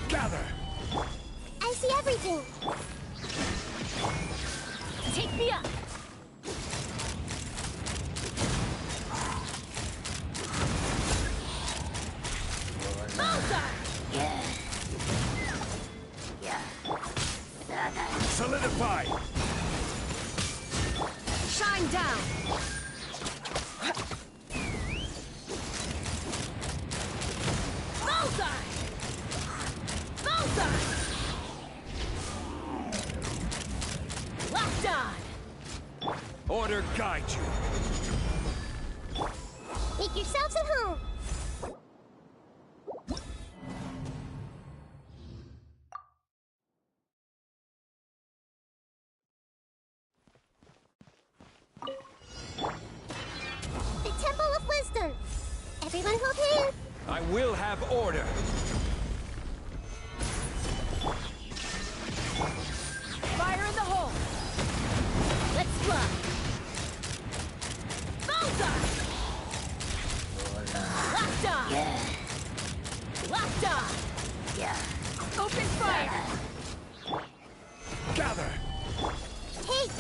Gather! I see everything! Take me up! Solidify! Shine down! Bullseye! Bullseye! Locked on! Order guide you! Make yourselves at home! The Temple of Wisdom! Everyone hold hands! I will have order! Fire in the hole! Let's fly! Bullseye! Locked on! Yeah. Locked on! Yeah. Open fire! Gather! Take!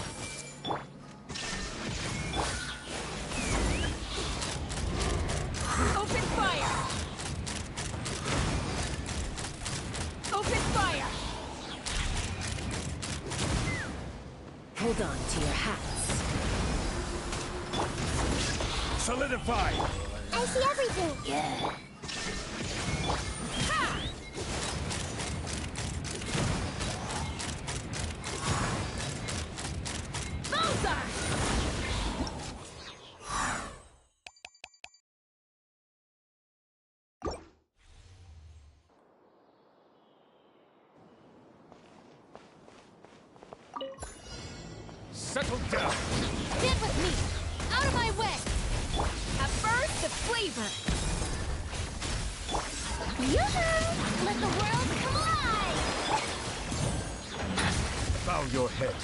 Solidify! I see everything! Yeah. Settle down! Get with me! Out of my way! A burst of flavor! Yoo-hoo! Let the world come alive! Bow your head.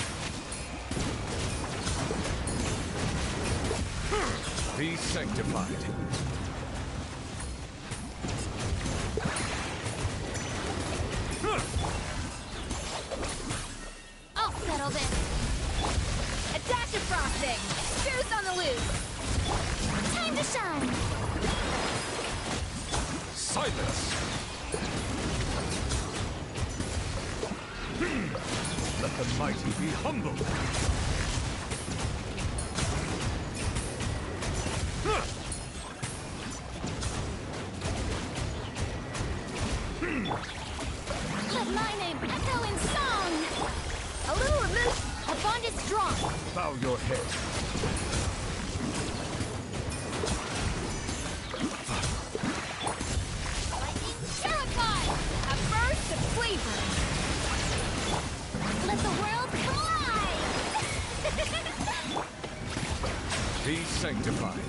Be sanctified. I'll settle this! A dash of frosting! Juice on the loose! Time to shine! Silence! Let the mighty be humble! Let my name echo in song! A little remove, a bond is strong! Bow your head. Lightning terrified! A burst of flavor! Let the world come alive! Be sanctified.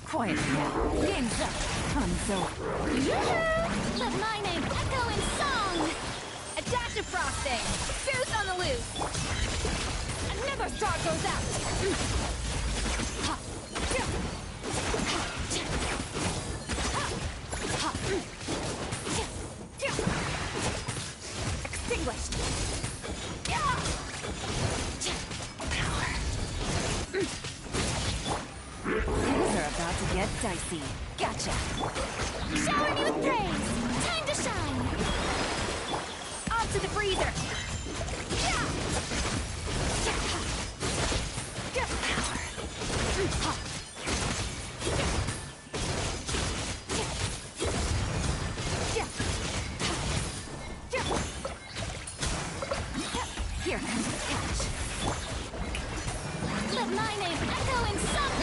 Quiet now. Game's up. Hanzo. Yoo-hoo! Let my name echo in song! A dash of frosting! Juice on the loose! Another star goes out! Extinguished! Things are about to get dicey. Gotcha! Shower me with praise! Time to shine! Off to the freezer! Here comes the catch. Let my name echo in song!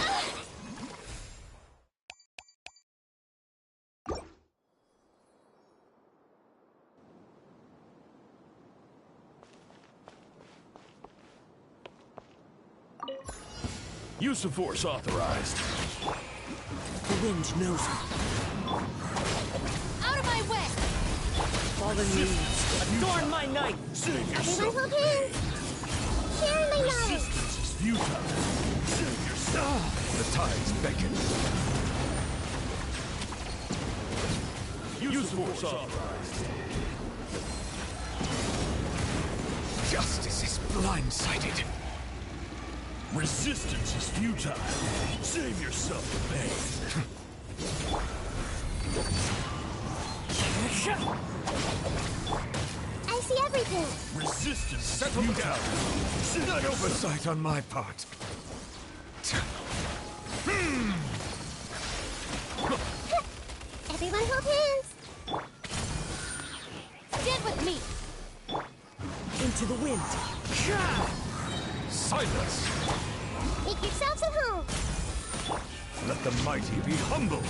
Use of force authorized. The wind knows me. Out of my way! Fallen leaves, adorn my night! Save Everyone yourself! hold hands! Share my knowledge! Resistance is futile. Save yourself! The tides beckon. Use of force authorized. Justice is blindsided. Resistance is futile. Save yourself the pain. I see everything. Resistance is futile. Not oversight on my part. Everyone hold hands. Stand with me. Into the wind. Silence! Make yourselves at home. Let the mighty be humbled.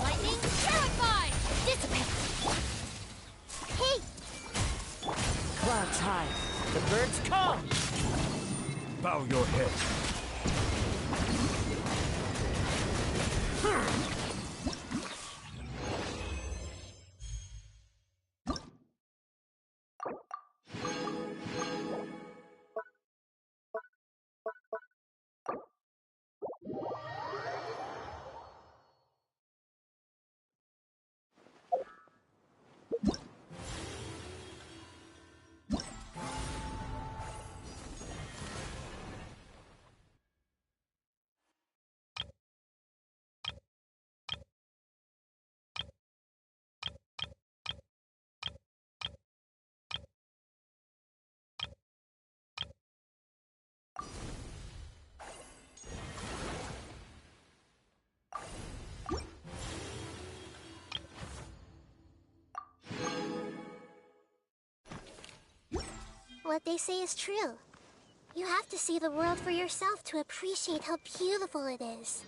Lightning, terrified. Dissipate. Hey! Clouds high. The birds come. Bow your head. What they say is true. You have to see the world for yourself to appreciate how beautiful it is.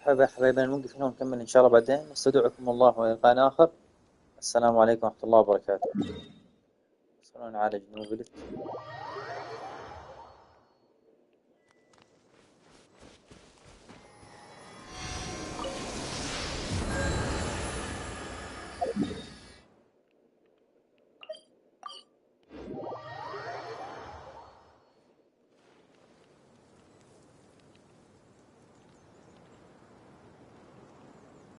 طيب حبايبنا نوقف هنا ونكمل إن شاء الله بعدين. نستودعكم الله ولقاء آخر. السلام عليكم ورحمة الله وبركاته. نعالج نوبلت.